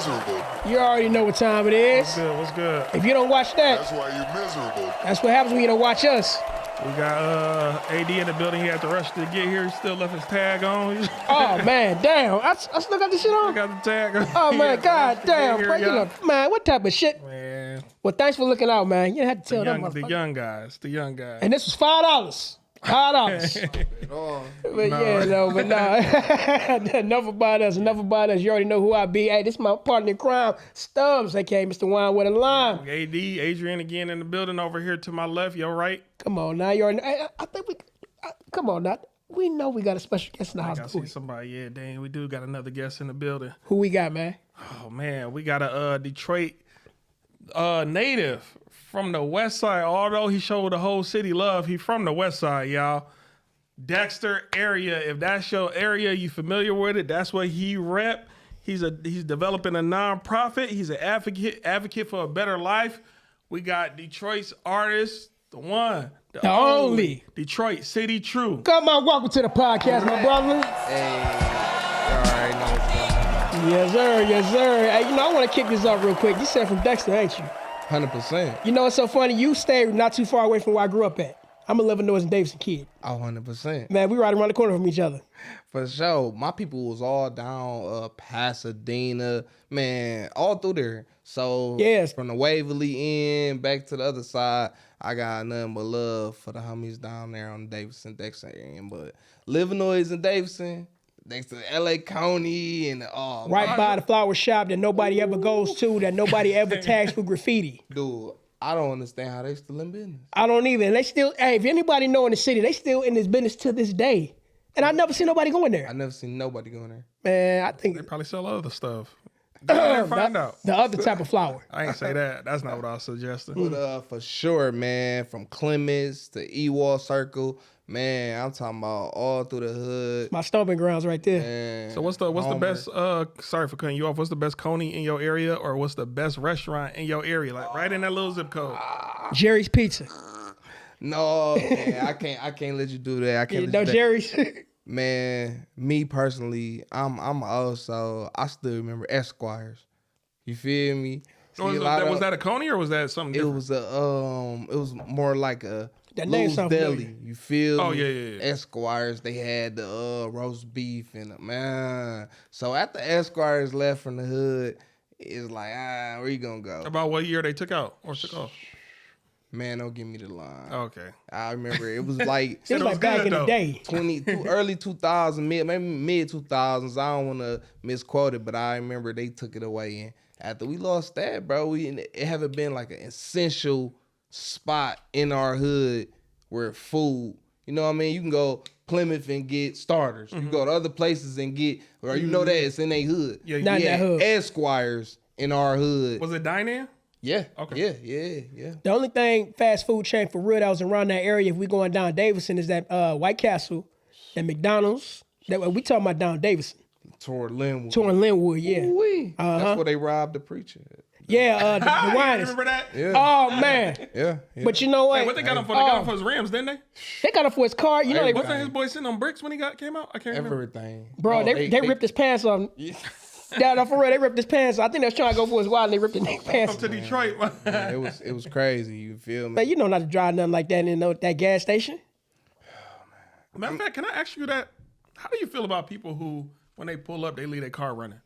miserable. You already know what time it is. What's good? What's good? If you don't watch that, That's why you're miserable. that's what happens when you don't watch us. We got AD in the building. He had to rush to get here. He still left his tag on. Oh, man, damn. I still got this shit on? I got the tag on. Oh, He man, had to god rush to damn. get Bro, here, you know, man, what type of shit? Man, Well, thanks for looking out, man. You didn't have to tell them the motherfuckers. young guys. The young guys. And this was $5. $5. But yeah, no, but no. Enough about us. Enough about us. You already know who I be. Hey, this is my partner in crime, Stubbs, aka Mr. Wine with a Lime. AD, Adrian again in the building over here to my left, your right. Come on now, you already know. I think come on now. We know we got a special guest in the house. I see somebody. Yeah, dang, we do got another guest in the building. Who we got, man? Oh man, we got a Detroit native from the West Side. Although he showed the whole city love, he from the West Side, y'all. Dexter area. If that's your area, you familiar with it? That's what he rep. He's developing a nonprofit. He's an advocate for a better life. We got Detroit's artist, the one, the only DetroitcityTru. Come on, welcome to the podcast, my brother. Hey, all right, know what's going on. Yes, sir. Yes, sir. Hey, I want to kick this off real quick. You said from Dexter, ain't you? 100%. You know what's so funny? You stay not too far away from where I grew up at. I'm a Leavenworth and Davidson kid. 100%. Man, we right around the corner from each other. For sure. My people was all down Pasadena, man, all through there. So yes, from the Waverly end back to the other side, I got nothing but love for the homies down there on the Davidson, Dexter end. But Leavenworth and Davidson, next to LA Coney and right by the flower shop that nobody ever goes to, that nobody ever tags for graffiti. Dude, I don't understand how they still in business. I don't either. And they still, hey, if anybody know in the city, they still in this business to this day. And I never seen nobody going there. I never seen nobody going there. Man, I think they probably sell other stuff. Go there and find out. The other type of flower. I ain't say that. That's not what I was suggesting. But for sure, man, from Clements to Ewald Circle, man, I'm talking about all through the hood. My stomping grounds right there. Man, so what's the best, sorry for cutting you off, what's the best Coney in your area, or what's the best restaurant in your area? Like right in that little zip code. Jerry's Pizza. No, man, I can't let you do that. I can't no Jerry's. Man, me personally, I'm also, I still remember Esquires. You feel me? Was that a Coney or was that something different? It was more like a Lou's Deli. You feel me? Oh, yeah. Esquires, they had the roast beef and man. So after Esquires left from the hood, it's like, where you gonna go? About what year they took out or took off? Man, don't give me the line. Okay. I remember it was like it was like back in the day. Early 2000s, maybe mid 2000s. I don't want to misquote it, but I remember they took it away. And after we lost that, bro, it haven't been like an essential spot in our hood where food, you know what I mean? You can go Plymouth and get starters. You go to other places and get, or you know that it's in their hood. Yeah, not in that hood. Esquires in our hood. Was it dine-in? Yeah. Okay. Yeah. The only thing fast food chain for real that was around that area, if we going down Davidson, is that White Castle, that McDonald's. That we talking about down Davidson. Toward Linwood. Yeah. That's where they robbed the preacher. Yeah, the wine. Remember that? Yeah. Oh man. Yeah. But you know what? Hey, what they got him for? They got him for his rims, didn't they? They got him for his car. You know, Wasn't his boy sitting on bricks when he came out? I can't remember. Everything. Bro, they ripped his pants off. Yeah, no, for real, they ripped his pants off. I think they was trying to go for his wallet and they ripped his pants off. To Detroit. Man, it was crazy. You feel me? Man, you know not to drive nothing like that in that gas station. Matter of fact, can I ask you that? How do you feel about people who, when they pull up, they leave their car running?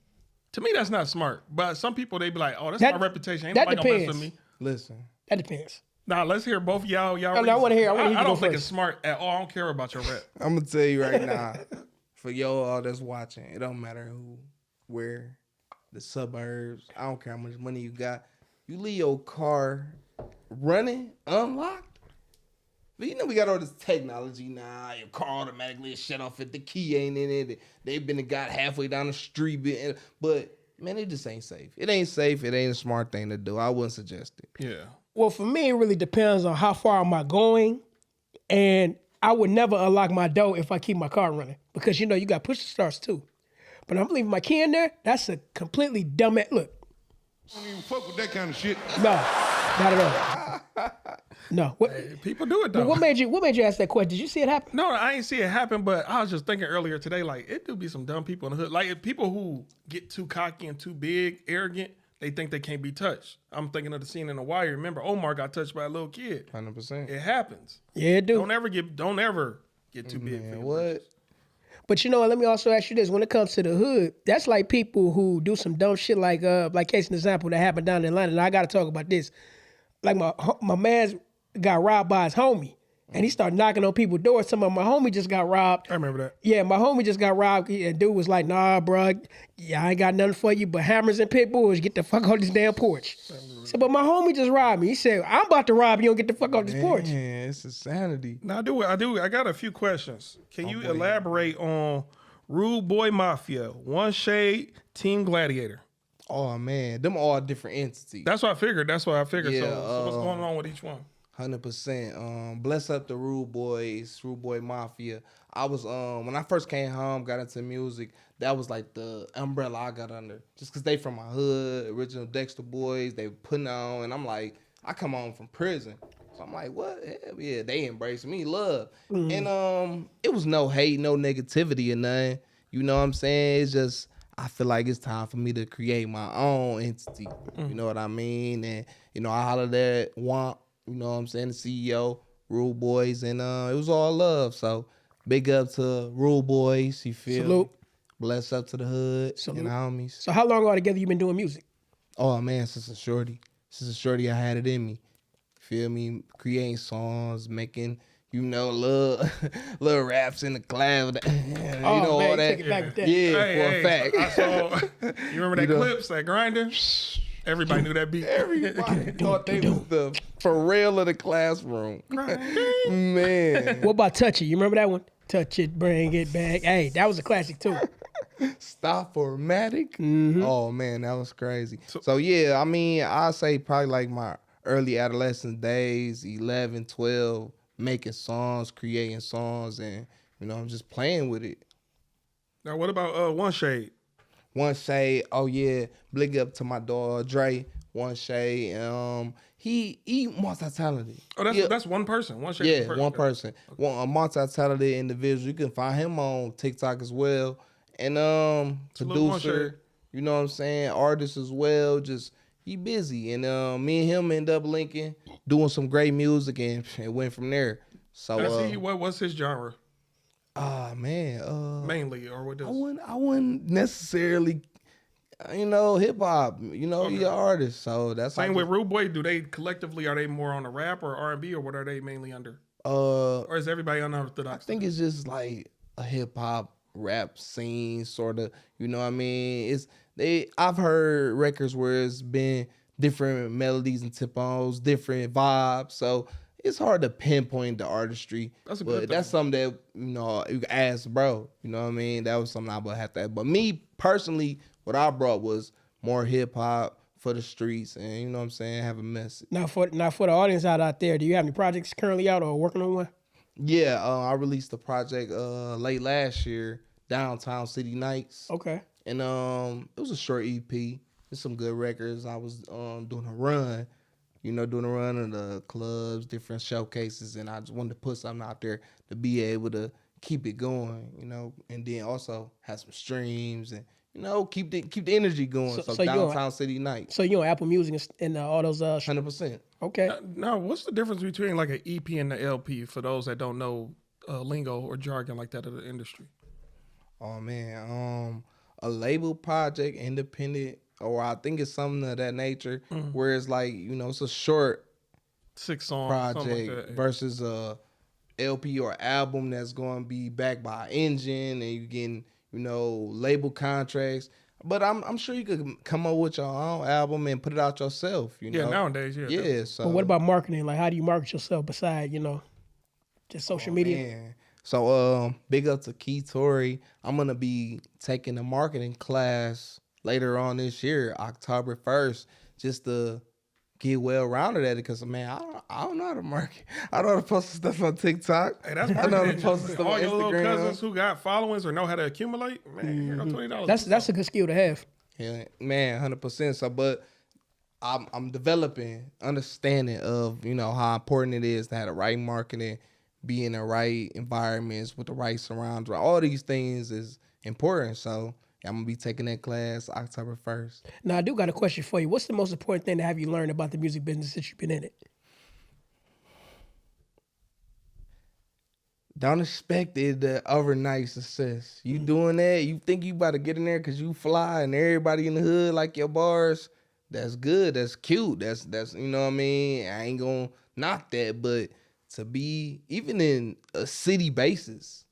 To me, that's not smart. But some people, they be like, "Oh, that's my reputation. Ain't nobody gonna mess with me." Listen. That depends. Nah, let's hear both y'all. I want to hear. I don't think it's smart at all. I don't care about your rep. I'm gonna tell you right now, for y'all that's watching, it don't matter who, where, the suburbs. I don't care how much money you got. You leave your car running unlocked. But you know we got all this technology now. Your car automatically shut off if the key ain't in it. They've been got halfway down the street, but man, it just ain't safe. It ain't safe. It ain't a smart thing to do. I wouldn't suggest it. Yeah. Well, for me, it really depends on how far am I going, and I would never unlock my door if I keep my car running because you know you got push to starts too. But I'm leaving my key in there. That's a completely dumb look. I don't even fuck with that kind of shit. No. Not at all. No. What, Hey, people do it though. but what made you ask that question? Did you see it happen? No, I ain't see it happen, but I was just thinking earlier today, like, it do be some dumb people in the hood. Like, if people who get too cocky and too big, arrogant, they think they can't be touched. I'm thinking of the scene in The Wire. Remember, Omar got touched by a little kid. 100%. It happens. Yeah, it do. Don't ever get too big for Man, your what? britches. But you know what? Let me also ask you this: when it comes to the hood, that's like people who do some dumb shit. Like case in example that happened down in Atlanta. And I got to talk about this. Like my man's got robbed by his homie, and he started knocking on people's doors. Some of my homie just got robbed. I remember that. Yeah, my homie just got robbed. And dude was like, "Nah, bro, yeah, I ain't got nothing for you but hammers and pit bulls. Get the fuck off this damn porch." So, but my homie just robbed me. He said, "I'm about to rob you. Don't get the fuck off this porch." Man, it's insanity. No, I do. I got a few questions. Can you elaborate on Rude Boy Mafia, One Shade, Team Gladiator? Oh man, them all different entities. That's what I figured. Yeah, So what's going on with each one? 100%. Bless up the Rude Boys, Rude Boy Mafia. I was when I first came home, got into music. That was like the umbrella I got under, just cause they from my hood, original Dexter boys. They were putting on, and I'm like, I come home from prison, so I'm like, what? Hell yeah, they embrace me, love, and it was no hate, no negativity or nothing. You know what I'm saying? It's just I feel like it's time for me to create my own entity. You know what I mean? And you know, I hollered at Womp. You know what I'm saying? The CEO, Rule Boys, and it was all love. So big up to Rule Boys. You feel? Salute. Me? Bless up to the hood Salute. and homies. So how long altogether you been doing music? Oh man, since a shorty, I had it in me. Feel me? Creating songs, making little raps in the class. All that. Take it back with that. Yeah, Hey, for a fact. I saw. You remember that clips, that grinder? Everybody knew that beat. Everybody thought they was the Pharrell of the classroom. Man. What about Touch It? You remember that one? Touch it, bring it back. Hey, that was a classic too. Stop-O-Matic? Mm-hmm. Oh, man, that was crazy. So, yeah, I mean, I say probably like my early adolescent days, 11, 12, making songs, creating songs, and, you know, I'm just playing with it. Now, what about One Shade? One Shade, oh, yeah, big up to my dog, Dre, One Shade. He multi-talented. Oh, that's one person. One Shade. Yeah, one person. A multi-talented individual. You can find him on TikTok as well. And producer, you know what I'm saying, artist as well. Just he busy. And me and him end up linking, doing some great music, and it went from there. So what's his genre? Man, Mainly, or what does? I wouldn't necessarily, hip hop. You know, he an artist, so that's Same with Rude Boy. Do they collectively, are they more on the rap or R&B, or what are they mainly under? Or is everybody unorthodox? I think it's just like a hip hop rap scene, sort of. You know what I mean? I've heard records where it's been different melodies and tempos, different vibes. So it's hard to pinpoint the artistry. That's a good thing. That's something that, you can ask bro. You know what I mean? That was something I would have to ask. But me personally, what I brought was more hip hop for the streets, and you know what I'm saying, have a message. Now for the audience out there, do you have any projects currently out or working on one? Yeah, I released a project late last year, Downtown City Nights. Okay. And it was a short EP. There's some good records. I was doing a run in the clubs, different showcases, and I just wanted to put something out there to be able to keep it going, and then also have some streams and keep the energy going. So Downtown City Nights. So you on Apple Music and all those 100%. Okay. Now, what's the difference between like an EP and the LP for those that don't know lingo or jargon like that of the industry? Oh man, a label project, independent, or I think it's something of that nature, where it's like it's a short 6-song project like that. versus a LP or album that's going to be backed by Engine, and you getting label contracts. But I'm sure you could come up with your own album and put it out yourself. Yeah, nowadays, yeah. Yeah. So, but what about marketing? Like, how do you market yourself besides just social media? Man. So big up to Key Tory. I'm gonna be taking a marketing class later on this year, October 1st, just to get well rounded at it. Because man, I don't know how to market. I don't know how to post stuff on TikTok. Hey, that's I know how to post stuff all on your little Instagram. cousins who got followings or know how to accumulate. Man, $20. That's a good skill to have. Yeah, man, 100%. So, but I'm developing understanding of, you know, how important it is to have the right marketing, be in the right environments with the right surrounds. All these things is important. So I'm gonna be taking that class October 1st. Now I do got a question for you. What's the most important thing to have you learned about the music business since you've been in it? Don't expect it the overnight success. You doing that, you think you about to get in there because you fly and everybody in the hood like your bars. That's good. That's cute. That's you know what I mean. I ain't gonna knock that, but to be even in a city basis,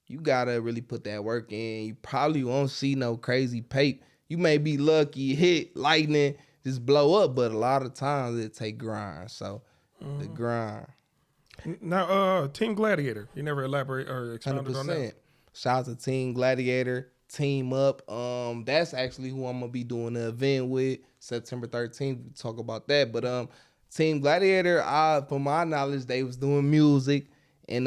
you gotta really put that work in. You probably won't see no crazy pape. You may be lucky, hit lightning, just blow up, but a lot of times it take grind. So the grind. Now, Team Gladiator. You never elaborate or expounded on that. Shout out to Team Gladiator. Team Up. That's actually who I'm gonna be doing the event with September 13th. We talk about that. But Team Gladiator, from my knowledge, they was doing music, and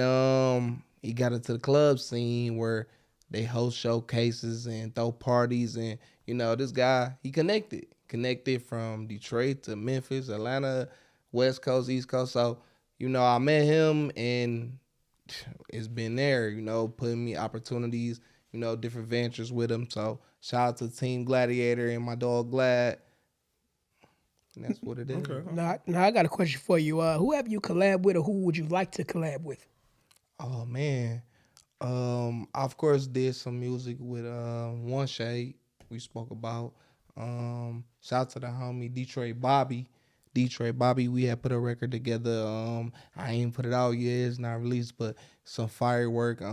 he got into the club scene where they host showcases and throw parties, and you know this guy, he connected from Detroit to Memphis, Atlanta, West Coast, East Coast. So you know I met him, and it's been there. You know, putting me opportunities. You know, different ventures with him. So shout out to Team Gladiator and my dog Glad. And that's what it is. Okay. Now I got a question for you. Who have you collab with, or who would you like to collab with? Oh man. I of course did some music with One Shade we spoke about. Shout out to the homie Detroit Bobby. We had put a record together. I ain't put it out yet, it's not released, but some firework.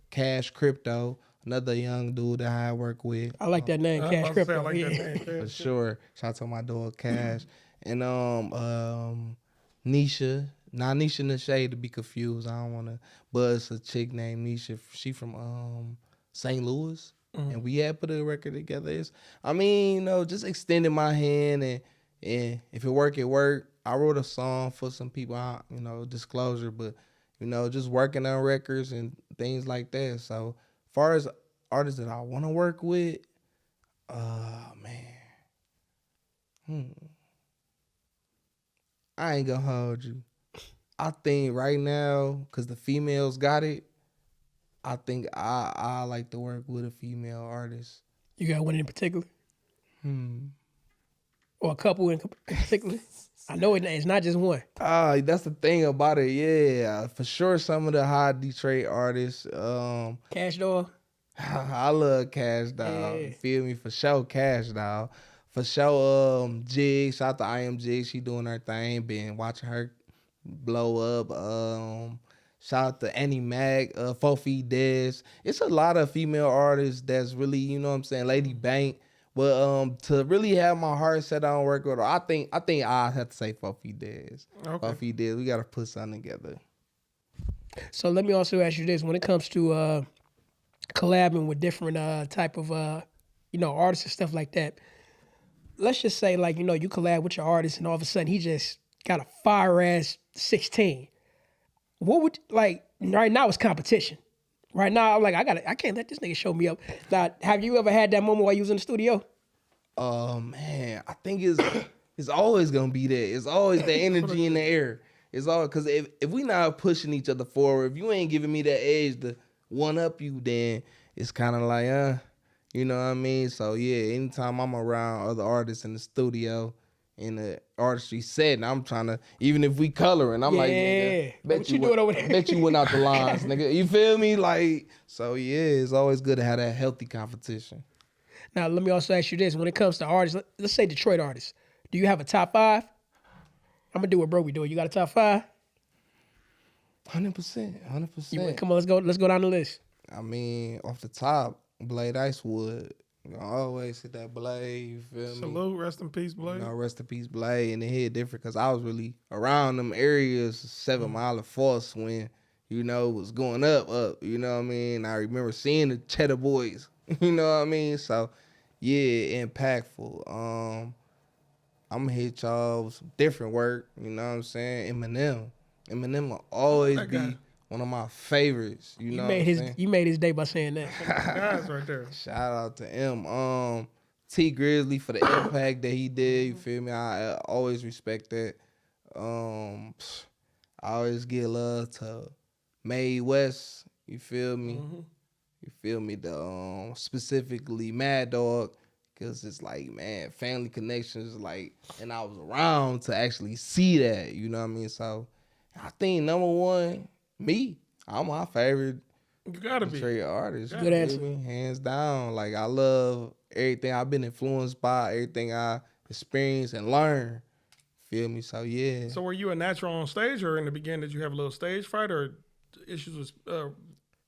Cash Crypto, another young dude that I work with. I like that name, Cash Crypto. I like that name. For sure. Shout out to my dog Cash. And Nisha. Not Nisha in the Shade to be confused. I don't wanna, but it's a chick named Nisha. She from St. Louis. And we had put a record together. You know, just extending my hand, and if it work, it work. I wrote a song for some people, you know, disclosure, but you know, just working on records and things like that. So, as far as artists that I want to work with, I ain't gonna hold you. I think right now, because the females got it, I think I like to work with a female artist. You got one in particular? Or a couple in particular? I know it's not just one. That's the thing about it. Yeah, for sure. Some of the hot Detroit artists. Cash Dog. I love Cash Dog. Yeah. You feel me? For sure, Cash Dog. For sure, Jig. Shout out to I Am Jig. She doing her thing. Been watching her blow up. Shout out to Annie Mac, Fofi Des. It's a lot of female artists that's really, you know what I'm saying, Lady Bank. But to really have my heart set on work with her, I think I have to say Fofi Des. Okay. Fofi Des. We gotta put something together. So let me also ask you this: when it comes to collabing with different type of you know, artists and stuff like that, let's just say, like, you know, you collab with your artist and all of a sudden he just got a fire ass 16. What would, like, right now it's competition. Right now, I'm like, I can't let this nigga show me up. Now, have you ever had that moment while you was in the studio? Man, I think it's always gonna be there. It's always the energy in the air. It's all because if we not pushing each other forward, if you ain't giving me that edge to one up you, then it's kind of like, you know what I mean? So yeah, anytime I'm around other artists in the studio, in the artistry set, and I'm trying to, even if we coloring, I'm like, nigga, what you doing over there? Bet you went out the lines, nigga. You feel me? Like, so yeah, it's always good to have that healthy competition. Now, let me also ask you this. When it comes to artists, let's say Detroit artists, do you have a top 5? I'm going to do what bro we do. You got a top 5? 100%. Come on, let's go down the list. I mean, off the top, Blade Icewood. I always hit that Blade, you feel me? Salute, rest in peace, Blade. You know, rest in peace, Blade. And it hit different because I was really around them areas, 7 Mile of Force, when, you know, it was going up, you know what I mean? I remember seeing the Cheddar Boys, you know what I mean? So, yeah, impactful. I'm going to hit y'all with some different work, you know what I'm saying? Eminem will always be one of my favorites, you know what I'm saying? You made his day by saying that. Guys right there. Shout out to M. T Grizzly for the impact that he did. You feel me? I always respect that. I always give love to Mae West. You feel me? Mm-hmm. You feel me? The specifically Mad Dog, cause it's like, man, family connections, like, and I was around to actually see that. You know what I mean? So I think number one, me. I'm my favorite You gotta be. Detroit artist. Good answer. Hands down. Like, I love everything I've been influenced by, everything I experienced and learned. Feel me? So yeah. So were you a natural on stage, or in the beginning did you have a little stage fright or issues with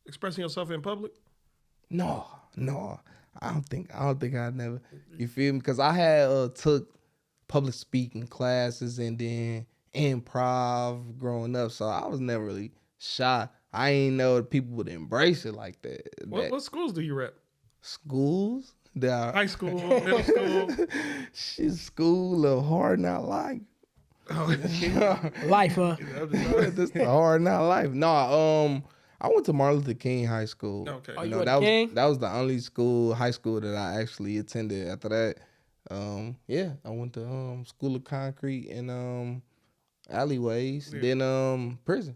expressing yourself in public? No. I don't think I never. You feel me? Because I had took public speaking classes and then improv growing up, so I was never really shy. I ain't know that people would embrace it like that. What schools do you rep? Schools? High school, middle school. Shit, school of hard not life. Life, huh? This the hard not life. No, I went to Martin Luther King High School. Okay. Oh, you went to King? That was the only high school that I actually attended. After that, I went to School of Concrete and alleyways. Yeah. Then prison.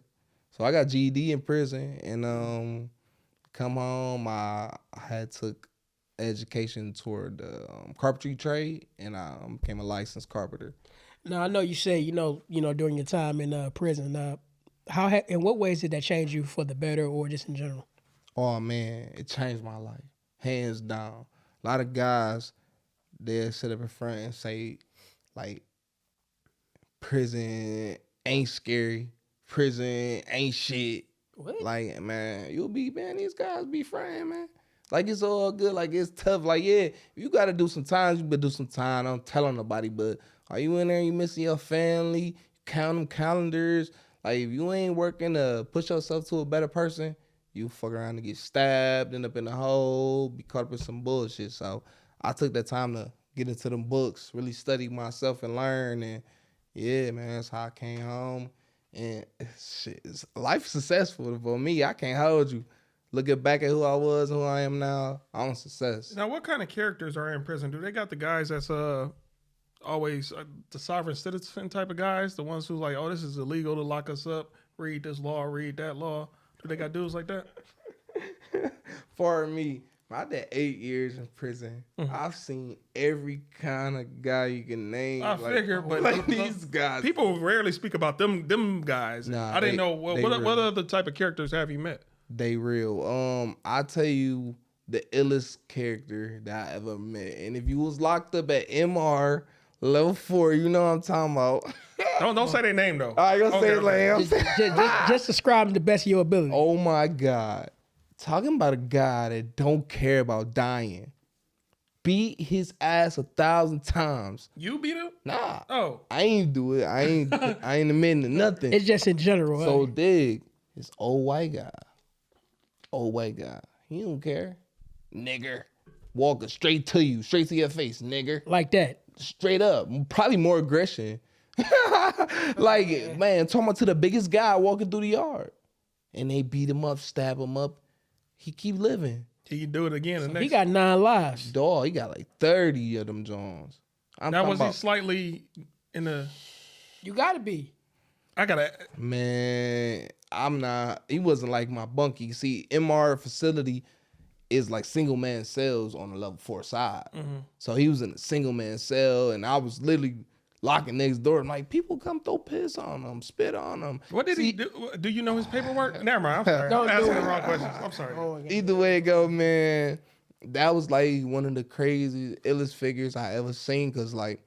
So I got GED in prison, and come home. I had took education toward the carpentry trade, and I became a licensed carpenter. Now I know you say during your time in prison. In what ways did that change you for the better, or just in general? Oh man, it changed my life, hands down. A lot of guys, they'll sit up in front and say, like, prison ain't scary, prison ain't shit. What? Like, man, these guys be friends, man. Like, it's all good, like, it's tough. Like, yeah, you gotta do some time, you better do some time. I don't tell nobody, but are you in there, you missing your family, you count them calendars? Like, if you ain't working to push yourself to a better person, you fuck around and get stabbed, end up in a hole, be caught up in some bullshit. So I took that time to get into them books, really study myself and learn. And yeah, man, that's how I came home. And shit, life successful for me. I can't hold you. Looking back at who I was, who I am now, I'm a success. Now, what kind of characters are in prison? Do they got the guys that's always the sovereign citizen type of guys, the ones who like, oh, this is illegal to lock us up, read this law, read that law? Do they got dudes like that? For me, I did 8 years in prison. Mm-hmm. I've seen every kind of guy you can name. I figure, but like these guys. People rarely speak about them guys. Nah, I didn't know what real. other type of characters have you met? They real. I tell you the illest character that I ever met. And if you was locked up at MR level 4, you know what I'm talking about. Don't say their name though. I ain't gonna say his name. Just describe them the best of your ability. Oh my God. Talking about a guy that don't care about dying. Beat his ass 1,000 times. You beat him? Nah. Oh. I ain't do it. I ain't admitting to nothing. It's just in general. So huh? dig, this old white guy. He don't care. Nigger. Walking straight to you, straight to your face, nigger. Like that. Straight up. Probably more aggression. Like, man, talking about to the biggest guy walking through the yard. And they beat him up, stab him up. He keep living. He can do it again. The next. He got 9 lives. Dog, he got like 30 of them Jones. Now was he slightly in the? You gotta be. I gotta. Man, I'm not. He wasn't like my bunkie. See, MR facility is like single man cells on the level 4 side. Mm-hmm. So he was in a single man cell, and I was literally locking next door. I'm like, people come throw piss on him, spit on him. What did he do? Do you know his paperwork? Never mind. I'm sorry. I'm asking the wrong questions. I'm sorry. Either way it go, man, that was like one of the crazy, illest figures I ever seen. Cause like,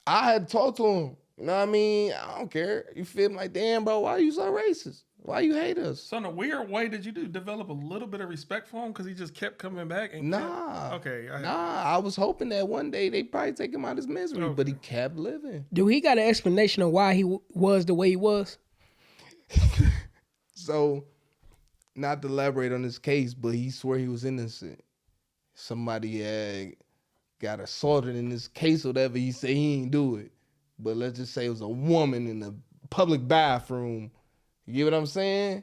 I had talked to him. You know what I mean? I don't care. You feel me? Like, damn, bro, why you so racist? Why you hate us? So in a weird way, did you develop a little bit of respect for him because he just kept coming back? And Nah. Okay. I was hoping that one day they probably take him out of his misery, but he kept living. Do he got an explanation of why he was the way he was? So, not to elaborate on this case, but he swore he was innocent. Somebody had got assaulted in this case or whatever. He said he ain't do it. But let's just say it was a woman in the public bathroom. You get what I'm saying?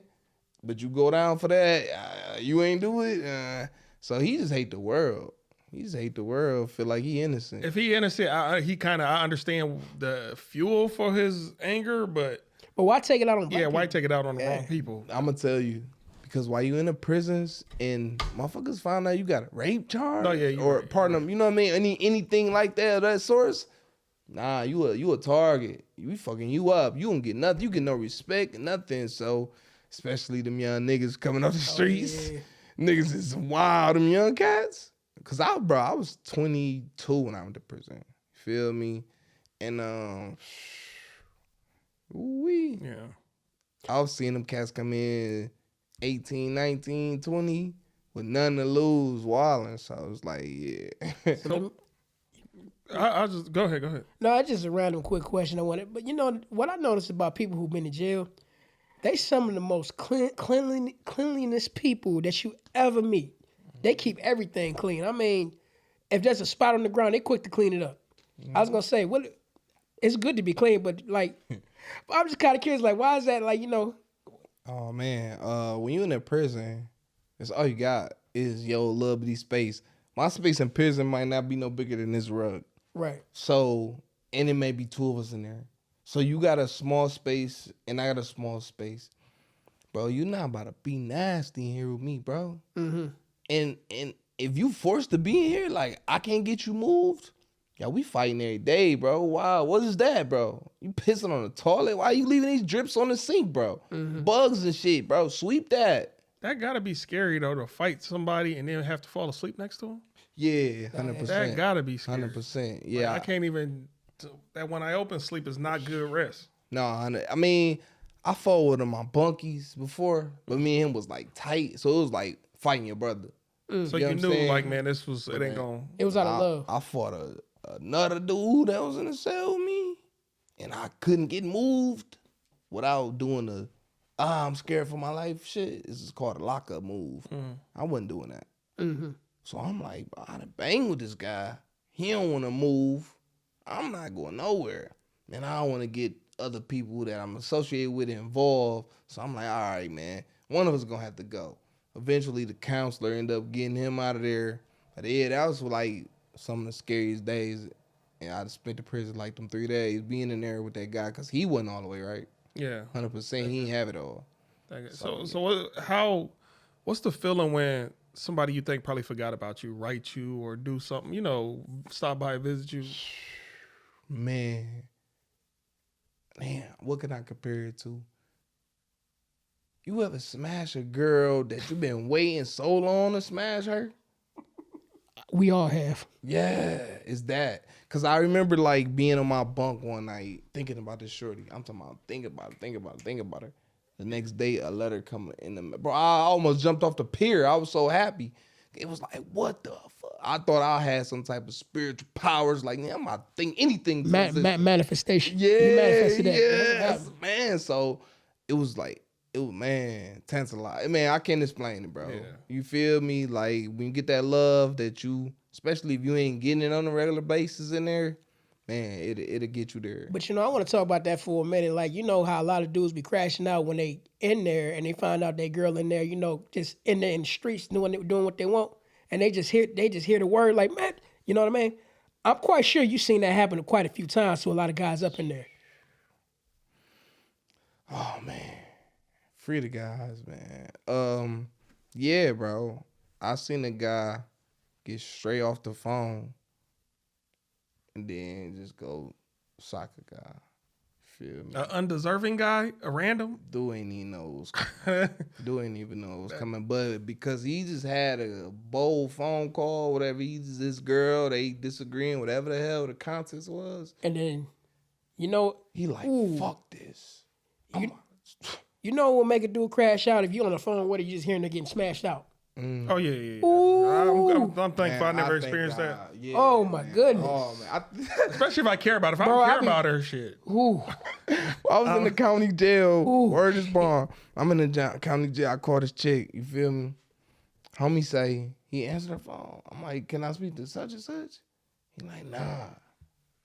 But you go down for that, you ain't do it. So he just hate the world. He just hate the world. Feel like he innocent. If he innocent, I understand the fuel for his anger, but why take it out on black people? Why take it out on the wrong people? I'm gonna tell you. Because while you in the prisons and motherfuckers find out you got a rape charge, or pardon them, you know what I mean? Anything like that source, nah, you a target. We fucking you up. You don't get nothing. You get no respect, nothing. So, especially them young niggas coming off the streets, niggas is wild. Them young cats. Cause I was 22 when I went to prison. You feel me? And I was seeing them cats come in 18, 19, 20 with nothing to lose, wilding. So I was like, yeah. So, I'll just go ahead. No, it's just a random quick question I wanted. But you know what I noticed about people who've been in jail? They some of the most cleanliness people that you ever meet. They keep everything clean. I mean, if there's a spot on the ground, they quick to clean it up. I was gonna say, it's good to be clean, but like, I'm just kind of curious, like, why is that? Like, you know. Oh man, when you in a prison, that's all you got is your little bitty space. My space in prison might not be no bigger than this rug. Right. So, and it may be two of us in there. So you got a small space and I got a small space. Bro, you not about to be nasty in here with me, bro. Mm-hmm. And if you forced to be in here, like, I can't get you moved. Yeah, we fighting every day, bro. Wow, what is that, bro? You pissing on the toilet? Why you leaving these drips on the sink, bro? Mm-hmm. Bugs and shit, bro. Sweep that. That gotta be scary though, to fight somebody and then have to fall asleep next to him. Yeah, 100%. That gotta be scary. 100%. Yeah, like, I can't even. That when I open, sleep is not good rest. No, I mean, I fought with him on bunkies before, but me and him was like tight, so it was like fighting your brother. So you knew, like, man, this was it ain't going. It was out of love. I fought another dude that was in the cell with me, and I couldn't get moved without doing the I'm scared for my life shit. This is called a lockup move. Mm-hmm. I wasn't doing that. Mm-hmm. So I'm like, I done bang with this guy. He don't want to move. I'm not going nowhere. And I don't want to get other people that I'm associated with involved. So I'm like, all right, man. One of us going to have to go. Eventually, the counselor ended up getting him out of there. But yeah, that was like some of the scariest days. And I spent the prison like them 3 days being in there with that guy because he wasn't all the way right. Yeah. 100%. He didn't have it all. What's the feeling when somebody you think probably forgot about you, write you or do something, you know, stop by and visit you? Man, what can I compare it to? You ever smash a girl that you've been waiting so long to smash her? We all have. Yeah, it's that. Because I remember like being on my bunk one night thinking about this shorty. I'm talking about thinking about her. The next day, a letter coming in the... Bro, I almost jumped off the pier. I was so happy. It was like, what the fuck? I thought I had some type of spiritual powers. Like, man, I'm not thinking anything. Manifestation. Yeah, you manifested that. Yes, man. So it was like, man, tantalizing. Man, I can't explain it, bro. Yeah. You feel me? Like, when you get that love that you, especially if you ain't getting it on a regular basis in there, man, it'll get you there. But, you know, I want to talk about that for a minute. Like, you know how a lot of dudes be crashing out when they in there and they find out that girl in there, you know, just in there in the streets doing what they want. And they just hear the word like, man, you know what I mean? I'm quite sure you've seen that happen quite a few times to a lot of guys up in there. Oh, man. Free the guys, man. Yeah, bro. I seen a guy get straight off the phone and then just go sock a guy. Feel me? An undeserving guy? A random? Dude ain't even know it was coming. But because he just had a bold phone call, whatever, this girl, they disagreeing, whatever the hell the context was. And then, you know... He like, fuck this. You know what will make a dude crash out if you on the phone with it, you just hearing her getting smashed out? Oh, yeah. I'm thankful I never experienced that. Yeah, oh, my goodness. Oh, man. Especially if I care about it. If I don't care about her, shit. Ooh. I was in the county jail. Word is born. I'm in the county jail. I called this chick. You feel me? Homie say, he answered the phone. I'm like, can I speak to such and such? He like, nah.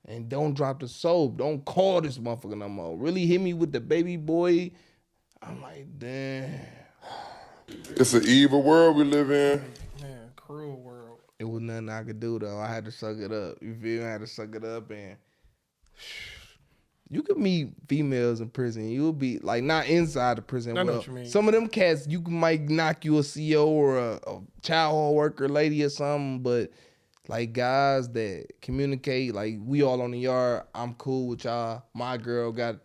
And don't drop the soap. Don't call this motherfucker no more. Really hit me with the baby boy. I'm like, damn. It's an evil world we live in. Man, cruel world. It was nothing I could do though. I had to suck it up. You feel me? I had to suck it up, and you could meet females in prison. You'll be like not inside the prison. I know what you mean. Some of them cats, you might knock you a CO or a child hall worker lady or something, but like guys that communicate, like we all on the yard. I'm cool with y'all. My girl got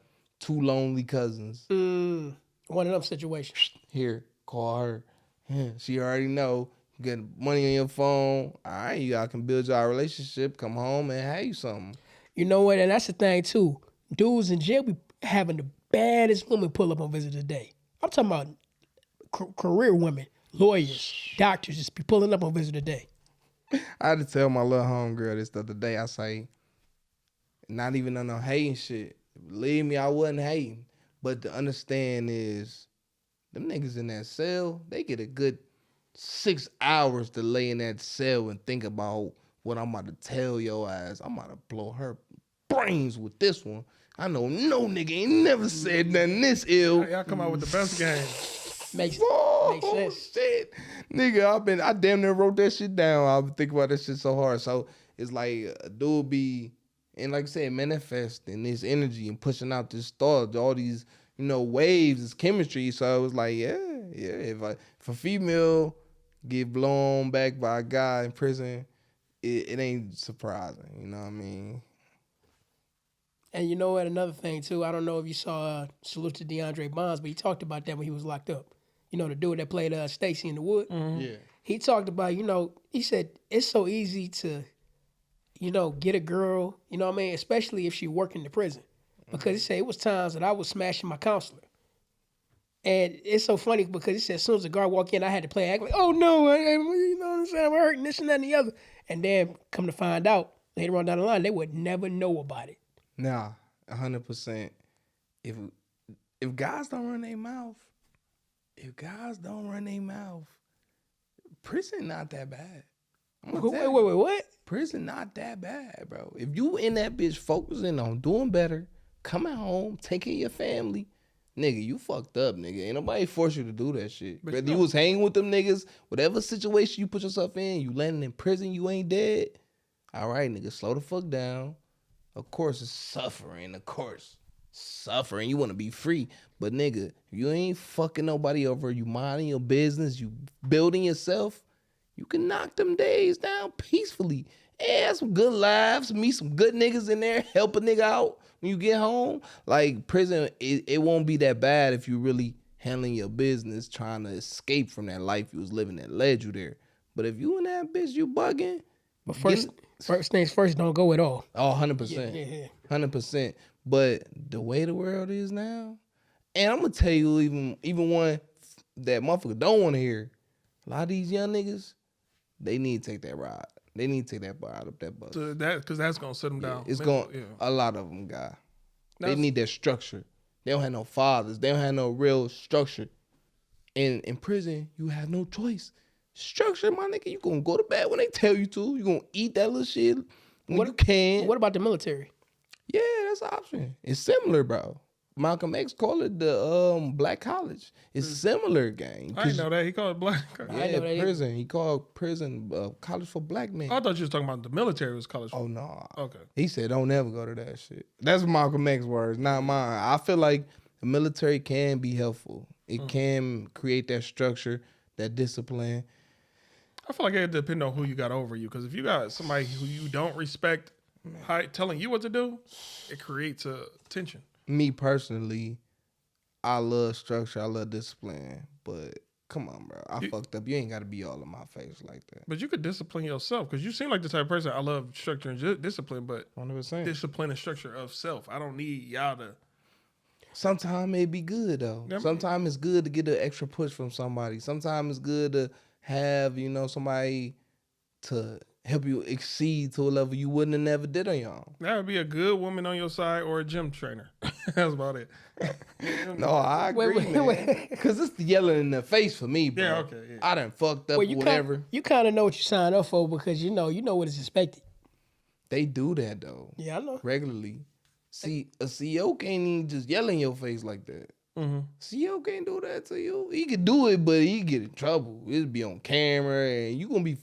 2 lonely cousins. One of them situations. Here, call her. Yeah, she already know. Get money on your phone. All right, y'all can build y'all relationship. Come home and have you something. You know what? And that's the thing too. Dudes in jail be having the baddest women pull up on visit today. I'm talking about career women, lawyers, doctors just be pulling up on visit today. I had to tell my little homegirl this the other day. I say, not even on no hating shit. Believe me, I wasn't hating. But to understand is, them niggas in that cell, they get a good 6 hours to lay in that cell and think about what I'm about to tell your ass. I'm about to blow her brains with this one. I know no nigga ain't never said nothing this ill. Y'all come out with the best game. Makes sense. Shit. Nigga, I damn near wrote that shit down. I've been thinking about that shit so hard. So it's like a dude be, and like I said, manifesting this energy and pushing out this thought, all these, waves, this chemistry. So it was like, yeah. If a female get blown back by a guy in prison, it ain't surprising. You know what I mean? And you know what? Another thing too. I don't know if you saw Salute to DeAndre Bonds, but he talked about that when he was locked up. The dude that played Stacy in the Wood. Mm-hmm. Yeah. He talked about, he said it's so easy to, get a girl. You know what I mean? Especially if she worked in the prison, because he said it was times that I was smashing my counselor. And it's so funny because he said as soon as the guard walked in, I had to play act like, oh no, you know what I'm saying? I'm hurting this and that and the other. And then come to find out later on down the line, they would never know about it. Nah, 100%. If guys don't run their mouth, prison not that bad. Wait, what? Prison not that bad, bro. If you in that bitch focusing on doing better, coming home, taking your family, nigga, you fucked up, nigga. Ain't nobody force you to do that shit. But Whether you was hanging with them niggas, whatever situation you put yourself in, you landing in prison, you ain't dead. All right, nigga, slow the fuck down. Of course, it's suffering. You want to be free. But, nigga, you ain't fucking nobody over. You minding your business. You building yourself. You can knock them days down peacefully. And have some good lives. Meet some good niggas in there. Help a nigga out when you get home. Like, prison, it won't be that bad if you really handling your business, trying to escape from that life you was living that led you there. But if you in that bitch, you bugging. But first things first, don't go at all. Oh, 100%. Yeah. 100%. But the way the world is now, and I'm going to tell you even one that motherfucker don't want to hear, a lot of these young niggas, they need to take that ride. They need to take that ride up that bus. So because that's going to sit them down. It's a lot of them, guy. They need that structure. They don't have no fathers. They don't have no real structure. And in prison, you have no choice. Structure, my nigga. You gonna go to bed when they tell you to. You gonna eat that little shit when you can. What about the military? Yeah, that's an option. It's similar, bro. Malcolm X called it the black college. It's similar, gang. I didn't know that. He called it black. Yeah, prison. He called prison college for black men. I thought you was talking about the military was college. Oh, no. Okay. He said, don't ever go to that shit. That's Malcolm X's words, not mine. I feel like the military can be helpful. It can create that structure, that discipline. I feel like it depends on who you got over you. Because if you got somebody who you don't respect telling you what to do, it creates a tension. Me personally, I love structure. I love discipline. But come on, bro. I fucked up. You ain't got to be all in my face like that. But you could discipline yourself. Because you seem like the type of person, I love structure and discipline. But 100%. discipline and structure of self. I don't need y'all to... Sometimes it be good, though. Sometimes it's good to get an extra push from somebody. Sometimes it's good to have, somebody to help you exceed to a level you wouldn't have never did on your own. That would be a good woman on your side or a gym trainer. That's about it. No, I agree, man. Because it's the yelling in the face for me, bro. Yeah, okay. Yeah. I done fucked up or whatever. You kind of know what you signed up for because you know what is expected. They do that, though. Yeah, I know. Regularly. See, a CEO can't even just yell in your face like that. Mm-hmm. CEO can't do that to you. He could do it, but he get in trouble. It'll be on camera, and you gonna be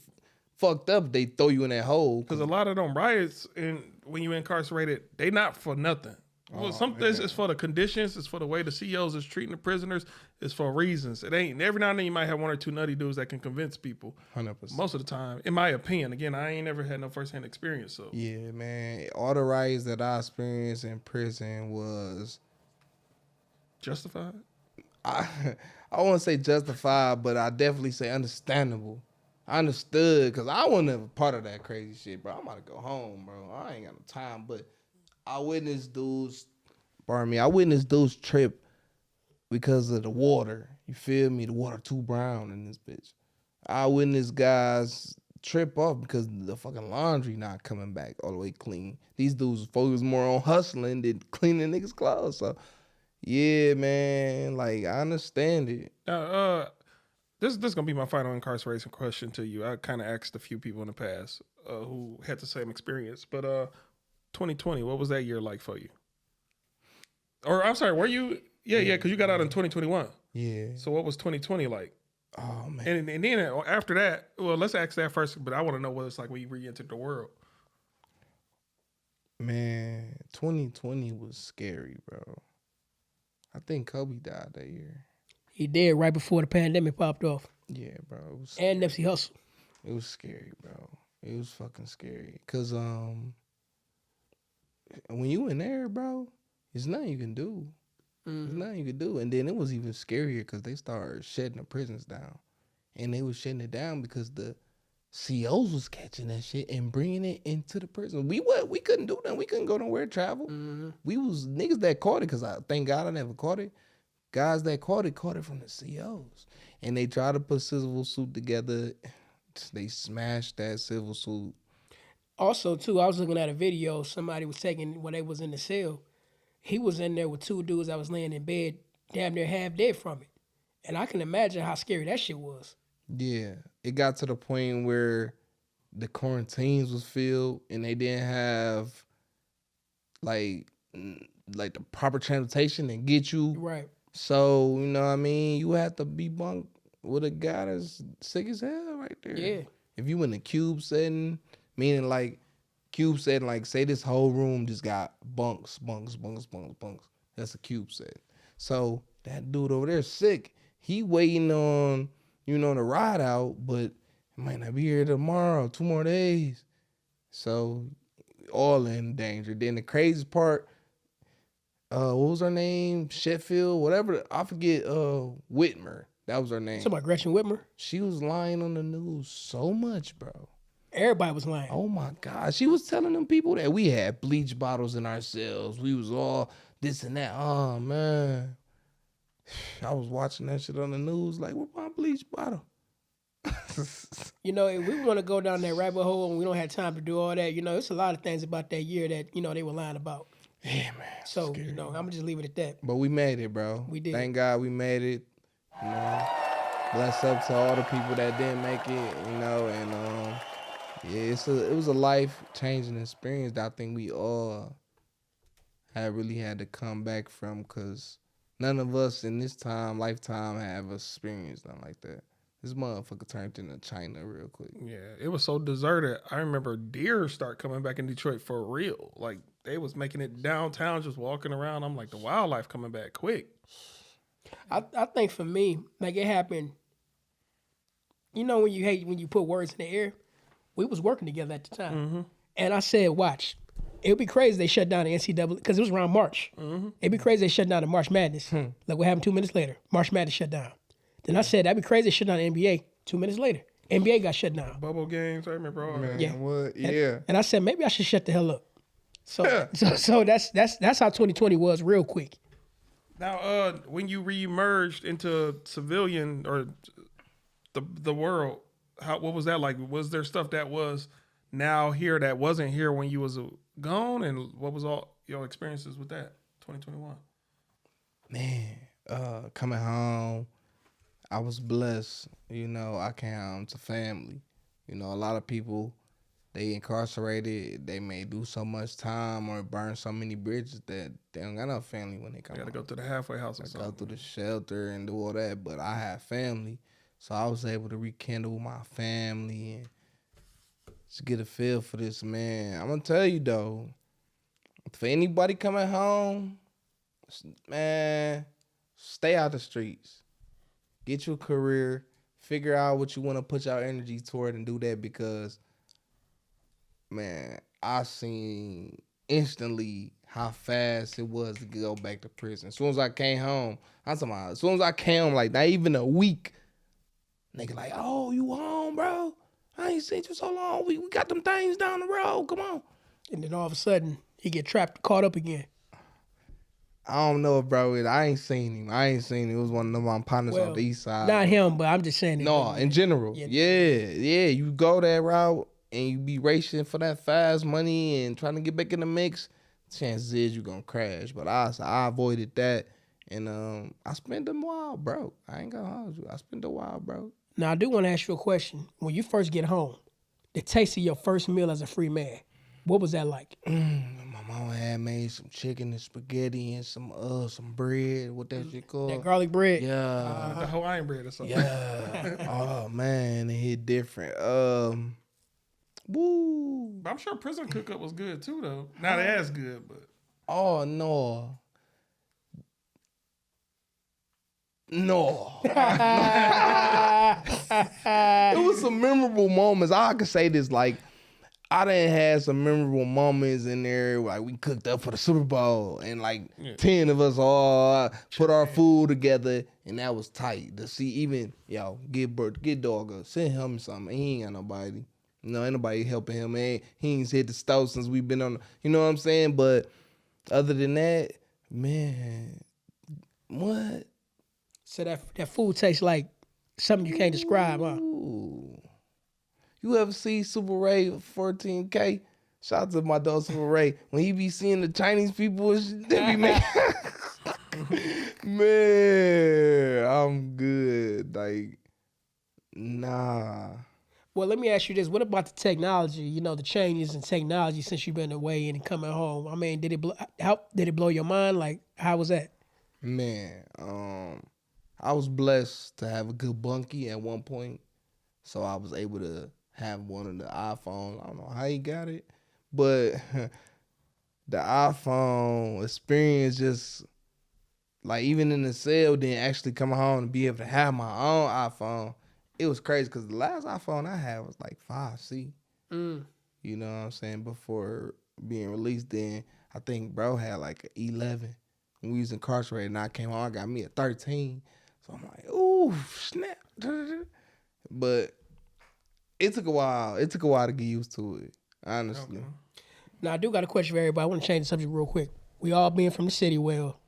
fucked up. They throw you in that hole. Because a lot of them riots, and when you incarcerated, they not for nothing. Well, some things it's for the conditions, it's for the way the CEOs is treating the prisoners, it's for reasons. It ain't, every now and then you might have one or two nutty dudes that can convince people. 100%. Most of the time, in my opinion, again, I ain't never had no firsthand experience. So Yeah, man. All the riots that I experienced in prison was justified. I won't say justified, but I definitely say understandable. I understood because I wasn't ever part of that crazy shit, bro. I'm about to go home, bro. I ain't got no time, but I witnessed dudes trip because of the water. You feel me? The water too brown in this bitch. I witnessed guys trip off because the fucking laundry not coming back all the way clean. These dudes focus more on hustling than cleaning niggas' clothes. So, yeah, man, like, I understand it. This is gonna be my final incarceration question to you. I kind of asked a few people in the past who had the same experience, but 2020, what was that year like for you? Or I'm sorry, were you? Yeah, because you got out in 2021. Yeah. So what was 2020 like? Oh, man. And then after that, well, let's ask that first. But I want to know what it's like when you re-entered the world. Man, 2020 was scary, bro. I think Kobe died that year. He did right before the pandemic popped off. Yeah, bro. It was and Nipsey Hussle. It was scary, bro. It was fucking scary. Cause when you in there, bro, there's nothing you can do. There's nothing you can do. And then it was even scarier because they started shutting the prisons down. And they was shutting it down because the COs was catching that shit and bringing it into the prison. We couldn't do that. We couldn't go nowhere, travel. We was niggas that caught it, because I thank God I never caught it. Guys that caught it from the COs. And they tried to put civil suit together. They smashed that civil suit. Also, too, I was looking at a video somebody was taking when they was in the cell. He was in there with two dudes that was laying in bed, damn near half dead from it. And I can imagine how scary that shit was. Yeah. It got to the point where the quarantines was filled and they didn't have like the proper transportation and get you. Right. So, you know what I mean? You have to be bunked with a guy that's sick as hell right there. Yeah. If you in the cube setting, meaning like cube setting, like say this whole room just got bunks. That's a cube set. So that dude over there sick. He waiting on, the ride out, but it might not be here tomorrow, 2 more days. So all in danger. Then the crazy part, what was her name? Sheffield, whatever. I forget. Whitmer. That was her name. Talking about Gretchen Whitmer? She was lying on the news so much, bro. Everybody was lying. Oh my God. She was telling them people that we had bleach bottles in our cells. We was all this and that. Oh man. I was watching that shit on the news like, where's my bleach bottle? If we want to go down that rabbit hole and we don't have time to do all that, it's a lot of things about that year that, they were lying about. Yeah, man. So, I'm going to just leave it at that. But we made it, bro. We did. Thank God we made it. Bless up to all the people that didn't make it, and it was a life-changing experience that I think we all had to come back from, because none of us in this lifetime have experienced nothing like that. This motherfucker turned into China real quick. Yeah, it was so deserted. I remember deer start coming back in Detroit for real. Like, they was making it downtown, just walking around. I'm like, the wildlife coming back quick. I think for me, like, it happened, when you put words in the air, we was working together at the time. Mm-hmm. And I said, watch, it would be crazy they shut down the NCAA, because it was around March. Mm-hmm. It'd be crazy they shut down the March Madness. Like what happened 2 minutes later. March Madness shut down. Then I said, that'd be crazy they shut down the NBA 2 minutes later. NBA got shut down. Bubble games, I remember all that. Yeah. What? Yeah. And I said, maybe I should shut the hell up. So that's how 2020 was real quick. Now, when you re-emerged into civilian or the world, what was that like? Was there stuff that was now here that wasn't here when you was gone? And what was all your experiences with that, 2021? Man, coming home, I was blessed. I came home to family. A lot of people, they incarcerated, they may do so much time or burn so many bridges that they don't got no family when they come home. Got to go to the halfway house or something. Go through the shelter and do all that, but I had family. So I was able to rekindle my family and Just get a feel for this, man. I'm gonna tell you though, for anybody coming home, man, stay out the streets. Get your career. Figure out what you want to put your energy toward and do that because, man, I seen instantly how fast it was to go back to prison. As soon as I came home, I'm talking about, as soon as I came home, like not even a week, nigga like, oh, you home, bro? I ain't seen you so long. We got them things down the road. Come on. And then all of a sudden, he get caught up again. I don't know, bro. I ain't seen him. It was one of my partners on the east side. Not him, but I'm just saying. No, in general. Yeah. You go that route and you be racing for that fast money and trying to get back in the mix, chances is you gonna crash. But I avoided that. And I spent a while, bro. I ain't gonna hold you. I spent a while, bro. Now, I do want to ask you a question. When you first get home, the taste of your first meal as a free man, what was that like? My mama had made some chicken and spaghetti and some bread. What that shit called? That garlic bread? Yeah. The Hawaiian bread or something. Yeah. Oh, man. It hit different. Woo. But I'm sure prison cook-up was good too, though. Not as good, but. Oh, no. No. It was some memorable moments. I could say this, like, I done had some memorable moments in there, like we cooked up for the Super Bowl and like 10 of us all put our food together and that was tight. To see even, get dog up, send him something. He ain't got nobody. Ain't nobody helping him, man. He ain't hit the stove since we've been on, you know what I'm saying? But other than that, man, what? So that food tastes like something you can't describe, huh? Ooh. You ever see Super Ray 14K? Shout out to my dog Super Ray. When he be seeing the Chinese people, they be making... Man, I'm good. Like, nah. Well, let me ask you this. What about the technology? The changes in technology since you've been away and coming home. I mean, did it blow your mind? Like, how was that? Man, I was blessed to have a good bunkie at one point. So I was able to have one of the iPhones. I don't know how he got it, but the iPhone experience just like even in the cell, then actually coming home and be able to have my own iPhone, it was crazy because the last iPhone I had was like 5C. You know what I'm saying? Before being released, then I think bro had like an 11 when we was incarcerated and I came home, I got me a 13. So I'm like, ooh, snap. But it took a while. It took a while to get used to it, honestly. Okay. Now, I do got a question for everybody. I want to change the subject real quick. We all being from the city, well.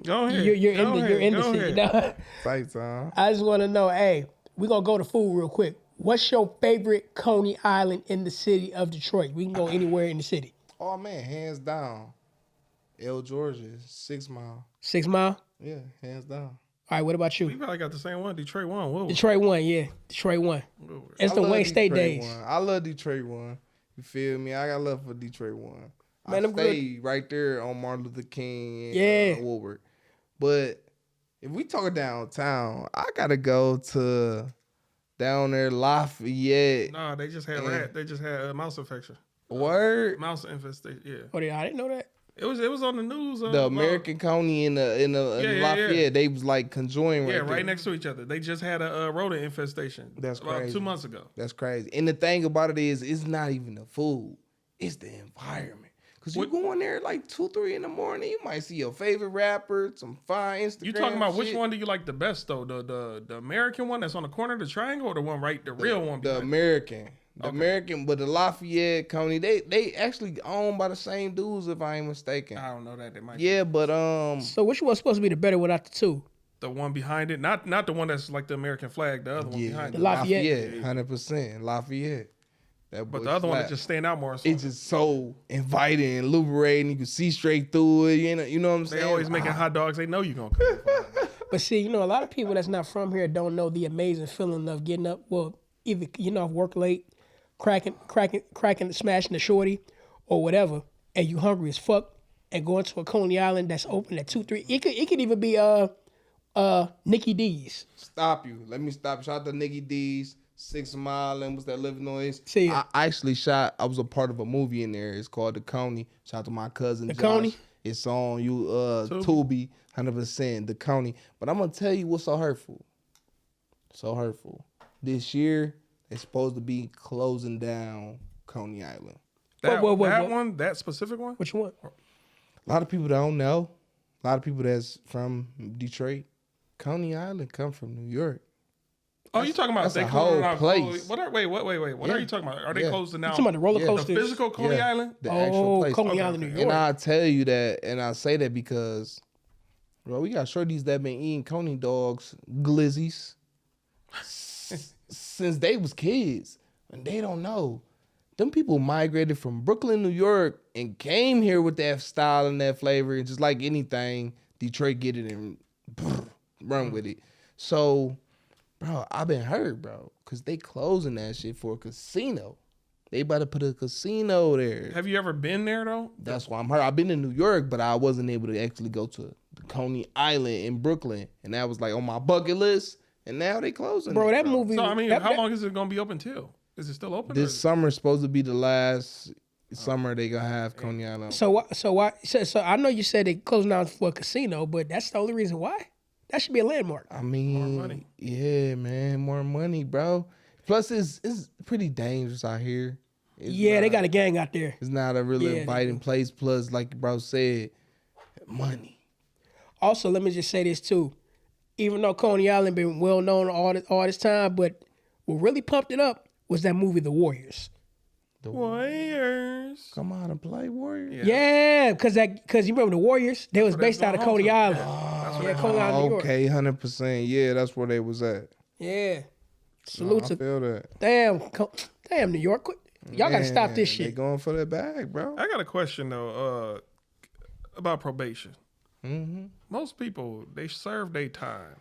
Go ahead. You're in the city. Fight time. I just want to know, hey, we're going to go to food real quick. What's your favorite Coney Island in the city of Detroit? We can go anywhere in the city. Oh, man, hands down. L. Georgia, 6 Mile. 6 Mile? Yeah, hands down. All right, what about you? We probably got the same one. Detroit one. What was Detroit 1, yeah. Detroit 1. It's the Wayne State days. I love Detroit 1. You feel me? I got love for Detroit 1. Man, I stayed right there on Martin Luther King and Woolworth. But if we talk downtown, I got to go to down there, Lafayette. No, they just had rat. They just had mouse infection. Word? Mouse infestation, yeah. Oh, I didn't know that. It was on the news. The American Coney in Lafayette, they was like conjoined right next to each other. They just had a rodent infestation. That's about crazy. 2 months ago. That's crazy. And the thing about it is, it's not even the food; it's the environment. Cause you go in there like 2, 3 in the morning, you might see your favorite rapper, some fine Instagram. You talking about shit. which one do you like the best though? The American one that's on the corner of the triangle, or the one the real one? The American. The American, but the Lafayette Coney, they actually owned by the same dudes, if I ain't mistaken. I don't know that. They might. Yeah, but So which one's supposed to be the better one out the two? The one behind it, not the one that's like the American flag. The other one behind the it. Lafayette. 100%, Lafayette. But the other one that just stand out more. It's just so inviting and liberating. You can see straight through it. You know what I'm saying? They always making hot dogs. They know you're gonna come. But see, a lot of people that's not from here don't know the amazing feeling of getting up. Well, either work late, cracking, smashing the shorty, or whatever, and you hungry as fuck, and going to a Coney Island that's open at 2, 3. It could even be Nikki D's. Stop you. Let me stop. Shout out to Nikki D's. 6 Mile and what's that Living Noise? See I it. actually I was a part of a movie in there. It's called The Coney. Shout out to my cousin Josh. Coney? It's on Tubi, 100%, The Coney. But I'm gonna tell you what's so hurtful. So hurtful. This year, it's supposed to be closing down Coney Island. That What? one, that specific one? Which one? A lot of people don't know. A lot of people that's from Detroit. Coney Island come from New York. Oh, you talking about that's they a closing whole out place. Wait. What are you talking about? Are they closing You down talking about the roller Yeah. the coasters? physical Coney Island? The actual place. Coney Okay, Island, New okay. York. And I tell you that, and I say that because, bro, we got shorties that been eating Coney dogs, glizzies, since they was kids, and they don't know. Them people migrated from Brooklyn, New York, and came here with that style and that flavor, and just like anything, Detroit get it and run with it. So, bro, I've been hurt, bro, because they closing that shit for a casino. They about to put a casino there. Have you ever been there though? That's why I'm hurt. I've been in New York, but I wasn't able to actually go to the Coney Island in Brooklyn, and that was like on my bucket list. And now they closing. Bro, it, that movie. So I mean, that- how that- long is it gonna be open till? Is it still open? This summer is supposed to be the last summer they gonna have Coney Island. So I know you said they closing down for a casino, but that's the only reason why. That should be a landmark. I mean, More money. Yeah, man, more money, bro. Plus, it's pretty dangerous out here. They got a gang out there. It's not a really Yeah, inviting place. Plus, like bro said, money. Also, let me just say this too. Even though Coney Island been well known all this time, but what really pumped it up was that movie, The Warriors. Warriors. Come on and play Warriors. Yeah, because you remember The Warriors? They was where they based out of going Coney to. Island. That's Yeah, Coney Island, New York. Okay, 100%. Yeah, that's where they was at. Yeah. Salute I to feel that. damn New York. Y'all gotta stop this They shit. going for that bag, bro. I got a question though, about probation. Mm-hmm. Most people they serve their time,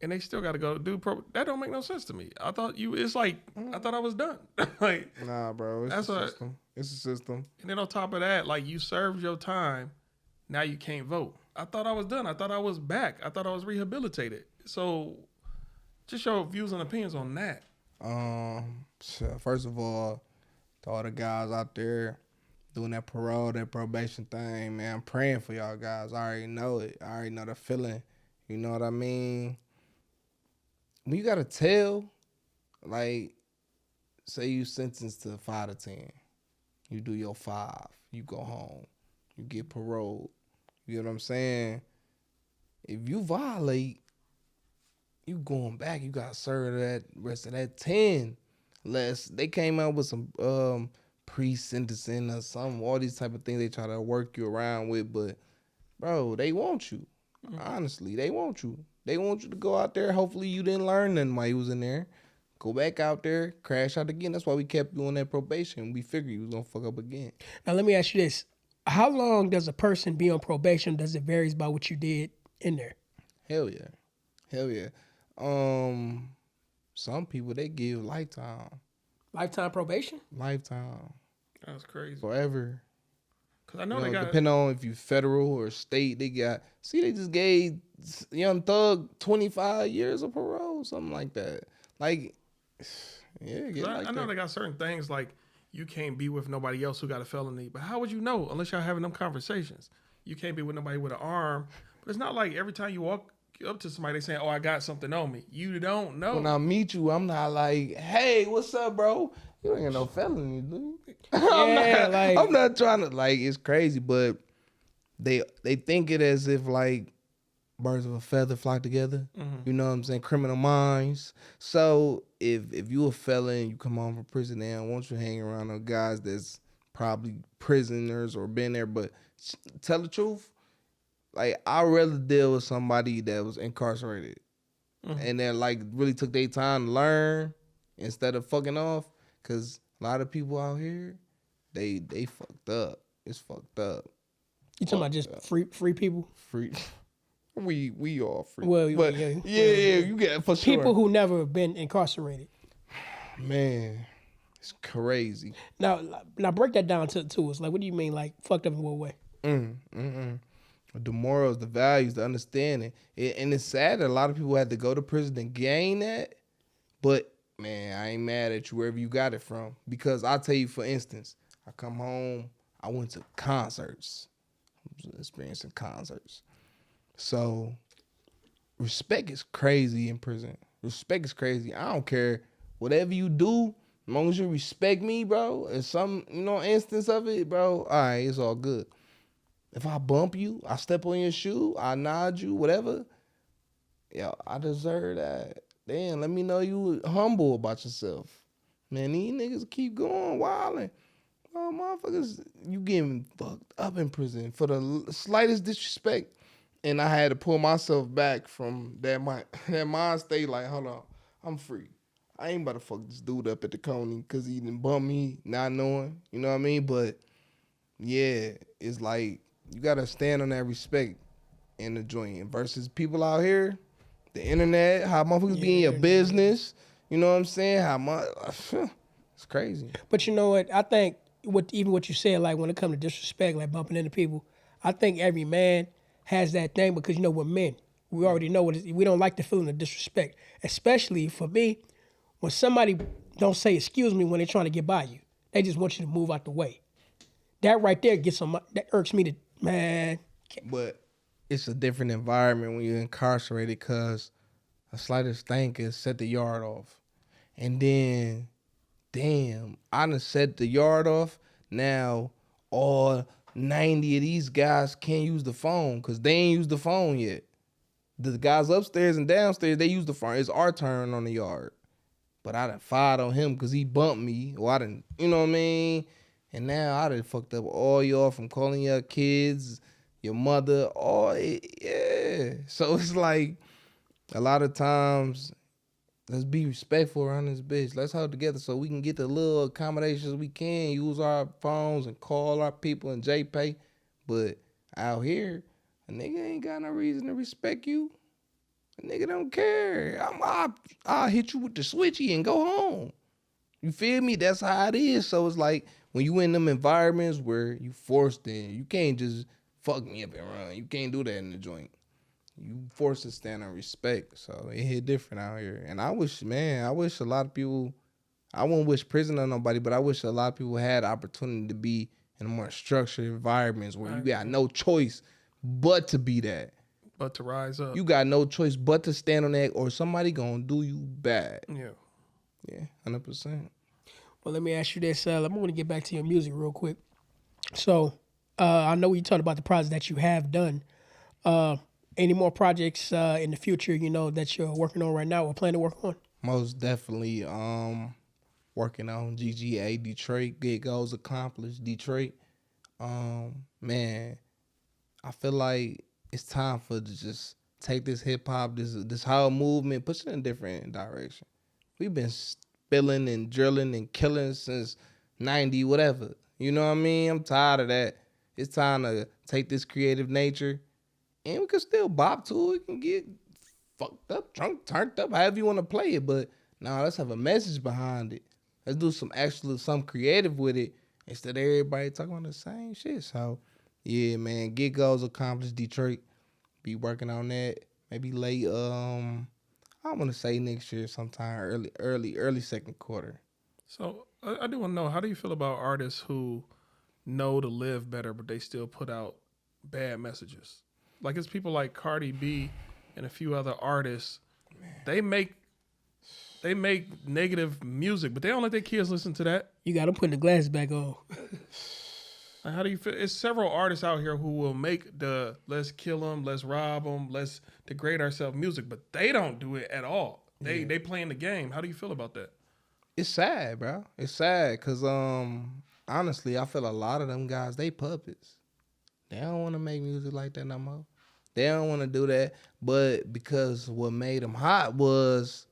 and they still got to go do that. Don't make no sense to me. I thought it's like I thought I was done. Like, Nah, bro. It's That's a a- system. It's a system. and then on top of that, like you served your time, now you can't vote. I thought I was done. I thought I was back. I thought I was rehabilitated. So, just your views and opinions on that. First of all, to all the guys out there doing that parole, that probation thing, man, I'm praying for y'all guys. I already know it. I already know the feeling. You know what I mean? When you gotta tell, like, say you sentenced to 5 to 10, you do your 5, you go home, you get paroled. You know what I'm saying? If you violate, you going back, you got to serve that rest of that 10. Unless they came out with some pre-sentencing or something, all these type of things they try to work you around with. But, bro, they want you. Honestly, they want you. They want you to go out there. Hopefully you didn't learn nothing while you was in there. Go back out there, crash out again. That's why we kept you on that probation. We figured you was going to fuck up again. Now let me ask you this. How long does a person be on probation? Does it varies by what you did in there? Hell yeah. Hell yeah. Some people, they give lifetime. Lifetime probation? Lifetime. That's crazy. Forever. Cause I know You they know, got depending on if you federal or state, they just gave Young Thug 25 years of parole, something like that. Like, yeah, get like I know that. they got certain things like you can't be with nobody else who got a felony. But how would you know unless y'all having them conversations? You can't be with nobody with an arm. But it's not like every time you walk up to somebody, they saying, "Oh, I got something on me." You don't know. When I meet you, I'm not like, hey, what's up, bro? You ain't got no felony, dude. Yeah, I'm not trying to, like, it's crazy, but they think it as if, like, birds of a feather flock together. Mm-hmm. You know what I'm saying? Criminal minds. So if you a felon, you come home from prison, they don't want you hanging around those guys that's probably prisoners or been there. But tell the truth, like, I'd rather deal with somebody that was incarcerated and that, like, really took their time to learn instead of fucking off. Because a lot of people out here, they fucked up. It's fucked up. You talking about just free people? Free. We all free. Well, but yeah. yeah, you get for sure. People who never been incarcerated. Man, it's crazy. Now break that down to us. Like, what do you mean, like, fucked up in what way? The morals, the values, the understanding. And it's sad that a lot of people had to go to prison to gain that. But man, I ain't mad at you wherever you got it from. Because I'll tell you, for instance, I come home, I went to concerts. I was experiencing concerts. So respect is crazy in prison. Respect is crazy. I don't care whatever you do, as long as you respect me, bro, and some, instance of it, bro, all right, it's all good. If I bump you, I step on your shoe, I nod you, whatever, yo, I deserve that. Damn, let me know you humble about yourself. Man, these niggas keep going wilding. Oh, motherfuckers, you getting fucked up in prison for the slightest disrespect. And I had to pull myself back from that mind state, like, hold on, I'm free. I ain't about to fuck this dude up at the Coney because he done bumped me not knowing, you know what I mean? But, yeah, it's like, you got to stand on that respect in the joint. Versus people out here, the internet, how motherfuckers be in your business, you know what I'm saying? How much, it's crazy. But you know what? I think what you said, like when it comes to disrespect, like bumping into people, I think every man has that thing because, we're men. We already know we don't like the feeling of disrespect. Especially for me, when somebody don't say excuse me when they're trying to get by you. They just want you to move out the way. That right there that irks me man. But it's a different environment when you're incarcerated because a slightest thing can set the yard off. And then, damn, I done set the yard off. Now, all 90 of these guys can't use the phone because they ain't used the phone yet. The guys upstairs and downstairs, they use the phone. It's our turn on the yard. But I done fired on him because he bumped me. Or I done, you know what I mean? And now I done fucked up all y'all from calling your kids, your mother, yeah. So it's like a lot of times, let's be respectful around this bitch. Let's hold together so we can get the little accommodations we can, use our phones and call our people and JPay. But out here, a nigga ain't got no reason to respect you. A nigga don't care. I'll hit you with the switchy and go home. You feel me? That's how it is. So it's like when you in them environments where you forced in, you can't just fuck me up and run. You can't do that in the joint. You forced to stand on respect. So it hit different out here. And I wish a lot of people, I wouldn't wish prison on nobody, but I wish a lot of people had the opportunity to be in a more structured environments where you got no choice but to be that. But to rise up. You got no choice but to stand on that or somebody gonna do you bad. Yeah. Yeah, 100%. Well, let me ask you this. I'm going to get back to your music real quick. So, I know you talked about the projects that you have done. Any more projects in the future, that you're working on right now or plan to work on? Most definitely working on GGA, Detroit. Get goals accomplished, Detroit. Man, I feel like it's time to just take this hip-hop, this whole movement, push it in a different direction. We've been spilling and drilling and killing since 90, whatever. You know what I mean? I'm tired of that. It's time to take this creative nature, and we can still bop to it. We can get fucked up, drunk, turned up, however you want to play it. But now let's have a message behind it. Let's do some creative with it instead of everybody talking about the same shit. So, yeah, man, get goals accomplished, Detroit. Be working on that. Maybe late, I want to say next year sometime, early second quarter. So I do want to know, how do you feel about artists who know to live better, but they still put out bad messages? Like it's people like Cardi B and a few other artists. Man. They make negative music, but they don't let their kids listen to that. You got them putting the glasses back on. Like, how do you feel? It's several artists out here who will make the let's kill them, let's rob them, let's degrade ourselves music, but they don't do it at all. They playing the game. How do you feel about that? It's sad, bro. It's sad because honestly, I feel a lot of them guys, they puppets. They don't want to make music like that no more. They don't want to do that, but because what made them hot was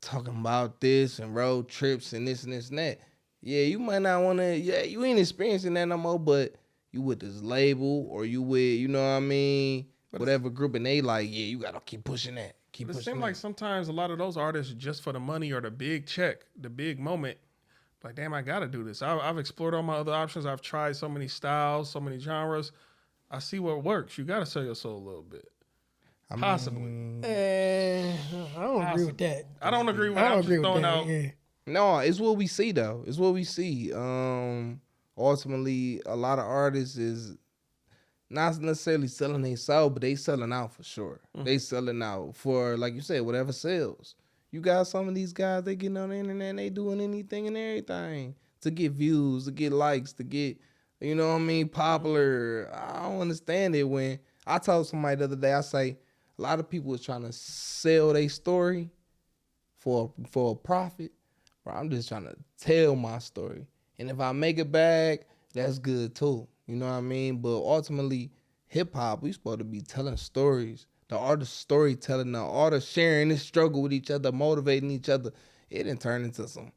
talking about this and road trips and this and this and that. Yeah, you might not want to, you ain't experiencing that no more, but you with this label or you with, you know what I mean, but whatever group, and they like, yeah, you got to keep pushing that. It seems like sometimes a lot of those artists, just for the money or the big check, the big moment, like, damn, I got to do this. I've explored all my other options. I've tried so many styles, so many genres. I see what works. You got to sell your soul a little bit. Possibly. I don't agree with that. I don't agree with I that. don't I'm agree just with throwing that. out. Yeah. No, it's what we see though. It's what we see. Ultimately, a lot of artists is not necessarily selling their soul, but they selling out for sure. They selling out for, like you said, whatever sells. You got some of these guys, they getting on the internet and they doing anything and everything to get views, to get likes, to get, you know what I mean, popular. I don't understand it when I told somebody the other day, I say, a lot of people is trying to sell their story for a profit. Bro, I'm just trying to tell my story. And if I make it back, that's good too. You know what I mean? But ultimately, hip hop, we supposed to be telling stories. The art of storytelling, the art of sharing this struggle with each other, motivating each other. It didn't turn into some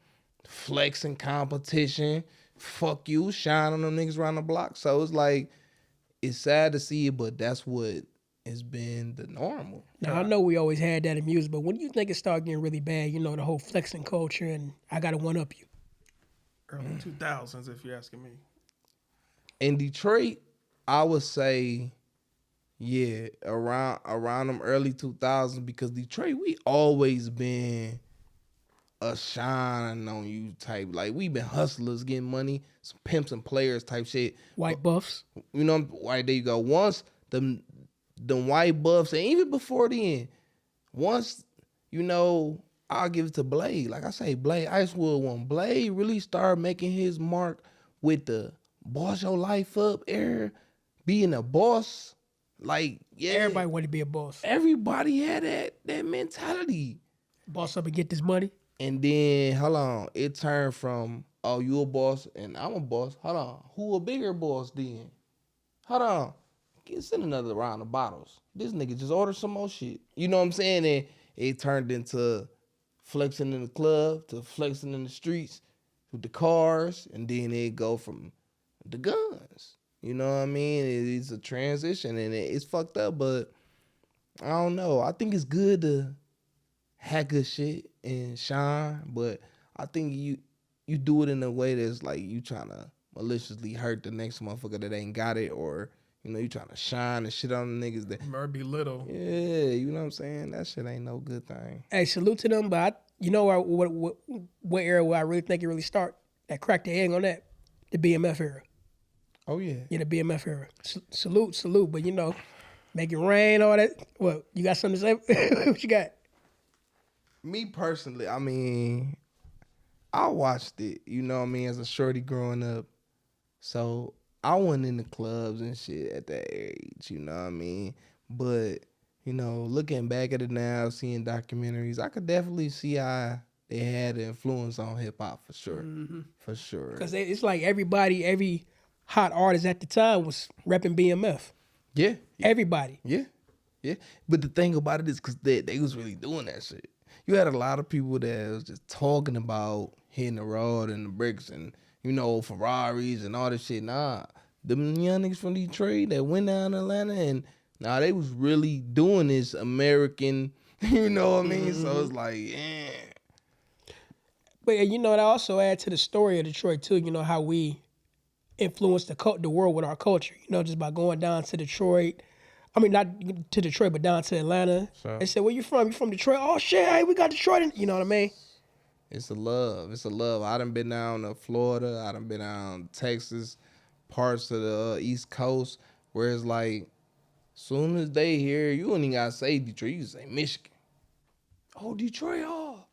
flexing competition. Fuck you, shine on them niggas around the block. So it's like, it's sad to see it, but that's what has been the normal. Now, I know we always had that in music, but when do you think it started getting really bad? You know, the whole flexing culture and I got to one-up you. Early 2000s, if you're asking me. In Detroit, I would say, yeah, around them early 2000s, because Detroit, we always been a shine on you type. Like, we been hustlers getting money, some pimps and players type shit. White buffs. You know, why there you go. Once the white buffs, and even before then, once, you know, I'll give it to Blade. Like I say, Blade, Icewood one. Blade really started making his mark with the boss your life up era, being a boss. Like, yeah. Everybody wanted to be a boss. Everybody had that mentality. Boss up and get this money. And then, hold on, it turned from, oh, you a boss and I'm a boss. Hold on, who a bigger boss then? Hold on, send another round of bottles. This nigga just ordered some more shit. You know what I'm saying? And it turned into flexing in the club to flexing in the streets with the cars, and then it go from the guns. You know what I mean? It's a transition, and it's fucked up, but I don't know. I think it's good to have good shit and shine, but I think you do it in a way that's like you trying to maliciously hurt the next motherfucker that ain't got it, or, you know, you trying to shine and shit on the niggas that Or belittle. Yeah, you know what I'm saying? That shit ain't no good thing. Hey, salute to them, but you know what era where I really think it really start? That cracked the egg on that? The BMF era. Oh yeah. Yeah, the BMF era. Salute, but you know, make it rain, all that. What, you got something to say? What you got? Me personally, I mean, I watched it, you know what I mean, as a shorty growing up. So I went in the clubs and shit at that age, you know what I mean? But, you know, looking back at it now, seeing documentaries, I could definitely see how they had an influence on hip hop for sure. Mm-hmm. For sure. Because it's like every hot artist at the time was repping BMF. Yeah. Everybody. Yeah. Yeah. But the thing about it is because they was really doing that shit. You had a lot of people that was just talking about hitting the road and the bricks and, you know, Ferraris and all this shit. Nah, them young niggas from Detroit that went down to Atlanta and they was really doing this American, you know what I mean? Mm-hmm. So it's like, yeah. But you know, that also add to the story of Detroit too. You know how we influenced the world with our culture. You know, just by going down to Detroit. I mean, not to Detroit, but down to Atlanta. Sure. They said, where you from? You from Detroit? Oh, shit, hey, we got Detroit. You know what I mean? It's a love. It's a love. I done been down to Florida. I done been down to Texas, parts of the East Coast, where it's like, soon as they hear, you don't even got to say Detroit. You can say Michigan. Oh, Detroit, oh.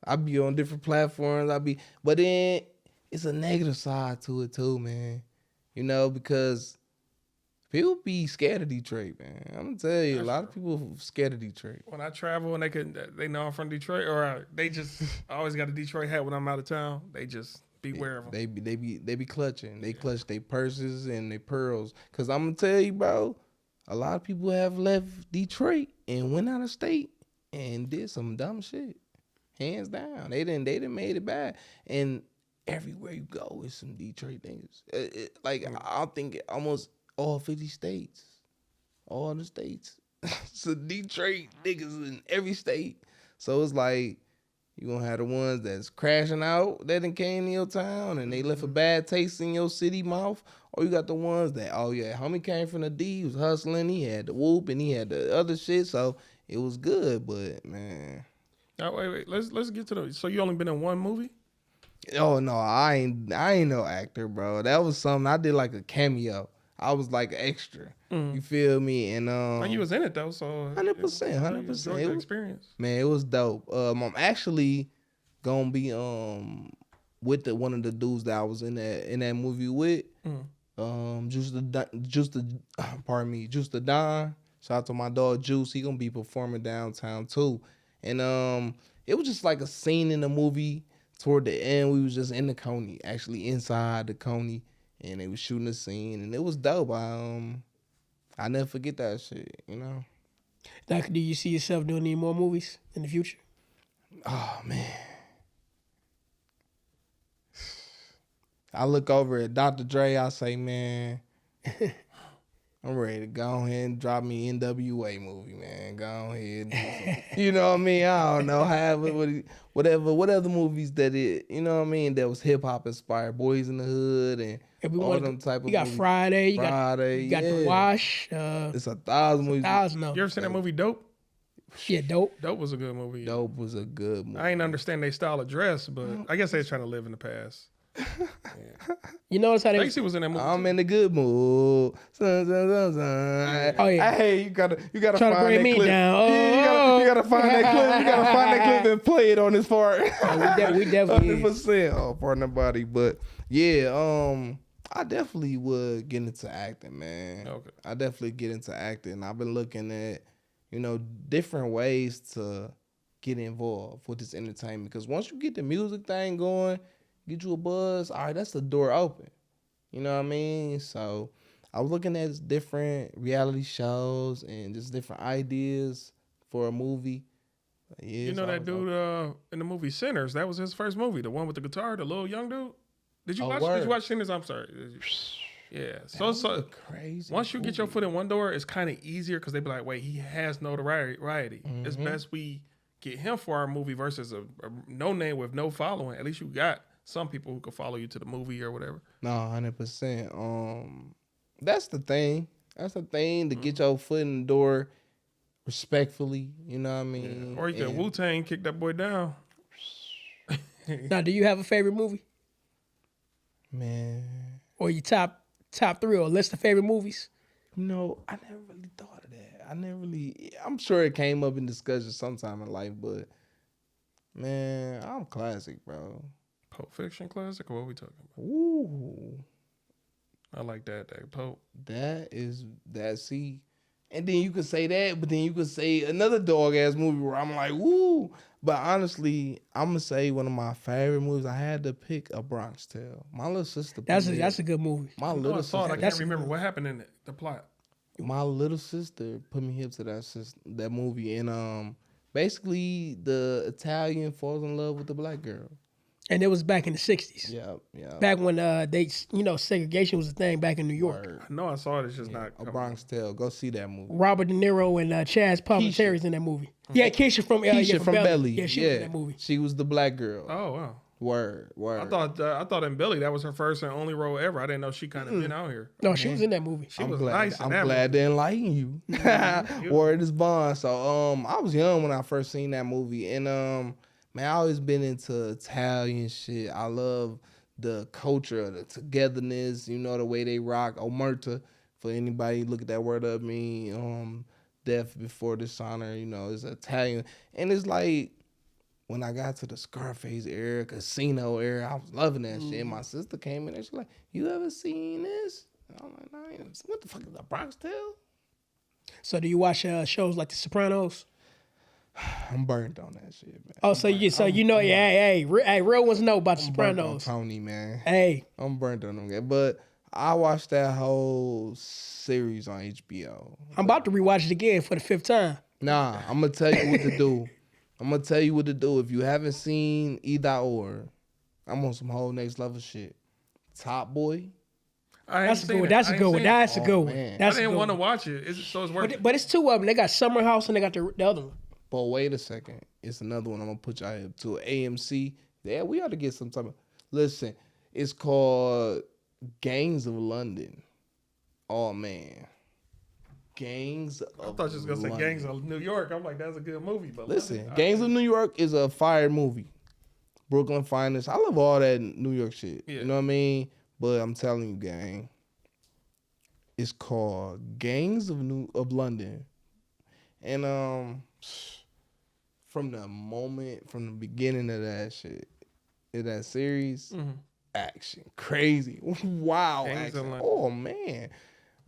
I be on different platforms. But then it's a negative side to it too, man. You know, because people be scared of Detroit, man. I'm gonna tell you, a lot of people scared of Detroit. When I travel and they know I'm from Detroit, or they just always got a Detroit hat when I'm out of town. They just beware of them. They be clutching. They clutch their purses and their pearls. Cause I'm gonna tell you, bro, a lot of people have left Detroit and went out of state and did some dumb shit. Hands down, they didn't made it bad. And everywhere you go, it's some Detroit niggas. I think almost all 50 states, all the states. So Detroit niggas in every state. So it's like, You gonna have the ones that's crashing out that done came in your town and they left a bad taste in your city mouth. Or you got the ones that, oh yeah, homie came from the D, he was hustling, he had the whoop and he had the other shit, so it was good. But man, wait. Let's get to the. So you only been in one movie? oh no, I ain't no actor, bro. That was something I did like a cameo. I was like extra. You feel me? And you was in it though, so 100%, 100%. The experience. Man, it was dope. I'm actually gonna be with one of the dudes that I was in that movie with. Juice the Don. Shout out to my dog Juice. He gonna be performing downtown too. And it was just like a scene in the movie. Toward the end, we was just in the Coney, actually inside the Coney, and they was shooting a scene, and it was dope. I never forget that shit, you know. Now, do you see yourself doing any more movies in the future? Oh man, I look over at Dr. Dre. I say, man, I'm ready to go ahead and drop me NWA movie, man. Go ahead, you know what I mean? I don't know, whatever movies that you know what I mean, that was hip hop inspired, Boys in the Hood and all them type of. You got movies. Friday, you got yeah. The Wash. It's 1,000 movies. 1,000 of You ever seen that movie Dope? Yeah, Dope. Dope was a good movie. Dope was a good movie. I ain't understand their style of dress, but I guess they was trying to live in the past. You notice how they Stacey was in that movie. I'm in the good mood. Son. Oh yeah. Hey, you gotta Trying find to bring that me clip. down. Yeah, you gotta find that clip. You gotta find that clip and play it on this part. We definitely 100%. Oh, pardon the body, but yeah, I definitely would get into acting, man. Okay. I definitely get into acting. I've been looking at, different ways to get involved with this entertainment. Because once you get the music thing going, get you a buzz, all right, that's the door open. You know what I mean? So I was looking at different reality shows and just different ideas for a movie. Yeah, You know that dude in the movie Sinners? That was his first movie, the one with the guitar, the little young dude. Did you watch? word. Did you watch Sinners? I'm sorry. Yeah. So crazy. once you get your foot in one door, it's kind of easier because they be like, wait, he has notoriety. It's Mm-hmm. best we get him for our movie versus a no name with no following. At least you got some people who can follow you to the movie or whatever. No, 100%. That's the thing. That's the thing, to get your foot in the door respectfully. You know what I mean? Or you can Wu-Tang kick that boy down. Now, do you have a favorite movie? Man, Or your top 3 or list of favorite movies? I never really thought of that. I'm sure it came up in discussion sometime in life, but man, I'm classic, bro. Pulp Fiction classic, or what we talking about? Ooh. I like that Pope. See. And then you could say that, but then you could say another dog ass movie where I'm like, woo. But honestly, I'm gonna say one of my favorite movies. I had to pick A Bronx Tale. My little sister. That's a good movie. My I little saw it. I sister. can't remember what happened in the plot. My little sister put me hip to that movie, and basically the Italian falls in love with the black girl. And it was back in the 60s. Yeah. Back when segregation was a thing back in New York. Word. I know I saw it. It's just not. A Bronx Tale. Go see that movie. Robert De Niro and Chaz Palminteri's in that movie. Yeah, Keisha from Belly. Yeah, she was in that movie. She was the black girl. Oh wow. Word. I thought in Billy that was her first and only role ever. I didn't know she kind of been out here. No, she was in that movie. She I'm was glad, nice. I'm glad to enlighten you. Word is bond. So I was young when I first seen that movie, and man, I always been into Italian shit. I love the culture, the togetherness. The way they rock. Omerta, for anybody look at that word up, death before dishonor. It's Italian, and it's like when I got to the Scarface era, Casino era, I was loving that shit. And my sister came in and she's like, "You ever seen this?" And I'm like, "No, I ain't. What the fuck is a Bronx Tale?" So do you watch shows like The Sopranos? I'm burnt on that shit, man. Oh, real ones know about The Sopranos. Coney, man. Hey, I'm burnt on them guys. But I watched that whole series on HBO. I'm about to rewatch it again for the 5th time. Nah, I'm gonna tell you what to do. If you haven't seen either or, I'm on some whole next level shit. Top Boy. That's a good one. That's a good one. That's a good one. Man. I didn't want to watch it. So it's worth it. But it's 2 of them. They got Summer House and they got the other one. But wait a second. It's another one I'm gonna put y'all here to AMC. Yeah, we ought to get some type of. Listen, it's called Gangs of London. Oh man, Gangs of I thought you was gonna say Gangs of New York. I'm like, that's a good movie. But Listen, London, Gangs of New York is a fire movie. Brooklyn Finest. I love all that New York shit. Yeah. You know what I mean? But I'm telling you, gang, it's called Gangs of London. And from the beginning of that shit, in that series, action, crazy, wow, Gangs of action. London. Oh man,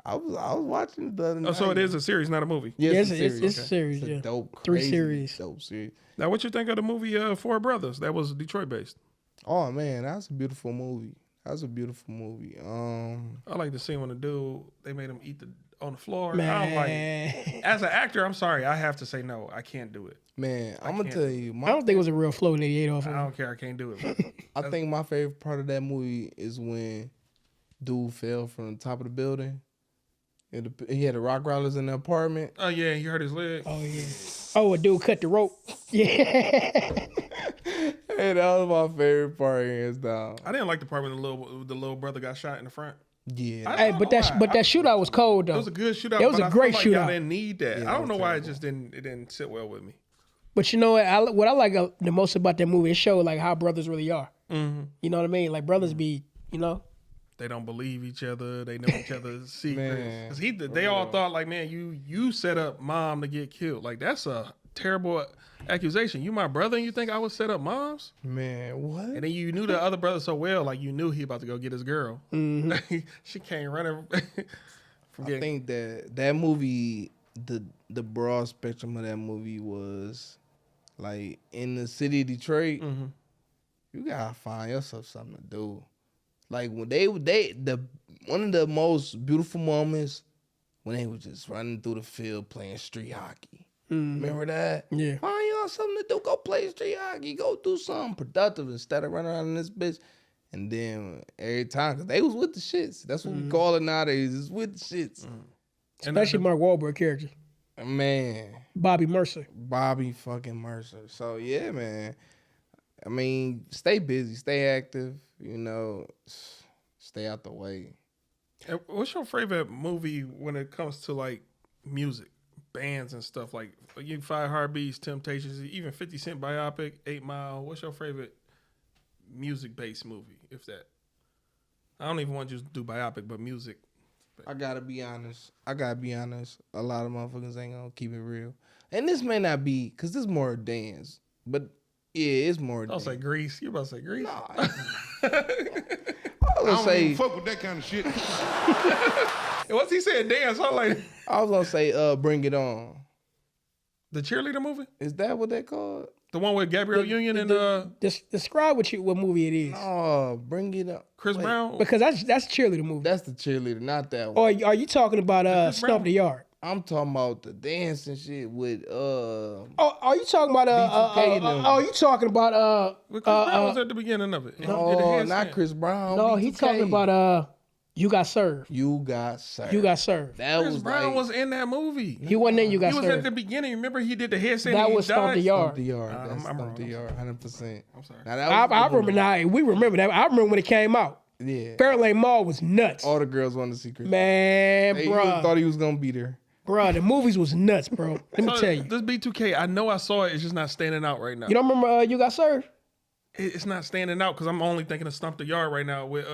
I was watching it the other night. Oh, so it is a series, not a movie. Yeah, Yes, it's a series. it's a series. It's a Yeah, dope, 3 crazy, series. dope series. Now, what you think of the movie Four Brothers? That was Detroit based. Oh man, that's a beautiful movie. I like the scene when the dude they made him eat on the floor. Man. I'm like, as an actor, I'm sorry, I have to say no. I can't do it. man, I'm gonna tell you, I don't think it was a real float that he ate off I of. don't care. I can't do it. I think my favorite part of that movie is when dude fell from the top of the building. And he had the rock rollers in the apartment. Oh yeah, you hurt his leg. Oh yeah. Oh, a dude cut the rope. Yeah. Hey, that was my favorite part, hands down. I didn't like the part when the little brother got shot in the front. Yeah, Hey, but that shootout was cold though. It was a good shootout. It was but a I great feel like y'all shootout. didn't need that. Yeah, I don't that know was why terrible. it didn't sit well with me. But you know what I like the most about that movie? It showed like how brothers really are. Mm-hmm. You know what I mean? Like brothers be, you know. They don't believe each other. They know each other's secrets. Man, Because they all thought like, man, you set up mom to get killed. Like that's a terrible accusation. You my brother and you think I would set up moms? man, what? And then you knew the other brother so well, like you knew he about to go get his girl. Mm-hmm. She can't run from I getting. think that movie, the broad spectrum of that movie was like in the city of Detroit. Mm-hmm. You gotta find yourself something to do. Like when one of the most beautiful moments when they were just running through the field playing street hockey. Remember that? Yeah. Find y'all something to do. Go play street hockey. Go do something productive instead of running around in this bitch. And then every time, cause they was with the shits. That's what we call it nowadays. Is with the shits. Especially Mark Wahlberg character. Man, Bobby Mercer. Bobby fucking Mercer. So yeah, man. I mean, stay busy, stay active. You know, stay out the way. And what's your favorite movie when it comes to like music, bands and stuff? Like you 5 Heartbeats, Temptations, even 50 Cent biopic, 8 Mile. What's your favorite music-based movie, if that? I don't even want you to do biopic, but music. I gotta be honest. A lot of motherfuckers ain't gonna keep it real. And this may not be, cause this is more dance. But yeah, it's more Don't dance. say Grease. You about to say Grease? Nah. I don't even fuck with that kind of shit. Once he said dance, I'm like, I was gonna say Bring It On. the cheerleader movie? Is that what they called? The one with Gabrielle Union and Describe what movie it is. Oh, Bring It On. Chris Wait, Brown? Because that's a cheerleader movie. That's the cheerleader, not that one. Or are you talking about Chris Stomp Brown? the Yard? I'm talking about the dancing shit with Oh, are you talking about B2K and them. oh, you talking about Well, Chris Brown was at the beginning of it. He did the no, handstand. not Chris Brown. No, B2K. he talking about You Got Served. You Got Served. You Got Served. That Chris was Brown like, was in that movie. He wasn't in You Got He was at Served. the beginning. Remember he did the headstand. That and he was Stomp the died? Yard. Stomp the Yard. I'm That's wrong. Stomp the Yard, 100%. I'm sorry. Now, that was I the remember now. We remember that. I remember when it came out. Yeah. Fairlane Mall was nuts. All the girls wanted to see Chris. Man, They bruh. thought he was gonna be there. Bruh, the movies was nuts, bro. Let me So, tell you. This B2K, I know I saw it. It's just not standing out right now. You don't remember You Got Served? It's not standing out because I'm only thinking of Stomp the Yard right now with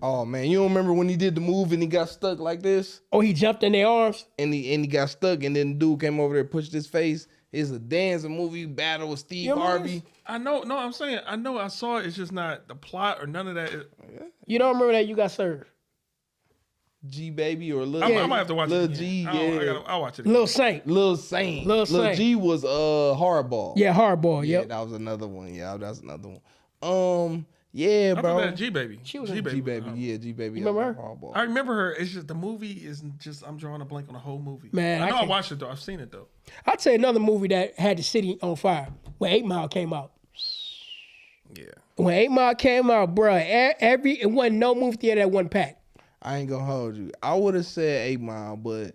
Oh man, you don't remember when he did the move and he got stuck like this, Oh, he jumped in their arms? and he got stuck, and then the dude came over there, pushed his face. It's a dancing movie battle with Steve You know what it Harvey. is? I know. No, I'm saying I know I saw it. It's just not the plot or none of that. You don't remember that You Got Served? G Baby or Lil I might have to watch Lil it. Again. G, I'll watch it. Lil Saint. Lil Saint. Lil Lil Saint. G was Hardball. Yeah, Hardball. Yeah, Yep. that was another one. Yeah, that's another one. Yeah, I bro. thought that G Baby. She was G in Baby. G Baby. Yeah, G Baby. You remember her? Hardball. I remember her. It's just the movie is just I'm drawing a blank on the whole movie. Man, I know I can't- watched it though. I've seen it though. I'll tell you another movie that had the city on fire. When 8 Mile came out. Yeah. When 8 Mile came out, bruh, it wasn't no movie theater that wasn't packed. I ain't gonna hold you. I would have said 8 Mile, but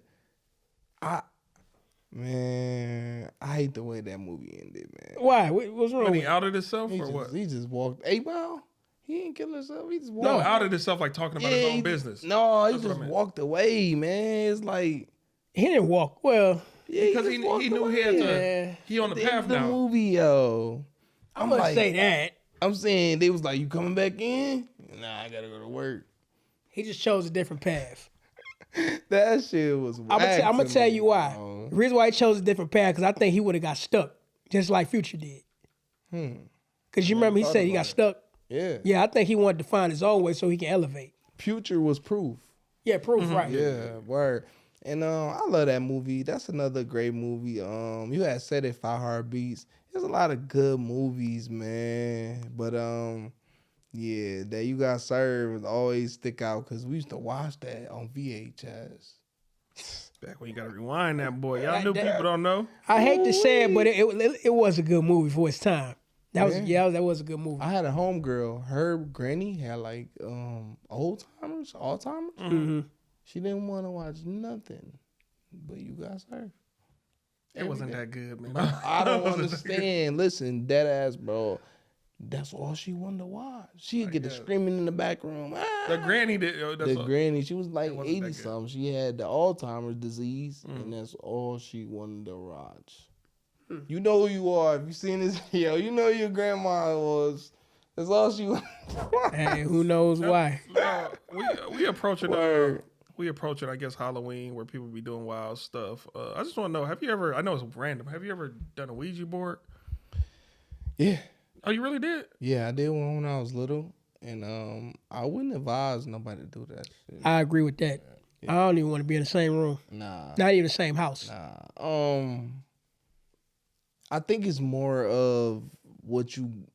Man, I hate the way that movie ended, man. Why? What's wrong When with he it? outed himself He or just, what? he just walked. 8 Mile? He ain't kill himself. He just walked. No, outed himself like talking about his he own just- business. No, he That's what I just meant. walked away, man. It's like He didn't walk. Well, yeah, Because just walked he knew he had away. to. Yeah. He on the At end path of the now. movie, yo. I'm gonna like, say that. I'm saying they was like, "You coming back in?" Nah, I gotta go to work. He just chose a different path. That shit was. I'm gonna tell you why. bro. The reason why he chose a different path because I think he would have got stuck, just like Future did. Because you remember he said he got stuck. Yeah. Yeah, I think he wanted to find his own way so he can elevate. Future was proof. Yeah, proof, right? Yeah, word. And I love that movie. That's another great movie. You had said it, 5 Heartbeats. There's a lot of good movies, man. But yeah, that You Got Served always stick out because we used to watch that on VHS. Back when you gotta rewind that boy. Y'all new people don't know. I hate to say it, but it was a good movie for its time. That was a good movie. I had a homegirl. Her granny had like Alzheimer's. Mm-hmm. She didn't want to watch nothing, but You Got Served. It wasn't that good, man. I don't understand. Listen, dead ass, bro. That's all she wanted to watch. She'd get the screaming in the back room. The granny did. That's The all. granny, she was like wasn't that 80 good. something. She had the Alzheimer's disease, and that's all she wanted to watch. You know who you are. If you seen this video, you know who your grandma was. That's all she wanted to watch. Hey, who knows why? We approaching Word. I guess Halloween where people be doing wild stuff. I just want to know, have you ever? I know it's random. Have you ever done a Ouija board? Yeah. Oh, you really did? Yeah, I did one when I was little, and I wouldn't advise nobody to do that shit. I agree with that. I don't even want to be in the same room. Nah. Not even the same house. I think it's more of what you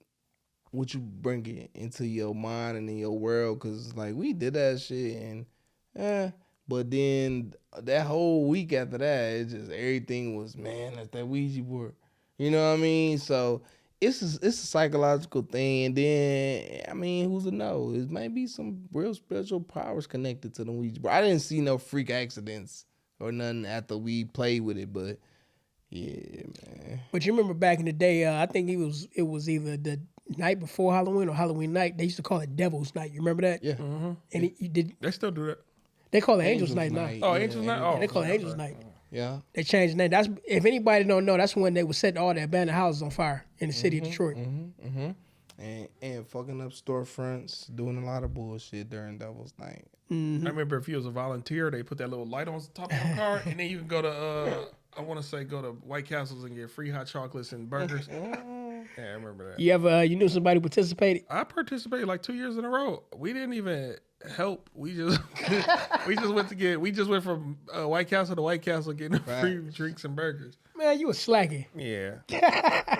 bring it into your mind and in your world, cause like we did that shit and but then that whole week after that, it just everything was, man, that's that Ouija board. You know what I mean? So it's a psychological thing, and then I mean, who's to know? It might be some real spiritual powers connected to the Ouija board. I didn't see no freak accidents or nothing after we played with it, but yeah, man. But you remember back in the day, I think it was either the night before Halloween or Halloween night. They used to call it Devil's Night. You remember that? Yeah. And you did. They still do that. They call it Angel's Night now. Oh, Angel's Night? Oh, They call it okay. Angel's Night. Yeah. They changed the name. That's if anybody don't know, that's when they would set all the abandoned houses on fire in the city of Detroit. And fucking up storefronts, doing a lot of bullshit during Devil's Night. I remember if you was a volunteer, they put that little light on top of your car, and then you can go to I want to say go to White Castles and get free hot chocolates and burgers. Yeah, I remember that. You knew somebody who participated? I participated like 2 years in a row. We didn't even help. We just we just went from White Castle to White Castle getting free drinks and burgers. Man, you was slacking. Yeah.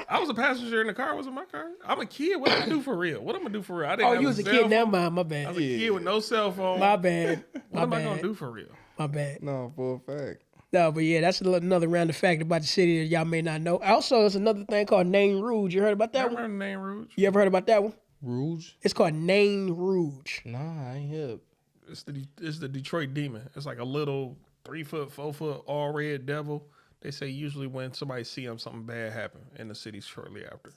I was a passenger in the car. It wasn't my car. I'm a kid. What am I gonna do for real? What am I gonna do for real? I didn't Oh, have you was a cell kid. phone. Never mind. My I bad. was a kid with no cell phone. My bad. What am I gonna do for real? My bad. No, for a fact. No, but yeah, that's another random fact about the city that y'all may not know. Also, there's another thing called Nain Rouge. You heard about I that one? remember the name Rouge. You ever heard about that one? Rouge? It's called Nain Rouge. Nah, I ain't hip. It's the Detroit Demon. It's like a little 3 foot, 4 foot, all red devil. They say usually when somebody see him, something bad happen in the city shortly after.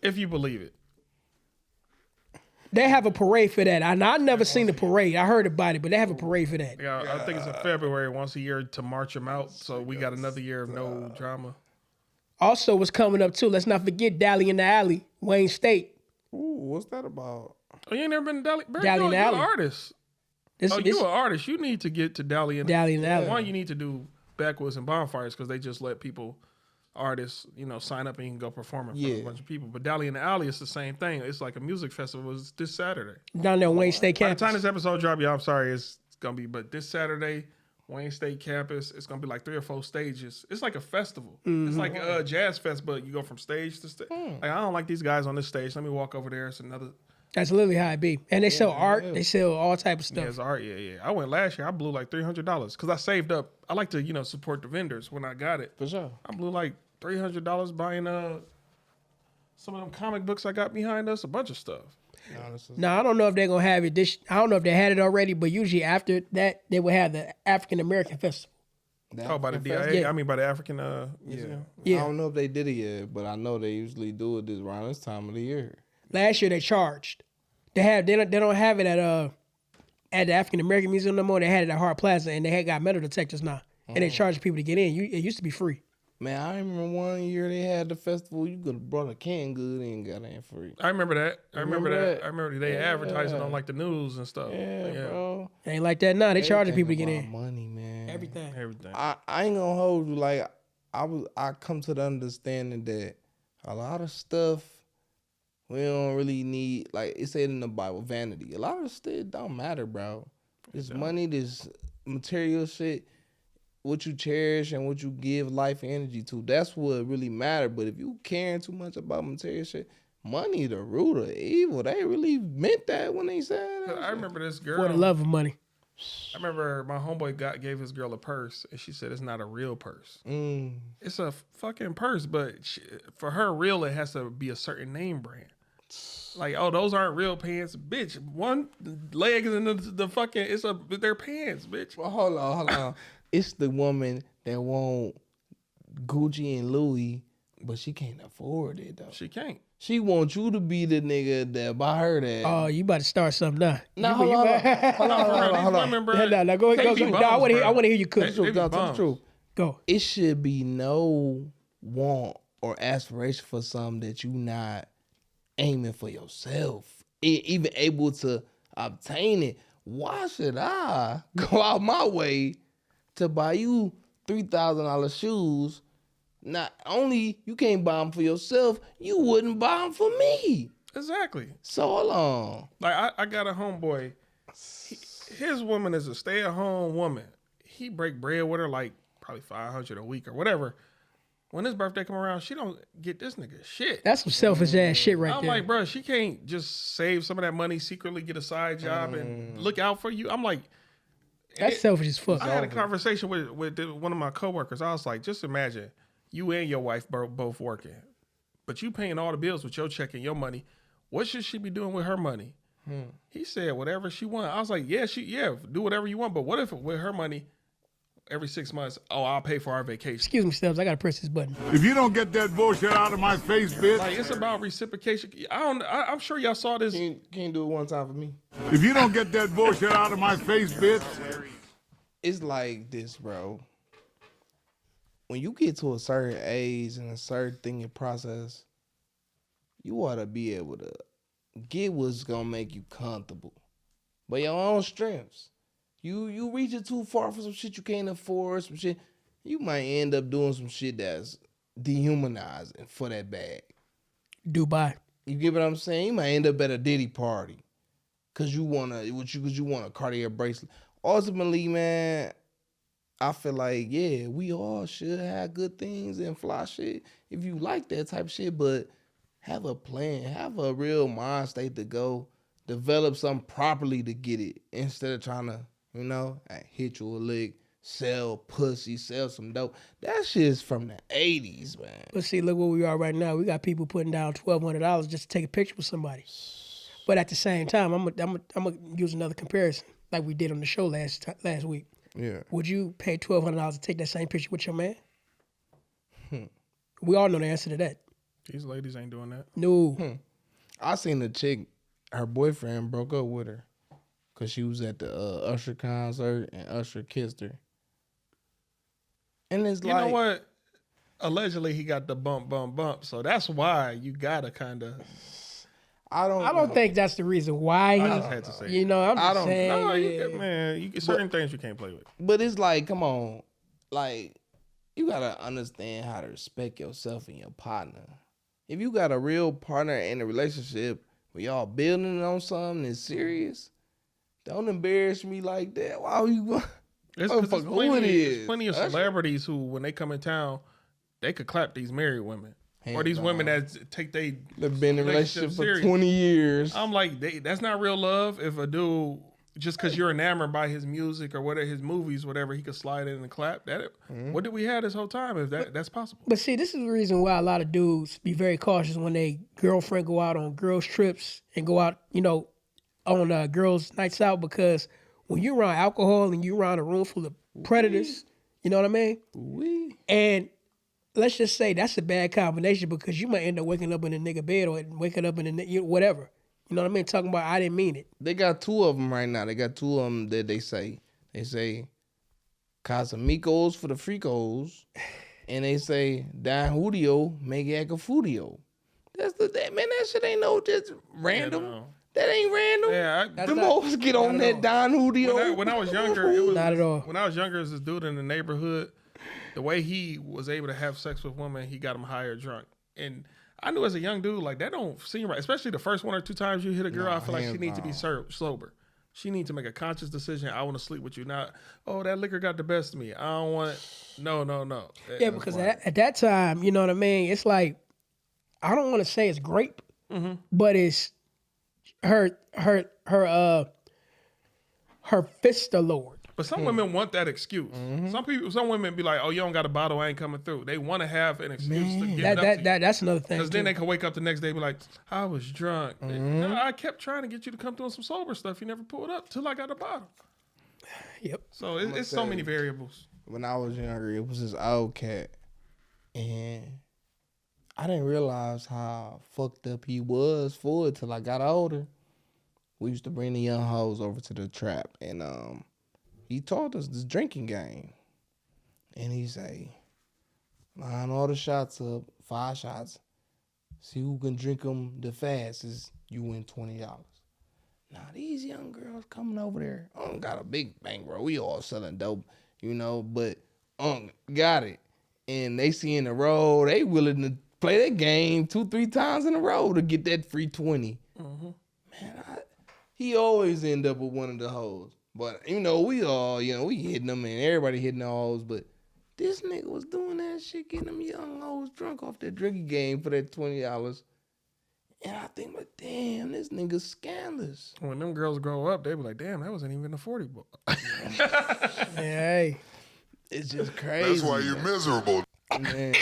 If you believe it. They have a parade for that. I never seen the parade. I heard about it, but they have a parade for that. Yeah, I think it's in February once a year to march him out. So we got another year of no drama. Also, what's coming up too? Let's not forget Dally in the Alley, Wayne State. Ooh, what's that about? Oh, you ain't never been to Dally? Bro, Dally you're in the an Alley. artist. This, Oh, this you're an artist. You need to get to Dally in Dally in the Alley. One, you need to do backwoods and bonfires because they just let people, artists, sign up and you can go perform in front of a bunch of people. But Dally in the Alley is the same thing. It's like a music festival. It's this Saturday. Down there, Wayne State By the campus. time this episode drop, y'all, I'm sorry, it's gonna be. But this Saturday, Wayne State campus, it's gonna be like 3 or 4 stages. It's like a festival. It's like a jazz fest, but you go from stage to stage. Like I don't like these guys on this stage. Let me walk over there. It's another. That's literally how it be. And they sell art. They sell all type of stuff. Yeah, it's art. Yeah. I went last year. I blew like $300 because I saved up. I like to support the vendors when I got it. For sure. I blew like $300 buying some of them comic books I got behind us. A bunch of stuff. Now, I don't know if they're going to have it. I don't know if they had it already, but usually after that, they would have the African American Festival. Oh, by the African DIA? Yeah. I mean, by the African Yeah. Museum. Yeah. I don't know if they did it yet, but I know they usually do it around this time of the year. Last year they charged. They don't have it at the African American Museum no more. They had it at Hart Plaza, and they got metal detectors now, and they charge people to get in. It used to be free. Man, I remember one year they had the festival. You could have brought a canned good and got in free. I remember that. I remember that. I remember they Yeah. advertised it on like the news and stuff. Yeah, bro. It ain't like that now. They charging people to get Everything in. about money, man. Everything. Everything. I ain't gonna hold you. Like I come to the understanding that a lot of stuff we don't really need. Like it said in the Bible, vanity. A lot of stuff don't matter, bro. This money, this material shit, what you cherish and what you give life and energy to, that's what really matter. But if you caring too much about material shit, money the root of evil. They really meant that when they said that. I remember this girl. For the love of money. I remember my homeboy gave his girl a purse, and she said it's not a real purse. It's a fucking purse, but for her, real, it has to be a certain name brand. Like, oh, those aren't real pants, bitch. One leg is in the fucking. They're pants, bitch. Well, hold on. It's the woman that want Gucci and Louis, but she can't afford it though. She can't. She wants you to be the nigga that buy her that. Oh, you about to start something now. No, hold on. Women, bro, No, go ahead. they be No, I want bums, to hear you cook. They be Tell the bums. truth. Go. It should be no want or aspiration for something that you not aiming for yourself, even able to obtain it. Why should I go out my way to buy you $3,000 shoes? Not only you can't buy them for yourself, you wouldn't buy them for me. Exactly. So hold on. Like I got a homeboy. His woman is a stay-at-home woman. He break bread with her like probably $500 a week or whatever. When his birthday come around, she don't get this nigga shit. That's some selfish ass shit right I'm there. like, bro, she can't just save some of that money, secretly get a side job and look out for you. I'm like, That's selfish as fuck. I had a conversation with one of my coworkers. I was like, just imagine you and your wife both working, but you paying all the bills with your check and your money. What should she be doing with her money? He said whatever she want. I was like, yeah, do whatever you want. But what if with her money, every 6 months, I'll pay for our vacation. Excuse me, Stubbs. I gotta press this button. If you don't get that bullshit out of my face, bitch. Like it's about reciprocation. I'm sure y'all saw this. Can you do it one time for me? If you don't get that bullshit out of my face, bitch. It's like this, bro. When you get to a certain age and a certain thing in process, you ought to be able to get what's gonna make you comfortable, but your own strengths. You reach it too far for some shit you can't afford, some shit, you might end up doing some shit that's dehumanizing for that bag. Dubai. You get what I'm saying? You might end up at a Diddy party cause you want a Cartier bracelet. Ultimately, man, I feel like, yeah, we all should have good things and fly shit if you like that type of shit, but have a plan, have a real mind state to go, develop something properly to get it instead of trying to, hit you a lick, sell pussy, sell some dope. That shit's from the 80s, man. But see, look where we are right now. We got people putting down $1,200 just to take a picture with somebody. But at the same time, I'm gonna use another comparison like we did on the show last week. Yeah. Would you pay $1,200 to take that same picture with your man? We all know the answer to that. These ladies ain't doing that. No. I seen a chick, her boyfriend broke up with her because she was at the Usher concert and Usher kissed her. And it's You know what? Allegedly, he got the bump. So that's why you gotta kind of. I don't I don't think that's the reason why. I just had to say. You know, I'm I just don't- saying. No, yeah. you get certain things you can't play with. But it's like, come on, like you gotta understand how to respect yourself and your partner. If you got a real partner in a relationship where y'all building on something that's serious, don't embarrass me like that. Why you? There's plenty of celebrities who, when they come in town, they could clap these married women. Or these women that take they They've been in a relationship for serious. 20 years. I'm like, that's not real love. If a dude, just because you're enamored by his music or whatever, his movies, whatever, he could slide in and clap. What did we have this whole time? If that's possible. But see, this is the reason why a lot of dudes be very cautious when they girlfriend go out on girls trips and go out, on girls nights out, because when you're around alcohol and you're around a room full of predators, You know what I mean? We. And let's just say that's a bad combination because you might end up waking up in a nigga bed or waking up in a whatever. You know what I mean? Talking about I didn't mean it. They got two of them right now. They got two of them that they say. They say Casamigos for the freakos. And they say Don Julio make Agafudio. That's man, that shit ain't no just random. Yeah, no. That ain't random. Yeah, Them hoes get on that Don Julio. when I was younger, it was Not at all. When I was younger, as this dude in the neighborhood, the way he was able to have sex with women, he got them higher drunk. And I knew as a young dude, like that don't seem right. Especially the first 1 or 2 times you hit a girl, I feel like she needs to be sober. She needs to make a conscious decision. I want to sleep with you. Not, oh, that liquor got the best of me. I don't want it. No. Yeah, because at that time, you know what I mean? It's like, I don't want to say it's grape, but it's her fist the Lord. But some women want that excuse. Some women be like, "Oh, you don't got a bottle, I ain't coming through." They want to have an excuse to give it up to you. That's another thing. Because then they can wake up the next day and be like, "I was drunk. No, I kept trying to get you to come through some sober stuff. You never pulled up till I got a bottle." Yep. So it's so many variables. When I was younger, it was this old cat, and I didn't realize how fucked up he was for it till I got older. We used to bring the young hoes over to the trap, and he taught us this drinking game. And he say, line all the shots up, 5 shots. See who can drink them the fastest. You win $20. Now these young girls coming over there, got a big bankroll. We all selling dope, you know, but got it. And they see in the road, they willing to play that game 2-3 times in a row to get that free 20. Man, he always end up with one of the hoes. But, we all, we hitting them and everybody hitting the hoes. But this nigga was doing that shit, getting them young hoes drunk off that drinking game for that $20. And I think, but damn, this nigga's scandalous. When them girls grow up, they be like, "Damn, that wasn't even a 40 book." Hey. It's just crazy. That's why you're miserable. Man.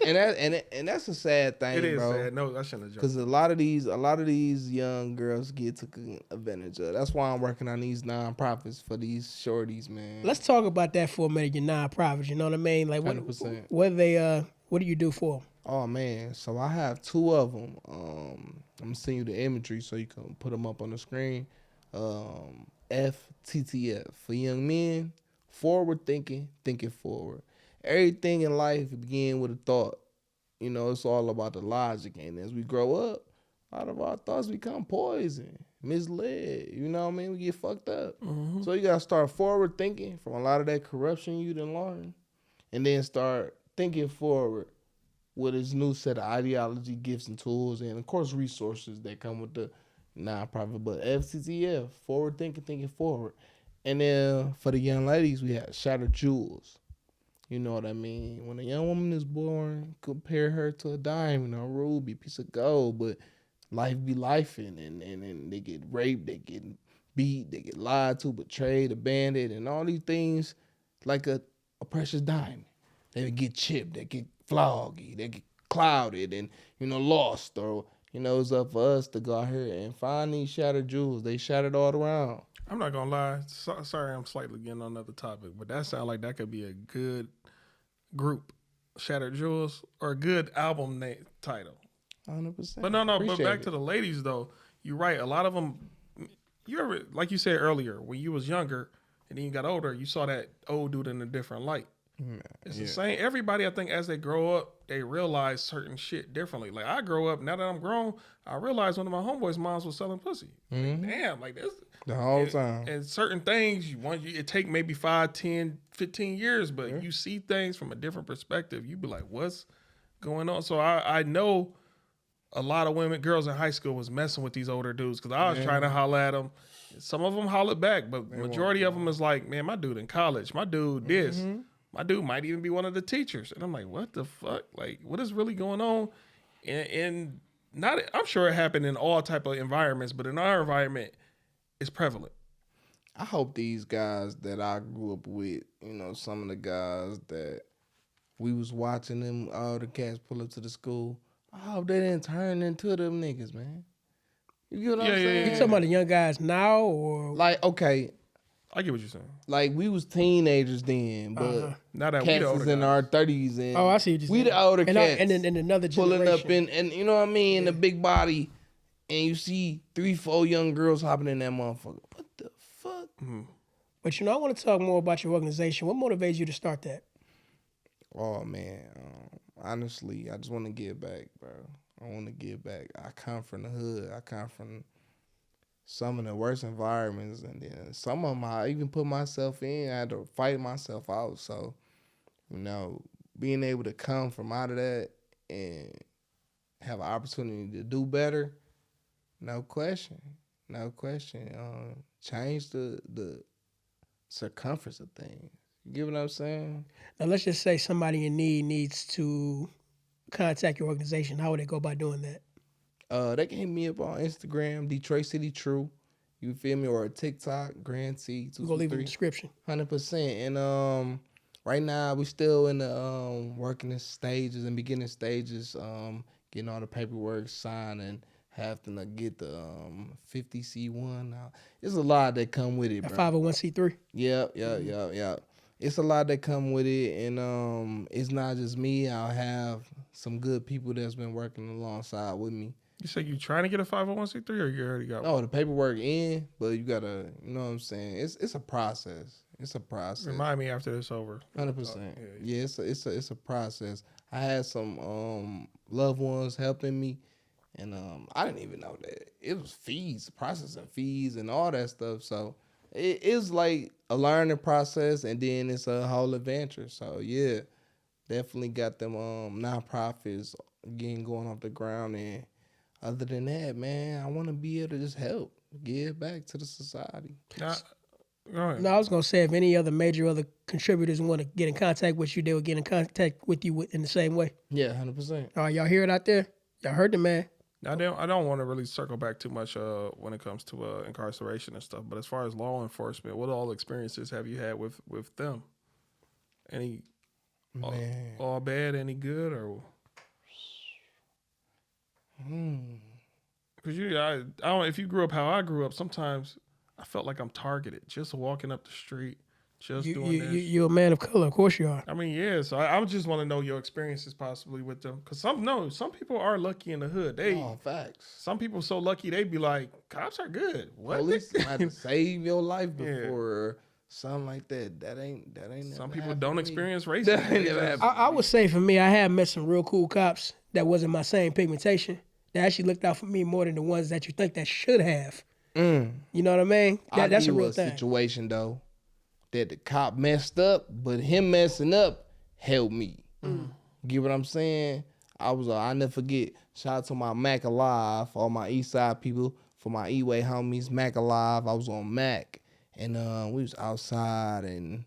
and that's a sad thing, It is bro. sad. No, I shouldn't have joked. Because a lot of these young girls get taken advantage of. That's why I'm working on these nonprofits for these shorties, man. Let's talk about that for a minute, your nonprofits. You know what I mean? Like, what 100%. what do you do for them? Oh man, so I have 2 of them. I'm gonna send you the imagery so you can put them up on the screen. FTTF for young men, forward thinking forward. Everything in life begins with a thought. It's all about the logic, and as we grow up, a lot of our thoughts become poison, misled. You know what I mean? We get fucked up. So you gotta start forward thinking from a lot of that corruption you done learned, and then start thinking forward with his new set of ideology, gifts, and tools, and of course resources that come with the nonprofit. But FCTF, forward thinking forward. And then for the young ladies, we have Shattered Jewels. You know what I mean? When a young woman is born, compare her to a diamond or a ruby, piece of gold, but life be lifing, and they get raped, they get beat, they get lied to, betrayed, abandoned, and all these things like a precious diamond. They get chipped, they get floggy, they get clouded and, lost. Or, it's up for us to go out here and find these shattered jewels. They shattered all around. I'm not gonna lie. Sorry, I'm slightly getting on another topic, but that sounds like that could be a good group, Shattered Jewels, or a good album name title. 100%. But no. Appreciate But back it. to the ladies though. You're right. A lot of them. You ever, like you said earlier, when you was younger and then you got older, you saw that old dude in a different light. It's the same. Everybody, I think, as they grow up, they realize certain shit differently. Like I grow up, now that I'm grown, I realize one of my homeboys' moms was selling pussy. Like, damn, like this. The whole time. And certain things, it take maybe 5, 10, 15 years, but you see things from a different perspective. You be like, what's going on? So I know a lot of girls in high school was messing with these older dudes because I was trying to holler at them. Some of them hollered back, but majority of them is like, man, my dude in college, my dude this. My dude might even be one of the teachers. And I'm like, what the fuck? Like, what is really going on? And not, I'm sure it happened in all type of environments, but in our environment, it's prevalent. I hope these guys that I grew up with, some of the guys that we was watching them, all the cats pull up to the school, I hope they didn't turn into them niggas, man. You get what I'm saying? You talking about the young guys now or? Like, okay, I get what you're saying. Like we was teenagers then, but Now that we cats the is older in guys. our 30s and Oh, I see what you're saying. we the older cats. And then another pulling generation. up and you know what I mean, the big body, and you see 3-4 young girls hopping in that motherfucker. What the fuck? But I want to talk more about your organization. What motivates you to start that? Oh man, honestly, I just want to give back, bro. I want to give back. I come from the hood. I come from some of the worst environments, and then some of them I even put myself in. I had to fight myself out. So, being able to come from out of that and have an opportunity to do better, no question. Change the circumference of things. You get what I'm saying? Now, let's just say somebody in need needs to contact your organization. How would they go about doing that? They can hit me up on Instagram, DetroitcityTru. You feel me? Or TikTok, Grand T. We're going to leave in the description. 100%. And right now, we still in the working stages and beginning stages, getting all the paperwork signed and having to get the 50C1 now. There's a lot that come with it, bro. 501c3? Yeah. It's a lot that come with it, and it's not just me. I'll have some good people that's been working alongside with me. You say you trying to get a 501c3 or you already got one? No, the paperwork in, but you gotta, you know what I'm saying? It's a process. It's a process. Remind me after this over. 100%. Yeah, it's a process. I had some loved ones helping me, and I didn't even know that it was fees, processing fees, and all that stuff. So it's like a learning process, and then it's a whole adventure. So yeah, definitely got them nonprofits going off the ground. And other than that, man, I want to be able to just help, give back to the society. Go ahead. No, I was going to say if any other major contributors want to get in contact with you, they would get in contact with you in the same way. Yeah, 100%. All right, y'all hear it out there? Y'all heard the man. I don't want to really circle back too much when it comes to incarceration and stuff. But as far as law enforcement, what all experiences have you had with them? Any all bad, any good, or? Because I don't. If you grew up how I grew up, sometimes I felt like I'm targeted just walking up the street, doing this. You're a man of color, of course you are. I mean, yeah. So I just want to know your experiences possibly with them, because some people are lucky in the hood. Facts. Some people so lucky they be like, cops are good. What? Police had to save your life before something like that. That ain't. Some never people happened don't to me. experience That racism. ain't never happened. I would say for me, I have met some real cool cops that wasn't my same pigmentation. That actually looked out for me more than the ones that you think that should have. You know what I mean? That's a real thing. Situation though that the cop messed up, but him messing up helped me. Get what I'm saying? I'll never forget. Shout out to my Mac Alive, all my East Side people, for my E-Way homies, Mac Alive. I was on Mac, and we was outside, and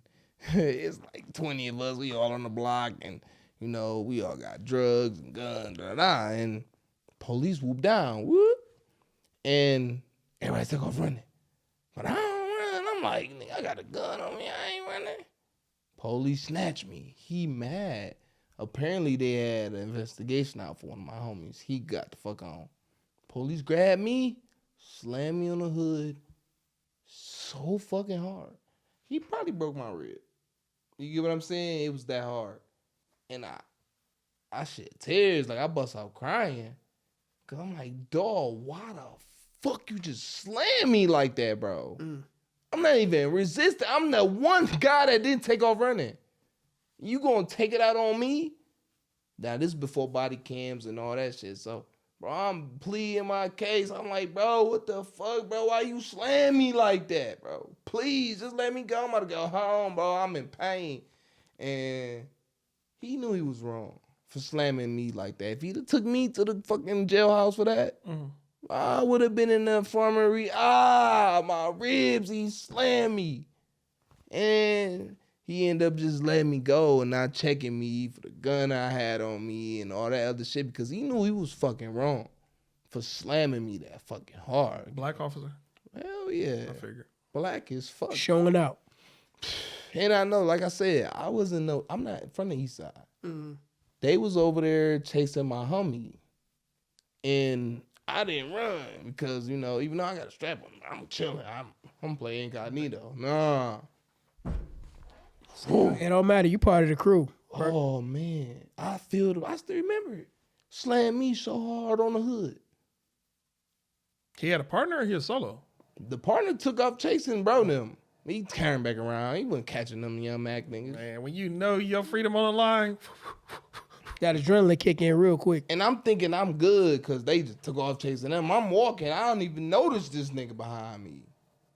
it's like 20 of us. We all on the block, and we all got drugs and guns, and police whoop down, whoop, and everybody took off running. But I don't run. I'm like, nigga, I got a gun on me. I ain't running. Police snatched me. He mad. Apparently they had an investigation out for one of my homies. He got the fuck on. Police grabbed me, slammed me on the hood so fucking hard. He probably broke my rib. You get what I'm saying? It was that hard. And I shed tears. Like, I bust out crying. Cause I'm like, dawg, why the fuck you just slam me like that, bro? I'm not even resisting. I'm the one guy that didn't take off running. You gonna take it out on me? Now, this is before body cams and all that shit. So, bro, I'm pleading my case. I'm like, bro, what the fuck, bro? Why you slam me like that, bro? Please, just let me go. I'm about to go home, bro. I'm in pain. And he knew he was wrong for slamming me like that. If he'd have took me to the fucking jailhouse for that, I would have been in the infirmary. My ribs, he slammed me. And he ended up just letting me go and not checking me for the gun I had on me and all that other shit, because he knew he was fucking wrong for slamming me that fucking hard. Black officer? Hell yeah. I figured. Black as fuck. Showing out. And I know, like I said, I'm not from the East Side. They was over there chasing my homie. And I didn't run because, you know, even though I got a strap on, I'm chilling. I'm playing incognito. Nah. It don't matter. You part of the crew. Oh, man. I still remember it. Slammed me so hard on the hood. He had a partner or he was solo? The partner took off chasing bro them. He carrying back around. He wasn't catching them young Mac niggas. Man, when you know your freedom on the line. That adrenaline kick in real quick. And I'm thinking I'm good because they just took off chasing them. I'm walking. I don't even notice this nigga behind me.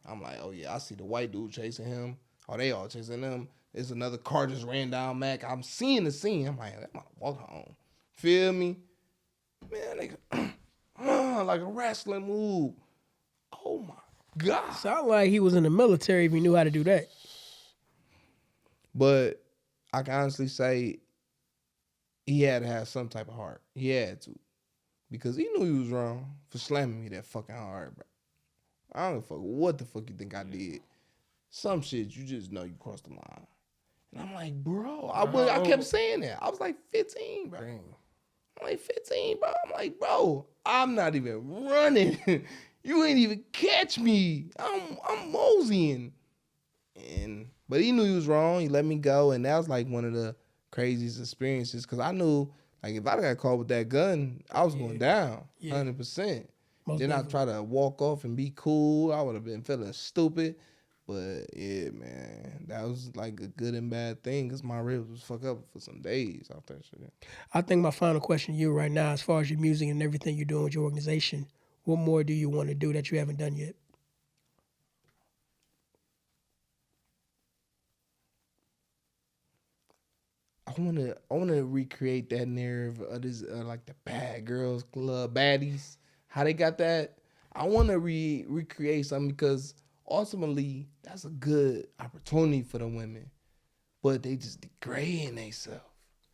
I'm like, oh, yeah, I see the white dude chasing him. Oh, they all chasing them. There's another car just ran down Mac. I'm seeing the scene. I'm like, I'm gonna walk home. Feel me? Man, nigga, like a wrestling move. Oh, my God. Sound like he was in the military if he knew how to do that. But I can honestly say he had to have some type of heart. He had to. Because he knew he was wrong for slamming me that fucking hard, bro. I don't give a fuck what the fuck you think I did. Some shit you just know you crossed the line. And I'm like, bro, I kept saying that. I was like 15, bro. Dang. I'm like 15, bro. I'm like, bro, I'm not even running. You ain't even catch me. I'm moseying. But he knew he was wrong. He let me go. And that was like one of the craziest experiences. Because I knew, like, if I got caught with that gun, I was going down 100%. Then I try to walk off and be cool. I would have been feeling stupid. But, yeah, man, that was like a good and bad thing because my ribs was fucked up for some days after that shit. I think my final question to you right now, as far as your music and everything you're doing with your organization, what more do you want to do that you haven't done yet? I wanna recreate that narrative of this like the bad girls club baddies. How they got that? I wanna recreate something because ultimately that's a good opportunity for the women, but they just degrading themselves.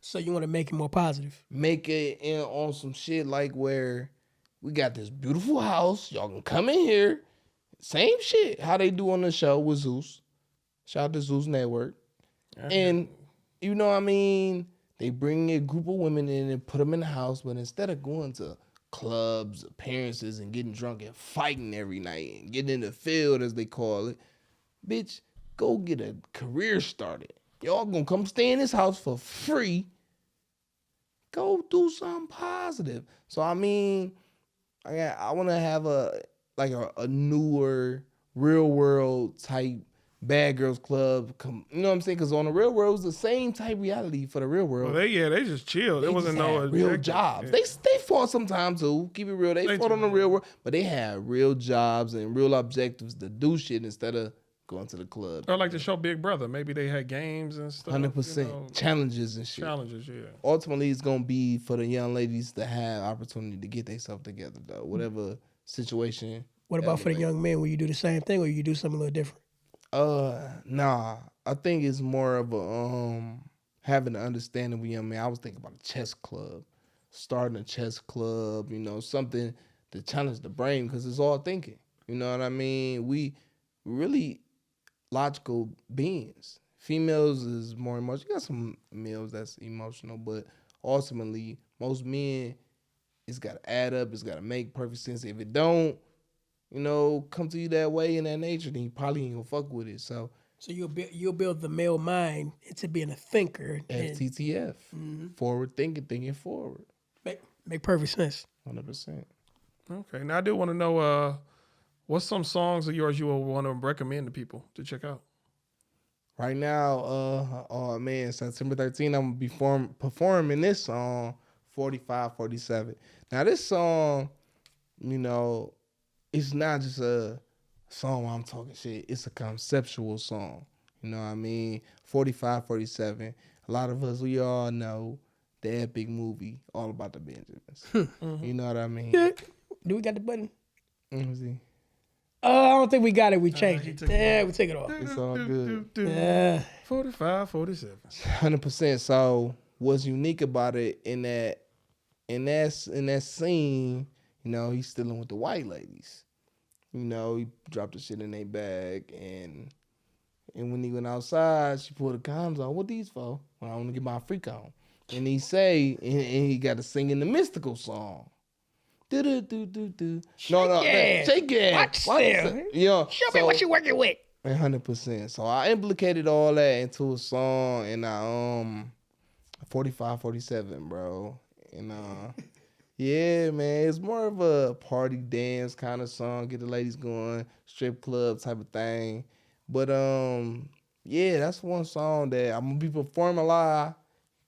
So you want to make it more positive? Make it on some shit like where we got this beautiful house. Y'all can come in here. Same shit how they do on the show with Zeus. Shout out to Zeus Network. And you know what I mean? They bring a group of women in and put them in the house, but instead of going to clubs, appearances, and getting drunk and fighting every night and getting in the field, as they call it, bitch, go get a career started. Y'all gonna come stay in this house for free. Go do something positive. So, I mean, I want to have a newer, real world type Bad Girls Club, you know what I'm saying? Because on the Real World, it was the same type reality for the Real World. Well, they just chilled. There wasn't no real jobs. Yeah. They fought sometimes too. Keep it real. They fought on the Real World, but they had real jobs and real objectives to do shit instead of going to the club. Or like the show Big Brother. Maybe they had games and stuff. 100%. You know, Challenges and shit. Challenges, yeah. Ultimately, it's going to be for the young ladies to have opportunity to get themselves together, though. Whatever situation. What about for the young men? Will you do the same thing or you do something a little different? Nah. I think it's more of a having an understanding with young men. I was thinking about a chess club, starting a chess club. You know, something to challenge the brain because it's all thinking. You know what I mean? We really logical beings. Females is more emotional. You got some males that's emotional, but ultimately, most men, it's got to add up. It's got to make perfect sense. If it don't, you know, come to you that way in that nature, then you probably ain't gonna fuck with it. So you'll build the male mind into being a thinker. FTTF, forward thinking forward. Make perfect sense. 100%. Okay. Now I do want to know what's some songs of yours you would want to recommend to people to check out? Right now, oh man, September 13th, I'm gonna be performing this song, 4547. Now this song, you know, it's not just a song where I'm talking shit. It's a conceptual song. You know what I mean? 4547. A lot of us, we all know the epic movie, All About the Benjamins. You know what I mean? Do we got the button? Let me see. I don't think we got it. We changed it. Yeah, we take it off. It's all good. Yeah. 45, 47. 100%. So what's unique about it in that scene, you know, he's stealing with the white ladies. You know, he dropped the shit in their bag, and when he went outside, she pulled the condoms on. What these for? Well, I want to get my freak on. And he got to sing in the mystical song. Do do do do do. No, ass. shake your ass. Watch yourself. Yeah. Show me what you working with. 100%. So I implicated all that into a song, and I 45, 47, bro. And yeah, man, it's more of a party dance kind of song, get the ladies going, strip club type of thing. But yeah, that's one song that I'm gonna be performing live.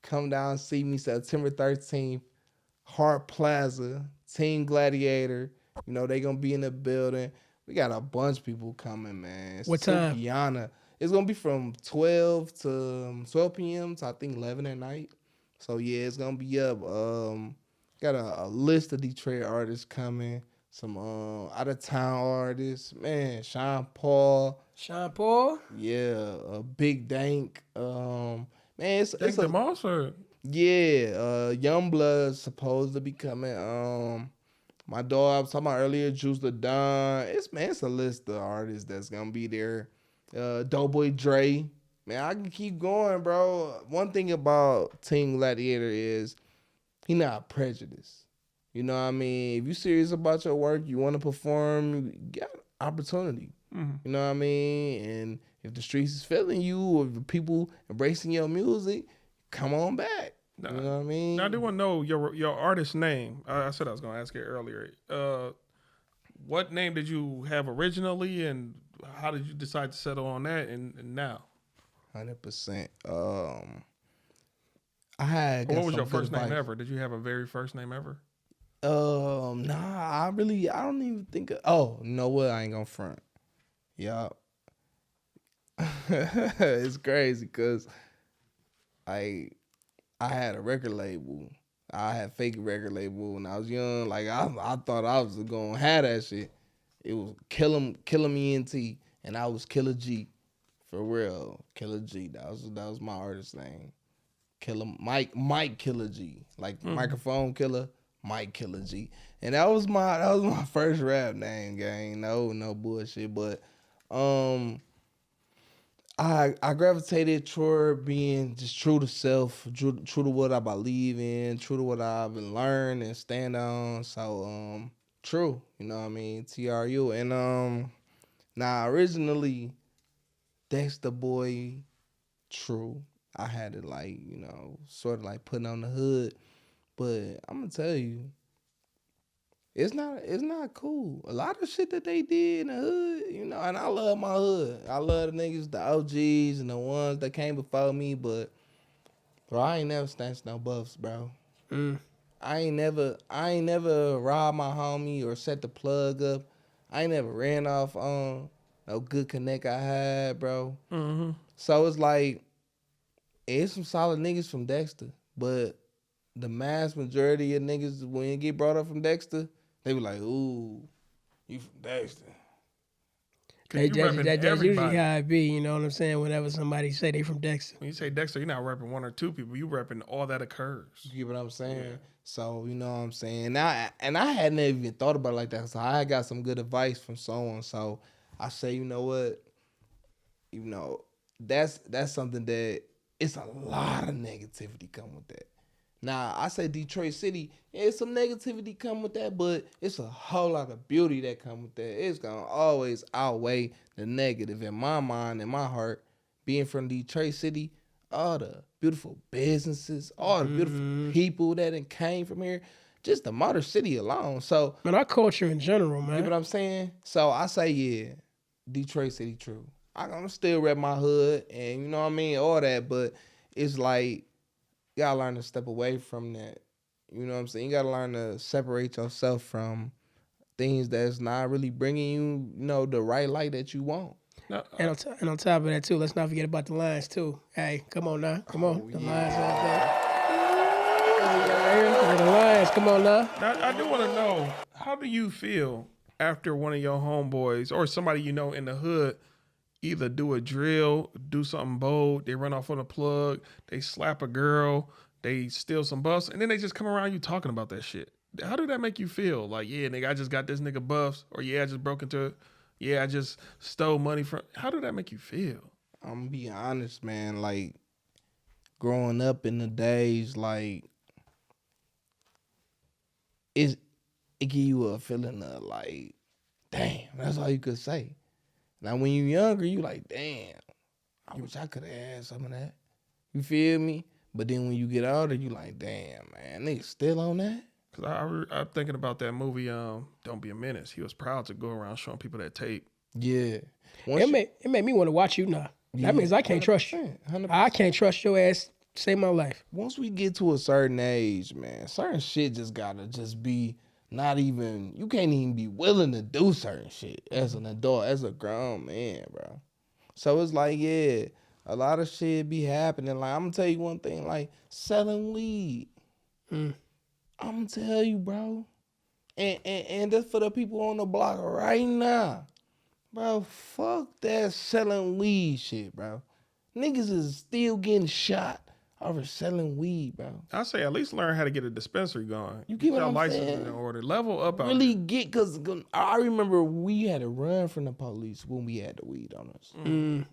Come down and see me September 13th, Hart Plaza, Team Gladiator. You know, they gonna be in the building. We got a bunch of people coming, man. What time? Sukiana. It's gonna be from 12 to 12 p.m. to I think 11 at night. So yeah, it's gonna be up. Got a list of Detroit artists coming. Some out of town artists, man. Sean Paul. Yeah, Big Dank. Man, it's the monster. Yeah, Youngblood's supposed to be coming. My dog I was talking about earlier, Juice the Don. It's a list of artists that's gonna be there. Doughboy Dre. Man, I can keep going, bro. One thing about Team Gladiator is he not prejudiced. You know what I mean? If you serious about your work, you want to perform, you got opportunity. Mm-hmm. You know what I mean? And if the streets is feeling you, or if the people embracing your music, come on back. You know what I mean? Now, I do want to know your artist name. I said I was going to ask it earlier. What name did you have originally, and how did you decide to settle on that and now? 100%. I had. What was your first name ever? Did you have a very first name ever? Nah, I don't even think. You know what? I ain't gonna front. Yup. It's crazy because I had a record label. I had fake record label when I was young. Like I thought I was gonna have that shit. It was Killer Me ENT, and I was Killer G, for real. Killer G. That was my artist name. Killer Mike Killer G, like microphone killer. Mike Killer G, and that was my first rap name, gang. No bullshit, but I gravitated toward being just true to self, true to what I believe in, true to what I've been learned and stand on. So true, you know what I mean? TRU. And now originally Dexter Boy True. I had it like, you know, sort of like putting on the hood. But I'm gonna tell you, it's not cool. A lot of shit that they did in the hood, you know, and I love my hood. I love the niggas, the OGs and the ones that came before me, but bro, I ain't never snatched no buffs, bro. I ain't never robbed my homie or set the plug up. I ain't never ran off on no good connect I had, bro. Mm-hmm. So it's like, it's some solid niggas from Dexter, but the mass majority of niggas, when you get brought up from Dexter, they be like, ooh, you from Dexter. That's usually how it be, you know what I'm saying? Whenever somebody say they from Dexter. When you say Dexter, you're not repping one or two people. You repping all that occurs. You get what I'm saying? Yeah. So, you know what I'm saying? I hadn't even thought about it like that. So I got some good advice from someone. So I say, you know what? You know, that's something that it's a lot of negativity come with that. Now, I say Detroit City, it's some negativity come with that, but it's a whole lot of beauty that come with that. It's going to always outweigh the negative in my mind and my heart. Being from Detroit City, all the beautiful businesses, all the beautiful people that came from here, just the Motor City alone. So, man, our culture in general, man. You know what I'm saying? So I say, yeah, Detroit City True. I'm going to still rep my hood and, you know what I mean, all that, but it's like, you gotta learn to step away from that. You know what I'm saying? You gotta learn to separate yourself from things that's not really bringing you, you know, the right light that you want. No, and on top of that, too, let's not forget about the lines, too. Hey, come on now. Come on. The lines out there. The lines, come on now. I do want to know, how do you feel after one of your homeboys or somebody you know in the hood either do a drill, do something bold, they run off on a plug, they slap a girl, they steal some buffs, and then they just come around you talking about that shit? How do that make you feel? Like, yeah, nigga, I just got this nigga buffs, or yeah, I just broke into, yeah, I just stole money from. How do that make you feel? I'm gonna be honest, man. Like, growing up in the days, like, it give you a feeling of like, damn, that's all you could say. Now when you younger, you like, damn, I wish I could have had some of that. You feel me? But then when you get older, you like, damn, man, niggas still on that? Cause I'm thinking about that movie, Don't Be a Menace. He was proud to go around showing people that tape. Yeah. It made me want to watch you now. That means I can't trust you. 100%. I can't trust your ass. Save my life. Once we get to a certain age, man, certain shit just gotta just be not even, you can't even be willing to do certain shit as an adult, as a grown man, bro. So it's like, yeah, a lot of shit be happening. Like, I'm gonna tell you one thing, like selling weed. I'm gonna tell you, bro. And that's for the people on the block right now. Bro, fuck that selling weed shit, bro. Niggas is still getting shot over selling weed, bro. I say at least learn how to get a dispensary going. You get what your I'm license saying? in order. Level up. Really get, because I remember we had to run from the police when we had the weed on us.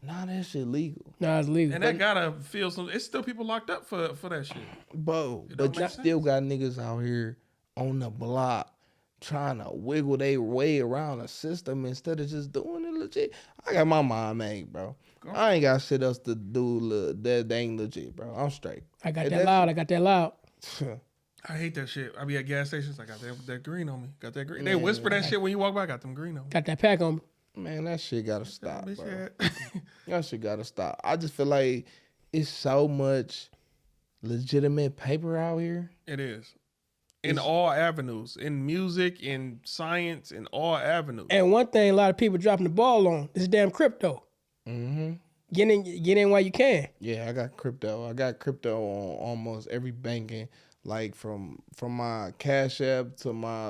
Nah, that shit legal. Nah, it's legal. And that gotta feel some. It's still people locked up for that shit. Bro, It but don't you make still got niggas out here on the block trying to wiggle their way around the system instead of just doing it legit. I got my mind made, bro. I ain't got shit else to do that ain't legit, bro. I'm straight. I got that loud. I got that loud. I hate that shit. I be at gas stations. I got that green on me. Got that green. They whisper that shit when you walk by. I got them green on me. Got that pack on me. Man, that shit gotta stop, Bitch, bro. yeah. That shit gotta stop. I just feel like it's so much legitimate paper out here. It is. In all avenues. In music, in science, in all avenues. And one thing a lot of people dropping the ball on is damn crypto. Get in while you can. Yeah, I got crypto. I got crypto on almost every banking, like from my Cash App to my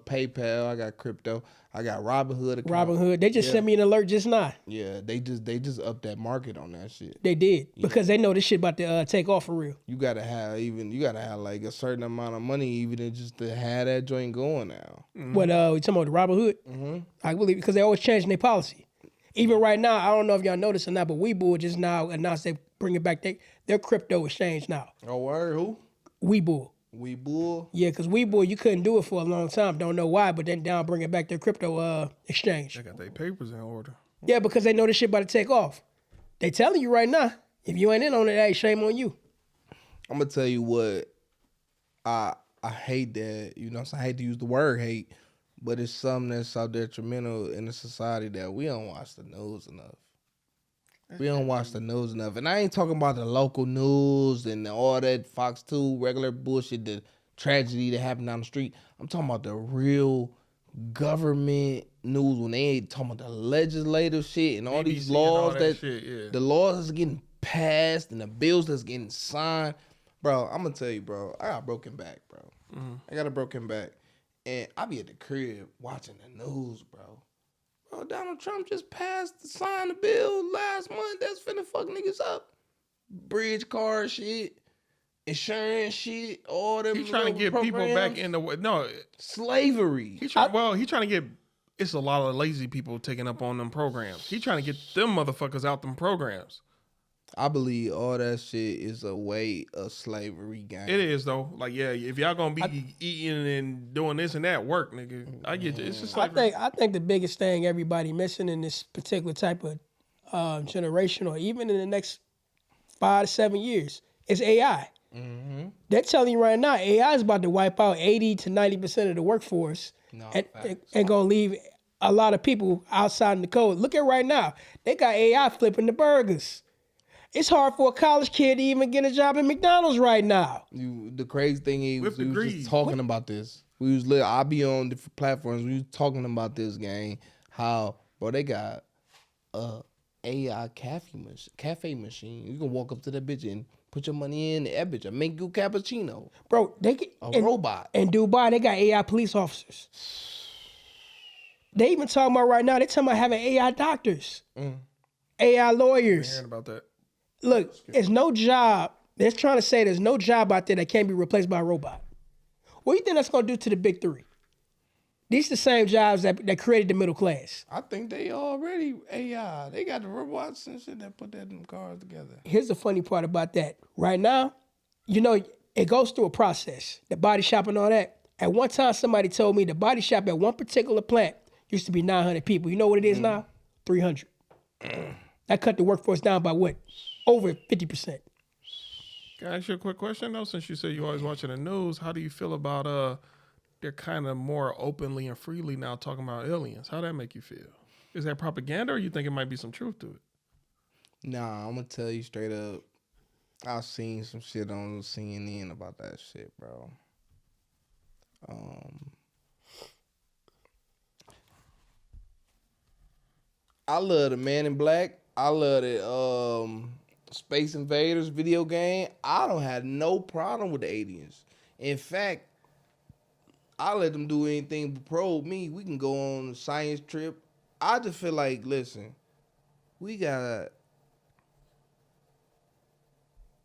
PayPal. I got crypto. I got Robinhood account. Robinhood. They just sent me an alert just now. Yeah, they just upped that market on that shit. They did because they know this shit about to take off for real. You gotta have like a certain amount of money even just to have that joint going now. What you talking about the Robinhood? I believe because they always changing their policy. Even right now, I don't know if y'all noticed or not, but Webull just now announced they bringing back their crypto exchange now. Oh, word, who? Webull. Webull? Yeah, because Webull, you couldn't do it for a long time. Don't know why, but then now bringing back their crypto exchange. They got their papers in order. Yeah, because they know this shit about to take off. They telling you right now, if you ain't in on it, hey, shame on you. I'm gonna tell you what, I hate that, you know, so I hate to use the word hate, but it's something that's so detrimental in the society that we don't watch the news enough. We don't watch the news enough. And I ain't talking about the local news and all that Fox 2 regular bullshit, the tragedy that happened down the street. I'm talking about the real government news when they ain't talking about the legislative shit and all these BBC and all laws that shit, yeah. the laws that's getting passed and the bills that's getting signed. Bro, I'm gonna tell you, bro, I got a broken back, bro. I got a broken back. And I be at the crib watching the news, bro. Bro, Donald Trump just signed the bill last month that's finna fuck niggas up. Bridge card shit, insurance shit, all them. He's trying to get people back in the slavery. He's trying to get. It's a lot of lazy people taking up on them programs. He's trying to get them motherfuckers out them programs. I believe all that shit is a way of slavery game. It is though. Like, yeah, if y'all gonna be eating and doing this and that work, nigga, I get you. It's just slavery. I think the biggest thing everybody missing in this particular type of generation, or even in the next 5 to 7 years, is AI. They're telling you right now, AI is about to wipe out 80 to 90% of the workforce, and gonna leave a lot of people outside in the cold. Look at right now, they got AI flipping the burgers. It's hard for a college kid to even get a job at McDonald's right now. The crazy thing is, we was just talking about this. I be on different platforms. We was talking about this game. How, bro, they got AI cafe machine. You can walk up to that bitch and put your money in that bitch and make you cappuccino. Bro, they get robot. In Dubai, they got AI police officers. They even talking about right now, they talking about having AI doctors. AI lawyers. I'm hearing about that. Look, there's no job. They're trying to say there's no job out there that can't be replaced by a robot. What do you think that's going to do to the big three? These are the same jobs that created the middle class. I think they already AI. They got the robots and shit that put that in them cars together. Here's the funny part about that. Right now, you know, it goes through a process. The body shop and all that. At one time, somebody told me the body shop at one particular plant used to be 900 people. You know what it is now? 300. That cut the workforce down by what? Over 50%. Can I ask you a quick question though? Since you said you always watching the news, how do you feel about they're kind of more openly and freely now talking about aliens? How that make you feel? Is that propaganda, or you think it might be some truth to it? Nah, I'm gonna tell you straight up. I've seen some shit on CNN about that shit, bro. I love the Man in Black. I love the Space Invaders video game. I don't have no problem with the aliens. In fact, I let them do anything but probe me. We can go on a science trip. I just feel like, listen, we got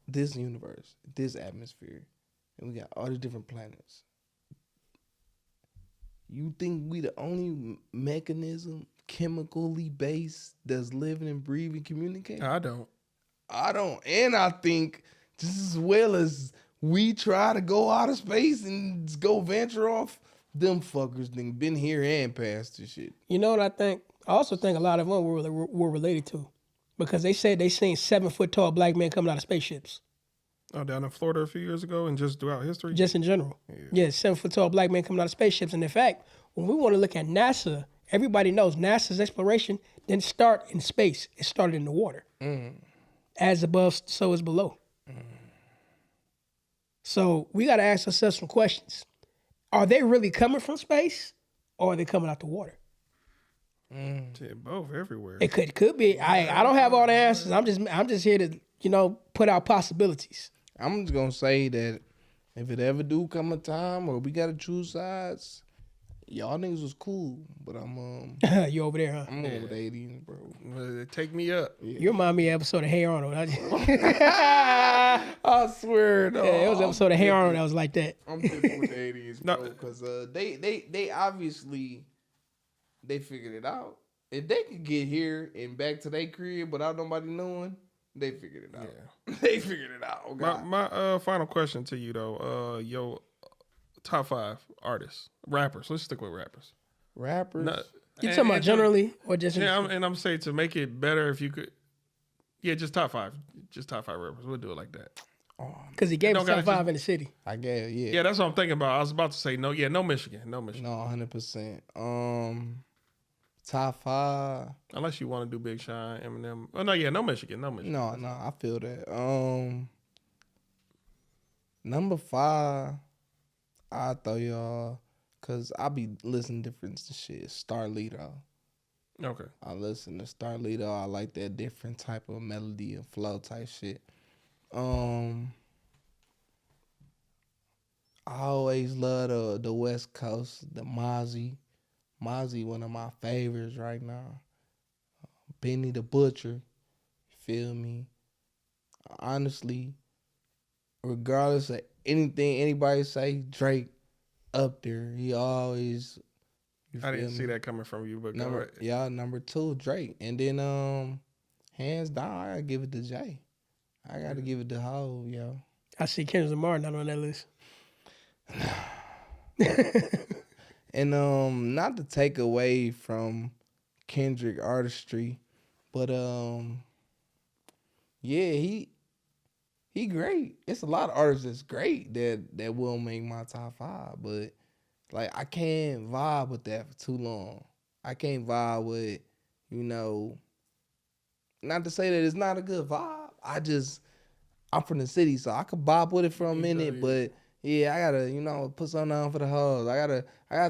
this universe, this atmosphere, and we got all the different planets. You think we the only mechanism chemically based that's living and breathing, communicating? I don't. And I think just as well as we try to go out of space and go venture off, them fuckers done been here and past this shit. You know what I think? I also think a lot of them were related to, because they said they seen 7-foot-tall black men coming out of spaceships. Oh, down in Florida a few years ago and just throughout history? Just in general. Yeah, 7-foot-tall black men coming out of spaceships. And in fact, when we want to look at NASA, everybody knows NASA's exploration didn't start in space. It started in the water. As above, so is below. So we got to ask ourselves some questions. Are they really coming from space, or are they coming out the water? Both everywhere. It could be. I don't have all the answers. I'm just here to put out possibilities. I'm just gonna say that if it ever do come a time where we gotta choose sides, y'all niggas was cool, but I'm You over there, huh? I'm over the aliens, bro. Take me up. You remind me of an episode of Hey Arnold. I swear, no. Yeah, it was an episode of Hey Arnold that was like that. I'm different with the aliens, bro, because they obviously they figured it out. If they could get here and back to their crib without nobody knowing, they figured it out. Yeah. They figured it out. Oh, God. My final question to you though, your top 5 artists, rappers. Let's stick with rappers. You talking about generally or just? Yeah, I'm saying to make it better, if you could. Yeah, just top 5. Just top 5 rappers. We'll do it like that. Because he gave us top 5 in the city. I guess, yeah. Yeah, that's what I'm thinking about. I was about to say no. Yeah, no Michigan. No, 100%. Top 5. Unless you want to do Big Sean, Eminem. Oh no, yeah, no Michigan. No, I feel that. Number 5, I throw y'all, cause I be listening to different shit. Starlito. Okay. I listen to Starlito. I like that different type of melody and flow type shit. I always love the West Coast, the Mozzie. Mozzie, one of my favorites right now. Benny the Butcher, you feel me? Honestly, regardless of anything anybody say, Drake up there. He always. I didn't see that coming from you, but number 2, Drake, and then hands down, I gotta give it to Jay. I gotta give it to Hov, yo. I see Kendrick Lamar not on that list. And not to take away from Kendrick artistry, but yeah, he great. It's a lot of artists that's great that will make my top 5, but like I can't vibe with that for too long. I can't vibe with, not to say that it's not a good vibe. I'm from the city, so I could vibe with it for a minute, but yeah, I gotta, put something on for the hoes. I gotta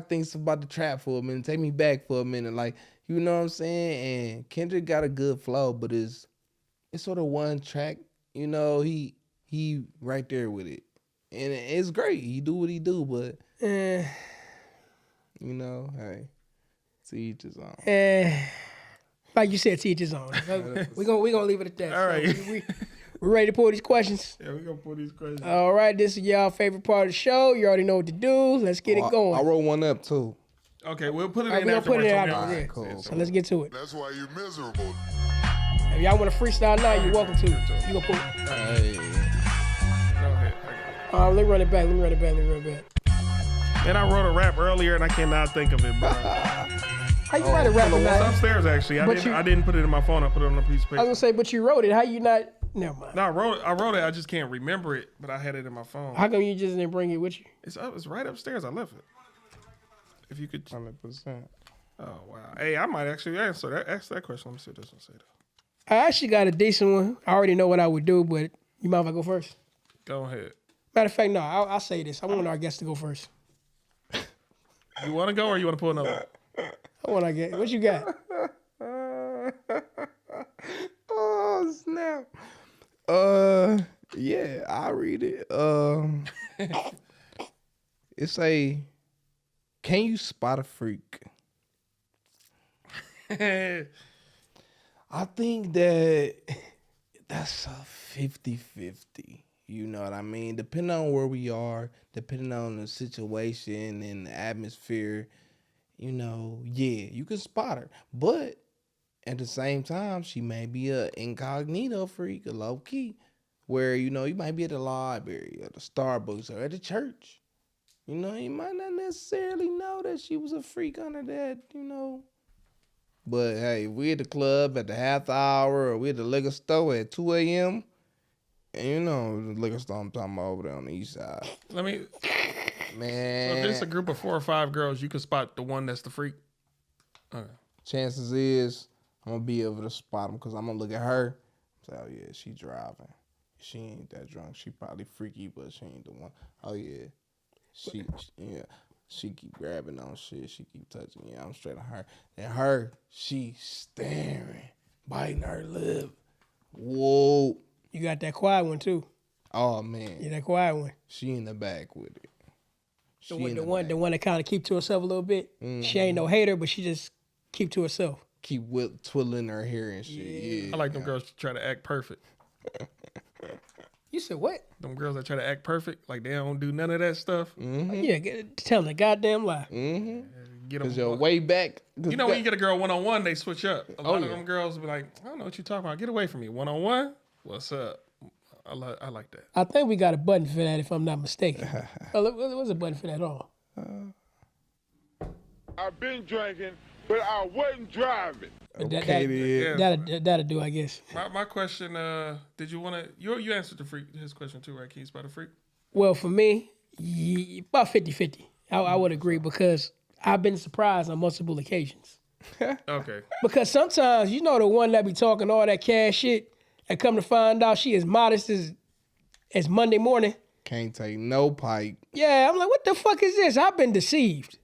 think about the trap for a minute, take me back for a minute, like, you know what I'm saying? And Kendrick got a good flow, but it's sort of one track, he right there with it. And it's great. He do what he do, but hey, to each his own. Like you said, to each his own. we gonna leave it at that. All right. So we ready to pull these questions? Yeah, we're going to pull these questions. All right, this is y'all favorite part of the show. You already know what to do. Let's get it going. I wrote one up, too. Okay, we'll put it in afterwards. Put it out there. Cool. So let's get to it. That's why you're miserable. If y'all want to freestyle now, you're welcome to. You gonna pull it. Hey. Go ahead. Let me run it back. And I wrote a rap earlier, and I cannot think of it, bro. How you write a rap It's tonight? upstairs, actually. I didn't put it in my phone. I put it on a piece of paper. I was gonna say, but you wrote it. How you not? Never mind. No, I wrote it. I just can't remember it, but I had it in my phone. How come you just didn't bring it with you? It's right upstairs. I left it. If you could. 100%. Oh wow. Hey, I might actually answer that. Ask that question. Let me see what this one say though. I actually got a decent one. I already know what I would do, but you mind if I go first? Go ahead. Matter of fact, no. I'll say this. I want our guest to go first. You want to go or you want to pull another? I want our guest. What you got? Oh snap. Yeah, I'll read it. It's a, can you spot a freak? I think that's a 50-50. You know what I mean? Depending on where we are, depending on the situation and the atmosphere, you know, yeah, you can spot her. But at the same time, she may be a incognito freak, a low key, where, you know, you might be at the library or the Starbucks or at the church. You know, you might not necessarily know that she was a freak under that, you know. But hey, if we at the club at the half hour or we at the liquor store at 2 a.m., and you know, the liquor store I'm talking about over there on the east side. Let me. Man. So if it's a group of 4 or 5 girls, you can spot the one that's the freak. Okay. Chances is I'm going to be able to spot them because I'm going to look at her and say, oh, yeah, she driving. She ain't that drunk. She probably freaky, but she ain't the one. Oh, yeah. She keep grabbing on shit. She keep touching. Yeah, I'm straight on her. And her, she staring, biting her lip. Whoa. You got that quiet one too. Oh, man. Yeah, that quiet one. She in the back with it. The one that kind of keep to herself a little bit. Mm-hmm. She ain't no hater, but she just keep to herself. Keep twiddling her hair and shit. Yeah. I like them girls to try to act perfect. You said what? Them girls that try to act perfect, like they don't do none of that stuff. Mm-hmm. Yeah, tell them the goddamn lie. Mm-hmm. Get them. Cause you're way back. You know when you get a girl one-on-one, they switch up. A lot of them girls be like, I don't know what you're talking about. Get away from me. One-on-one? What's up? I like that. I think we got a button for that if I'm not mistaken. What's a button for that on? I've been drinking, but I wasn't driving. That'll do, I guess. My question, did you want to, you answered his question too, right? Can you spot a freak? Well, for me, about 50-50. I would agree because I've been surprised on multiple occasions. Okay. Because sometimes, you know, the one that be talking all that cash shit, and come to find out she as modest as Monday morning. Can't take no pipe. Yeah, I'm like, what the fuck is this? I've been deceived.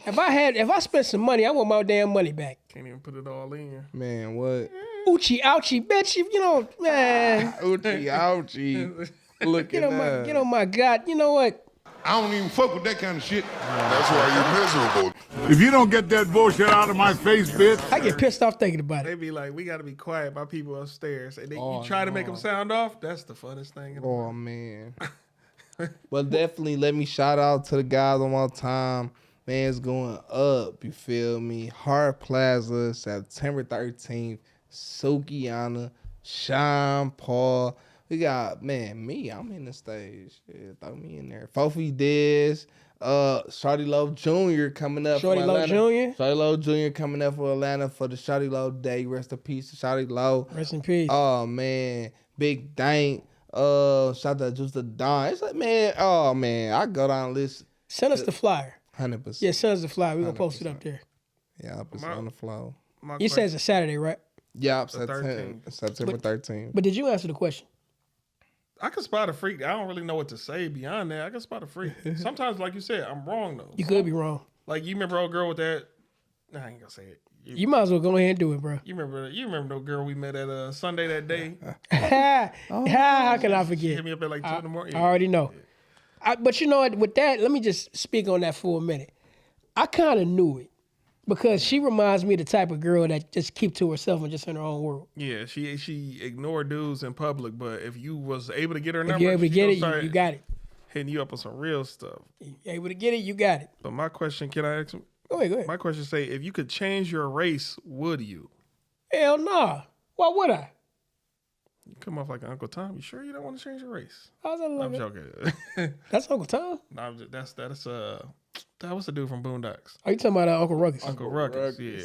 If I spent some money, I want my damn money back. Can't even put it all in. Man, what? Oochie ouchie, bitch. You know, man. Oochie ouchie. Look at that. You know, my God. You know what? I don't even fuck with that kind of shit. That's why you're miserable. If you don't get that bullshit out of my face, bitch. I get pissed off thinking about They it. be like, we got to be quiet by people upstairs. And then you try to make them sound off. That's the funnest thing. Oh, man. But definitely let me shout out to the guys one more time. Man, it's going up. You feel me? Hart Plaza, September 13th. Sukiana, Sean Paul. We got, man, me. I'm in the stage. Yeah, throw me in there. Fofi Diz. Shawty Low Jr. coming up. Shawty Low Jr.? Shawty Low Jr. coming up for Atlanta for the Shawty Low Day. Rest in peace to Shawty Low. Rest in peace. Oh, man. Big Dank. Shout out to Just the Don. It's like, man, oh, man. I go down and listen. Send us the flyer. 100%. Yeah, send us the flyer. We're going to post it up there. Yeah, I'll put it on the floor. You said it's a Saturday, right? Yeah, The September 13th. But did you answer the question? I can spot a freak. I don't really know what to say beyond that. I can spot a freak. Sometimes, like you said, I'm wrong though. You could be wrong. Like you remember old girl with that? Nah, I ain't gonna say it. You might as well go ahead and do it, bro. You remember the girl we met at Sunday that day? How can I She forget? hit me up at like 2 in the morning. I already know. But you know what? With that, let me just speak on that for a minute. I kind of knew it because she reminds me of the type of girl that just keep to herself and just in her own world. Yeah, she ignored dudes in public, but if you was able to get her number, If you're able to she get gonna it, start you got it. hitting you up on some real stuff. If you're able to get it, you got it. But my question, can I ask? Go ahead. My question say, if you could change your race, would you? Hell nah. Why would I? You come off like Uncle Tom. You sure you don't want to change your race? How's that I'm look? joking. That's Uncle Tom? No, that was the dude from Boondocks. Are you talking about Uncle Ruckus? Uncle Ruckus, yeah.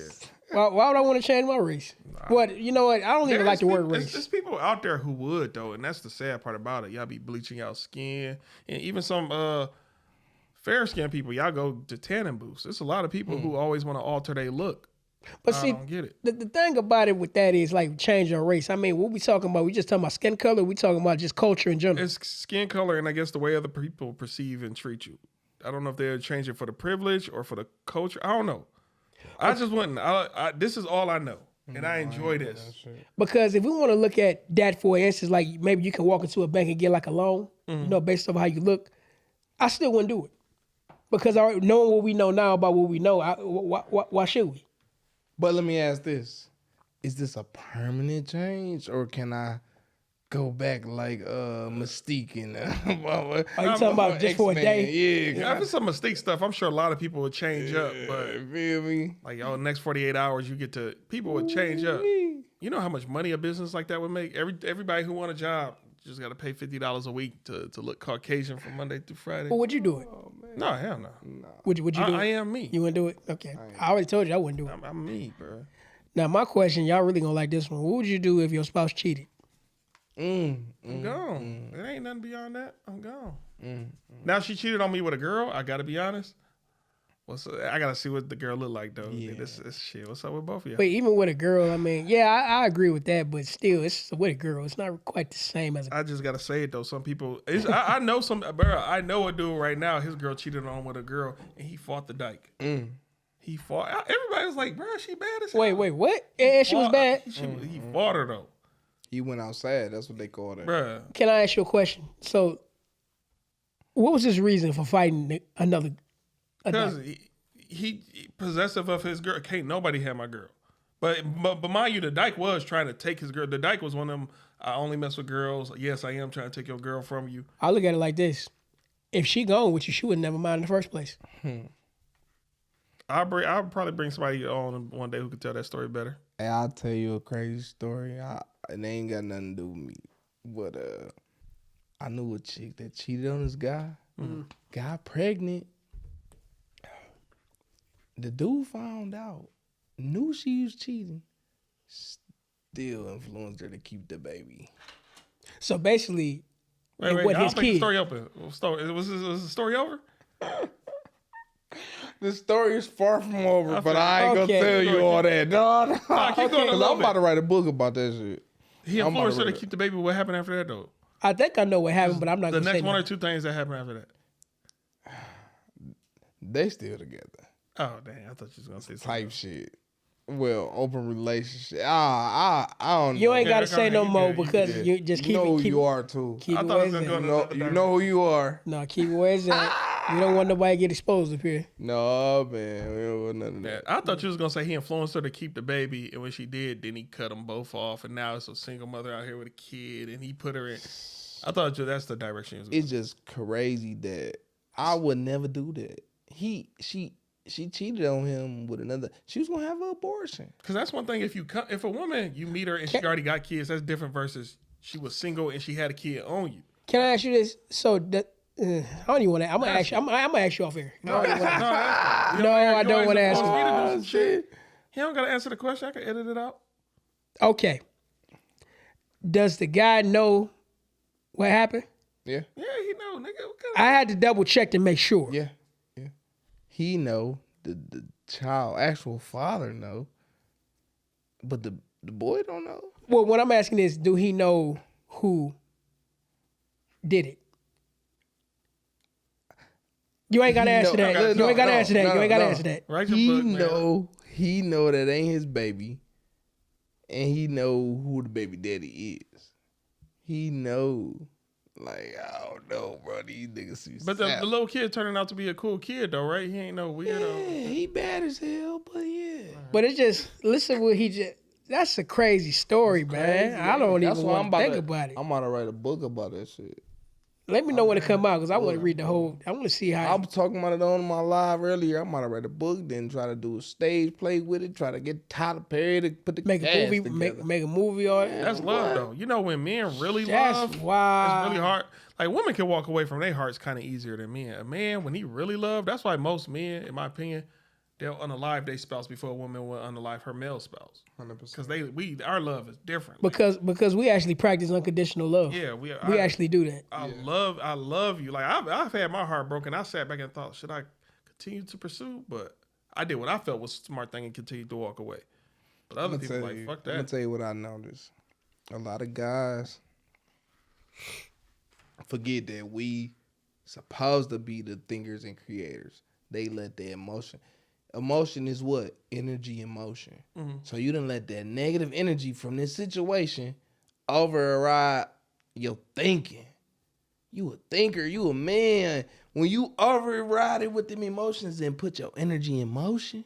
Why would I want to change my race? What? You know what? I don't even like the word race. There's people out there who would, though, and that's the sad part about it. Y'all be bleaching out skin. And even some fair-skinned people, y'all go to tanning booths. There's a lot of people who always want to alter their look. But I see, don't get it. The thing about it with that is like change your race. I mean, what we talking about? We just talking about skin color? We talking about just culture in general? It's skin color and I guess the way other people perceive and treat you. I don't know if they're changing for the privilege or for the culture. I don't know. I just wouldn't. This is all I know. And I enjoy this. Because if we want to look at that, for instance, like maybe you can walk into a bank and get like a loan, you know, based on how you look, I still wouldn't do it. Because knowing what we know now about what we know, why should we? But let me ask this. Is this a permanent change or can I go back like Mystique and are you talking about just for a day? Yeah. If it's some Mystique stuff, I'm sure a lot of people would change up. But feel me? like, next 48 hours, people would change up. You know how much money a business like that would make? Everybody who want a job just got to pay $50 a week to look Caucasian from Monday through Friday. Well, would you do it? No, hell no. Would you do it? I am me. You wouldn't do it? Okay. I already told you I wouldn't do it. I'm me, bro. Now, my question, y'all really gonna like this one. What would you do if your spouse cheated? I'm gone. It ain't nothing beyond that. I'm gone. Now, if she cheated on me with a girl, I got to be honest. I got to see what the girl look like, though. Yeah. This shit. What's up with both of y'all? But even with a girl, I mean, yeah, I agree with that, but still, it's with a girl. It's not quite the same as a girl. I just got to say it, though. Some people, I know I know a dude right now, his girl cheated on with a girl, and he fought the dyke. He fought. Everybody was like, bro, she bad as hell. Wait, what? And she was bad? He fought her, though. He went outside. That's what they called it. Bruh. Can I ask you a question? So, what was his reason for fighting another? Because he possessive of his girl. Can't nobody have my girl. But mind you, the dyke was trying to take his girl. The dyke was one of them, I only mess with girls. Yes, I am trying to take your girl from you. I look at it like this. If she gone with you, she would never mind in the first place. I'll probably bring somebody on one day who could tell that story better. Hey, I'll tell you a crazy story. And they ain't got nothing to do with me. But I knew a chick that cheated on this guy. Got pregnant. The dude found out. Knew she was cheating. Still influenced her to keep the baby. So basically, wait, what I his don't think the kid. story open. Was the story over? The story is far from over, but I ain't Okay. gonna tell you all that. No. Keep going a little I'm about bit. to write a book about that shit. He influenced her to keep the baby. What happened after that, though? I think I know what happened, but I'm not The going to say next one or nothing. two things that happened after that. They still together. Oh, dang. I thought you was going to say something. Type shit. Well, open relationship. I don't know. You ain't Yeah, got to say no you more good, you because good. you just You keep know it. who Keep you it, are, too. keep I it thought where it was it's going at. to go another You know who you are. No, keep it where it's at. You don't want nobody to get exposed up here. No, man. We don't want none of that. I thought you was gonna say he influenced her to keep the baby, and when she did, then he cut them both off, and now it's a single mother out here with a kid, and he put her in. I thought that's the direction he was going. It's just crazy that I would never do that. She cheated on him with another. She was gonna have an abortion. Because that's one thing. If a woman you meet her and she already got kids, that's different versus she was single and she had a kid on you. Can I ask you this? So, I don't even want to. I'm gonna ask you. I'm gonna ask you off here. No, I don't want to ask you. Shit. He don't gotta answer the question. I can edit it out. Okay. Does the guy know what happened? Yeah. Yeah, he know, nigga. What kind I had to double check to make sure. Yeah. He know. The child, actual father know. But the boy don't know. Well, what I'm asking is, do he know who did it? You ain't got to answer that. You ain't got to answer that. You ain't got to answer that. Write your book, man. He know that ain't his baby. And he know who the baby daddy is. He know. Like, I don't know, bro. These niggas see. But the little kid turning out to be a cool kid, though, right? He ain't no weirdo. Yeah, he bad as hell, but yeah. But it just, listen what he just, that's a crazy story, man. I don't even want to think about it. I'm about to write a book about that shit. Let me know when it come out, because I want to read the whole. I want to see how. I was talking about it on my live earlier. I might have read a book, then try to do a stage play with it, try to get Tyler Perry to put the make a cast movie, together. make a movie on it. That's love, though. You know, when men really That's love, wild. it's really hard. Like, women can walk away from their hearts kind of easier than men. A man, when he really love, that's why most men, in my opinion, they'll unalive their spouse before a woman will unalive her male spouse. 100%. Because our love is different. Because we actually practice unconditional love. Yeah, we actually do that. I love you. Like, I've had my heart broken. I sat back and thought, should I continue to pursue? But I did what I felt was a smart thing and continued to walk away. But other people like, fuck that. I'm gonna tell you what I noticed. A lot of guys forget that we supposed to be the thinkers and creators. They let their emotion is what? Energy and motion. Mm-hmm. So you done let that negative energy from this situation override your thinking. You a thinker, you a man. When you override it with them emotions and put your energy in motion,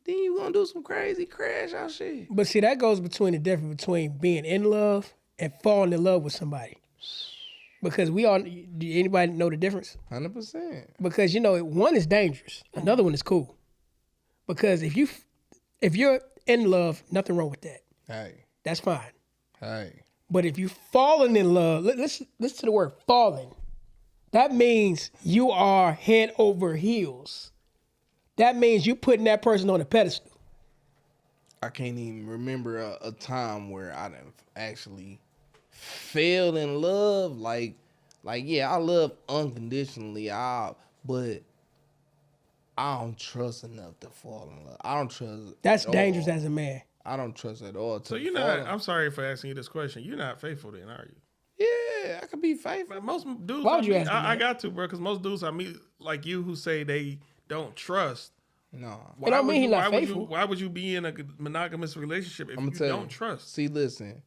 then you gonna do some crazy crash out shit. But see, that goes between the difference between being in love and falling in love with somebody. Because do anybody know the difference? 100%. Because, one is dangerous. Another one is cool. Because if you're in love, nothing wrong with that. Hey. That's fine. Hey. But if you're falling in love, listen to the word falling. That means you are head over heels. That means you putting that person on a pedestal. I can't even remember a time where I done actually fell in love. Like yeah, I love unconditionally, but I don't trust enough to fall in love. I don't trust. That's dangerous as a man. I don't trust at all. So you're not. I'm sorry for asking you this question. You're not faithful, then, are you? Yeah, I could be faithful. Most dudes. Why would you ask me I that? got to, bro, because most dudes I meet like you who say they don't trust. No. It don't mean he's not faithful. Why would you be in a monogamous relationship if you don't trust? See, listen.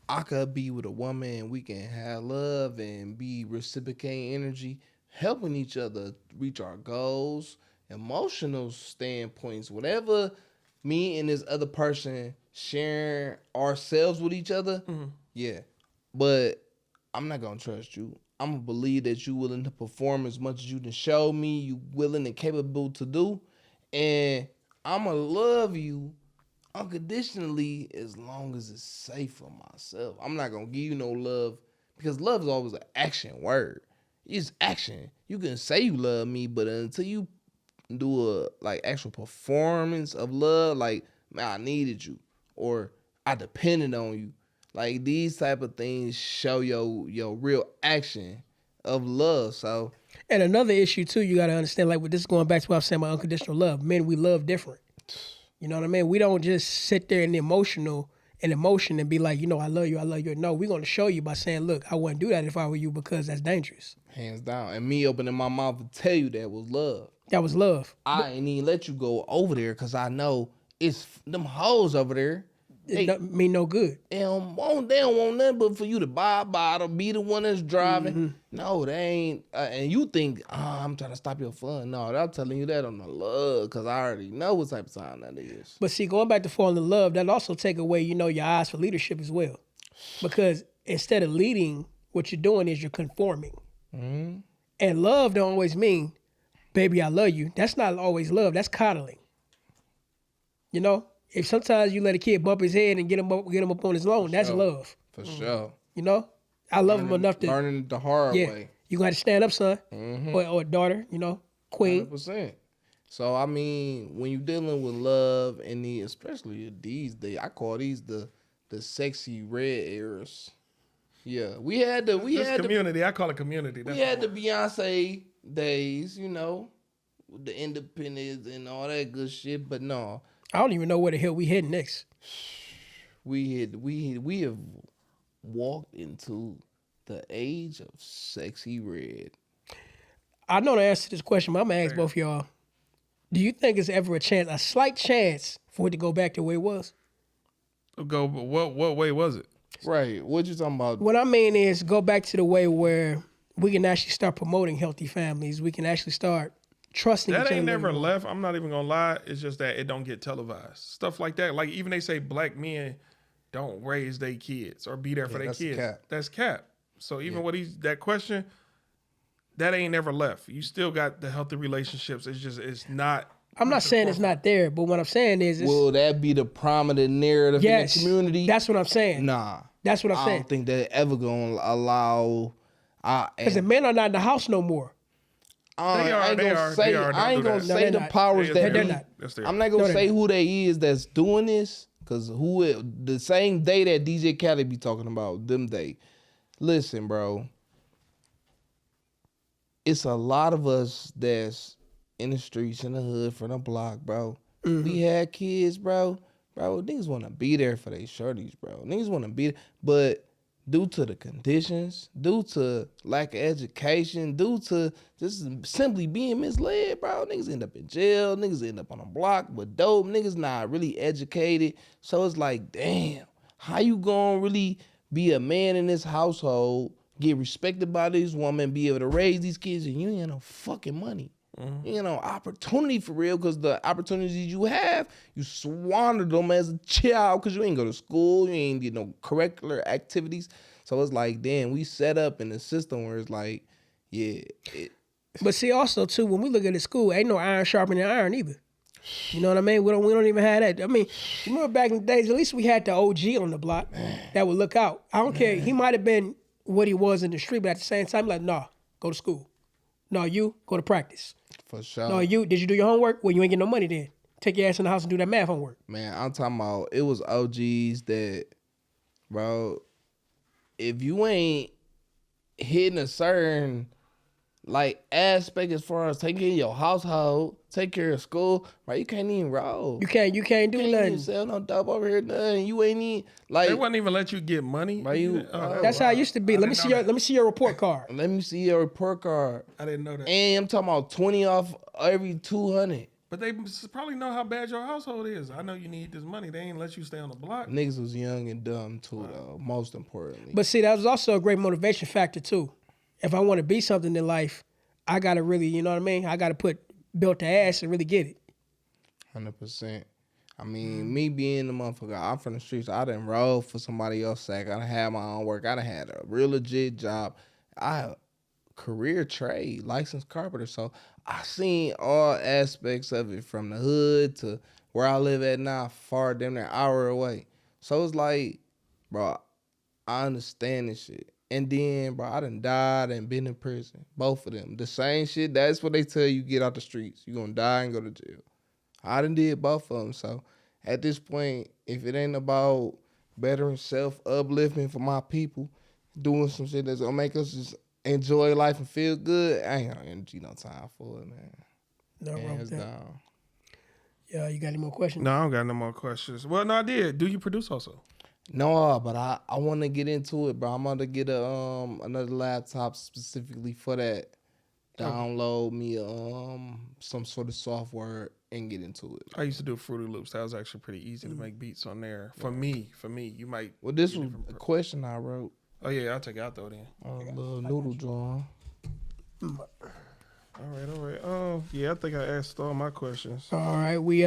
I could be with a woman and we can have love and be reciprocating energy, helping each other reach our goals, emotional standpoints, whatever me and this other person sharing ourselves with each other. Mm-hmm. Yeah. But I'm not going to trust you. I'm going to believe that you willing to perform as much as you can show me you willing and capable to do. And I'm going to love you unconditionally as long as it's safe for myself. I'm not going to give you no love because love is always an action word. It's action. You can say you love me, but until you do a actual performance of love, like, man, I needed you or I depended on you. Like, these type of things show your real action of love. So, and another issue too, you got to understand, like, with this going back to what I was saying about unconditional love. Men, we love different. You know what I mean? We don't just sit there in the emotion and be like, I love you. No, we're going to show you by saying, look, I wouldn't do that if I were you because that's dangerous. Hands down. And me opening my mouth to tell you that was love. That was love. I ain't even let you go over there because I know it's them hoes over there. It don't mean no good. They don't want nothing but for you to buy a bottle, be the one that's driving. Mm-hmm. No, they ain't. And you think, I'm trying to stop your fun. No, they're telling you that on the love because I already know what type of time that is. But see, going back to falling in love, that also take away, your eyes for leadership as well. Because instead of leading, what you're doing is you're conforming. Mm-hmm. And love don't always mean, baby, I love you. That's not always love. That's coddling. If sometimes you let a kid bump his head and get him up on his own, that's love. For sure. I love him enough to learning the hard way. You got to stand up, son, or daughter. Queen. 100%. So I mean, when you're dealing with love and especially these days, I call these the sexy red eras. Yeah, we had community. I call it community. We had the Beyonce days, with the independence and all that good shit. But no. I don't even know where the hell we heading next. We have walked into the age of sexy red. I know the answer to this question, but I'm gonna ask both of y'all. Do you think it's ever a slight chance for it to go back to where it was? Go, but what way was it? Right. What you talking about? What I mean is go back to the way where we can actually start promoting healthy families. We can actually start trusting each other. That ain't never left. I'm not even gonna lie. It's just that it don't get televised. Stuff like that. Like even they say black men don't raise their kids or be there for their kids. Cap. That's cap. So even what that question, that ain't never left. You still got the healthy relationships. It's just it's not. I'm not saying it's not there, but what I'm saying is, will that be the prominent narrative in the community? That's what I'm saying. Nah, that's what I'm saying. I don't think they're ever gonna allow. Because the men are not in the house no more. I ain't gonna say the powers that they're be. not. I'm not gonna say who they is that's doing this, because the same day that DJ Khaled be talking about them day. Listen, bro, it's a lot of us that's in the streets, in the hood, from the block, bro. We had kids, bro. Niggas want to be there for they shorties, bro. Niggas want to be there, but due to the conditions, due to lack of education, due to just simply being misled, bro, niggas end up in jail, niggas end up on a block with dope, niggas not really educated. So it's like, damn, how you gonna really be a man in this household, get respected by this woman, be able to raise these kids, and you ain't got no fucking money? You know, opportunity for real, because the opportunities you have, you squander them as a child because you ain't go to school, you ain't get no curricular activities. So it's like, damn, we set up in a system where it's like, But see, also too, when we look at the school, ain't no iron sharpening iron either. You know what I mean? We don't even have that. I mean, you remember back in the days, at least we had the OG on the block that would look out. I don't care. He might have been what he was in the street, but at the same time, like, nah, go to school. No, you go to practice. For sure. No, did you do your homework? Well, you ain't get no money then. Take your ass in the house and do that math homework. Man, I'm talking about, it was OGs that, bro, if you ain't hitting a certain like aspect as far as taking care of your household, take care of school, right? You can't even roll. You can't do nothing. Even sell no dope over here, nothing. You ain't even like. They wouldn't even let you get money. Right? That's how it used to be. Let me see your report card. Let me see your report card. I didn't know that. And I'm talking about 20 off every 200. But they probably know how bad your household is. I know you need this money. They ain't let you stay on the block. Niggas was young and dumb too, though. Most importantly. But see, that was also a great motivation factor too. If I want to be something in life, I gotta really, you know what I mean? I gotta build the ass and really get it. 100%. I mean, me being the motherfucker, I'm from the streets. I done roll for somebody else's sake. I done had my own work. I done had a real legit job. I have career trade, licensed carpenter. So I seen all aspects of it, from the hood to where I live at now, far damn near an hour away. So it's like, bro, I understand this shit. And then, bro, I done died and been in prison. Both of them. The same shit. That's what they tell you, get out the streets. You gonna die and go to jail. I done did both of them. So at this point, if it ain't about bettering self, uplifting for my people, doing some shit that's gonna make us just enjoy life and feel good, I ain't got no energy, no time for it, man. No wrong with that. Down. Yeah, you got any more questions? No, I don't got no more questions. Well, no, I did. Do you produce also? No, but I want to get into it, bro. I'm going to get another laptop specifically for that. Download me some sort of software and get into it. I used to do Fruity Loops. That was actually pretty easy to make beats on there. For me, you might. Well, this was a question I wrote. Oh yeah, I'll take it out though then. A little noodle drawing. All right. Yeah, I think I asked all my questions. All right, we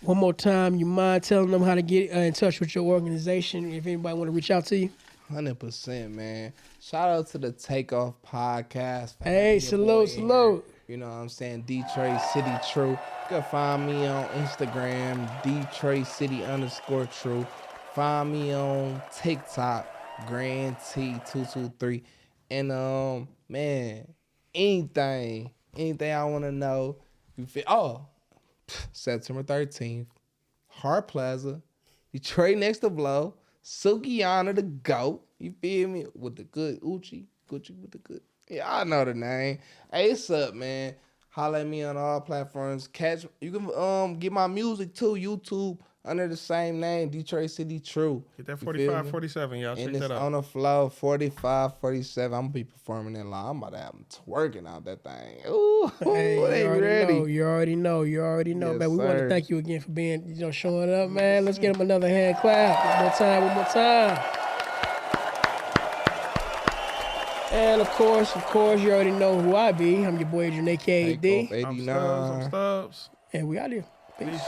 one more time, you mind telling them how to get in touch with your organization if anybody want to reach out to you? 100%, man. Shout out to the Takeoff podcast. Hey, salute. You know what I'm saying? DetroitcityTru. You can find me on Instagram, DetroitCity_True. Find me on TikTok, Grand T223. And man, anything I want to know. September 13th, Hart Plaza, Detroit next to Blow, Sukiana the GOAT, you feel me? With the good Gucci with the good. Yeah, I know the name. Hey, what's up, man? Holla at me on all platforms. You can get my music too, YouTube, under the same name, DetroitcityTru. Get that 45-47, y'all. Check and that it's out. on the flow, 45-47. I'm gonna be performing that live. I'm about to have them twerking out that thing. Ooh, Hey, they ready. You already know, Yes, man. We want to sir. thank you again for being, showing up, man. Let's get him another hand clap. One more time. And of course, you already know who I be. I'm your boy, Adrian, a.k.a. D. Takeoff I'm 89. Stubbs. And we out here. Peace.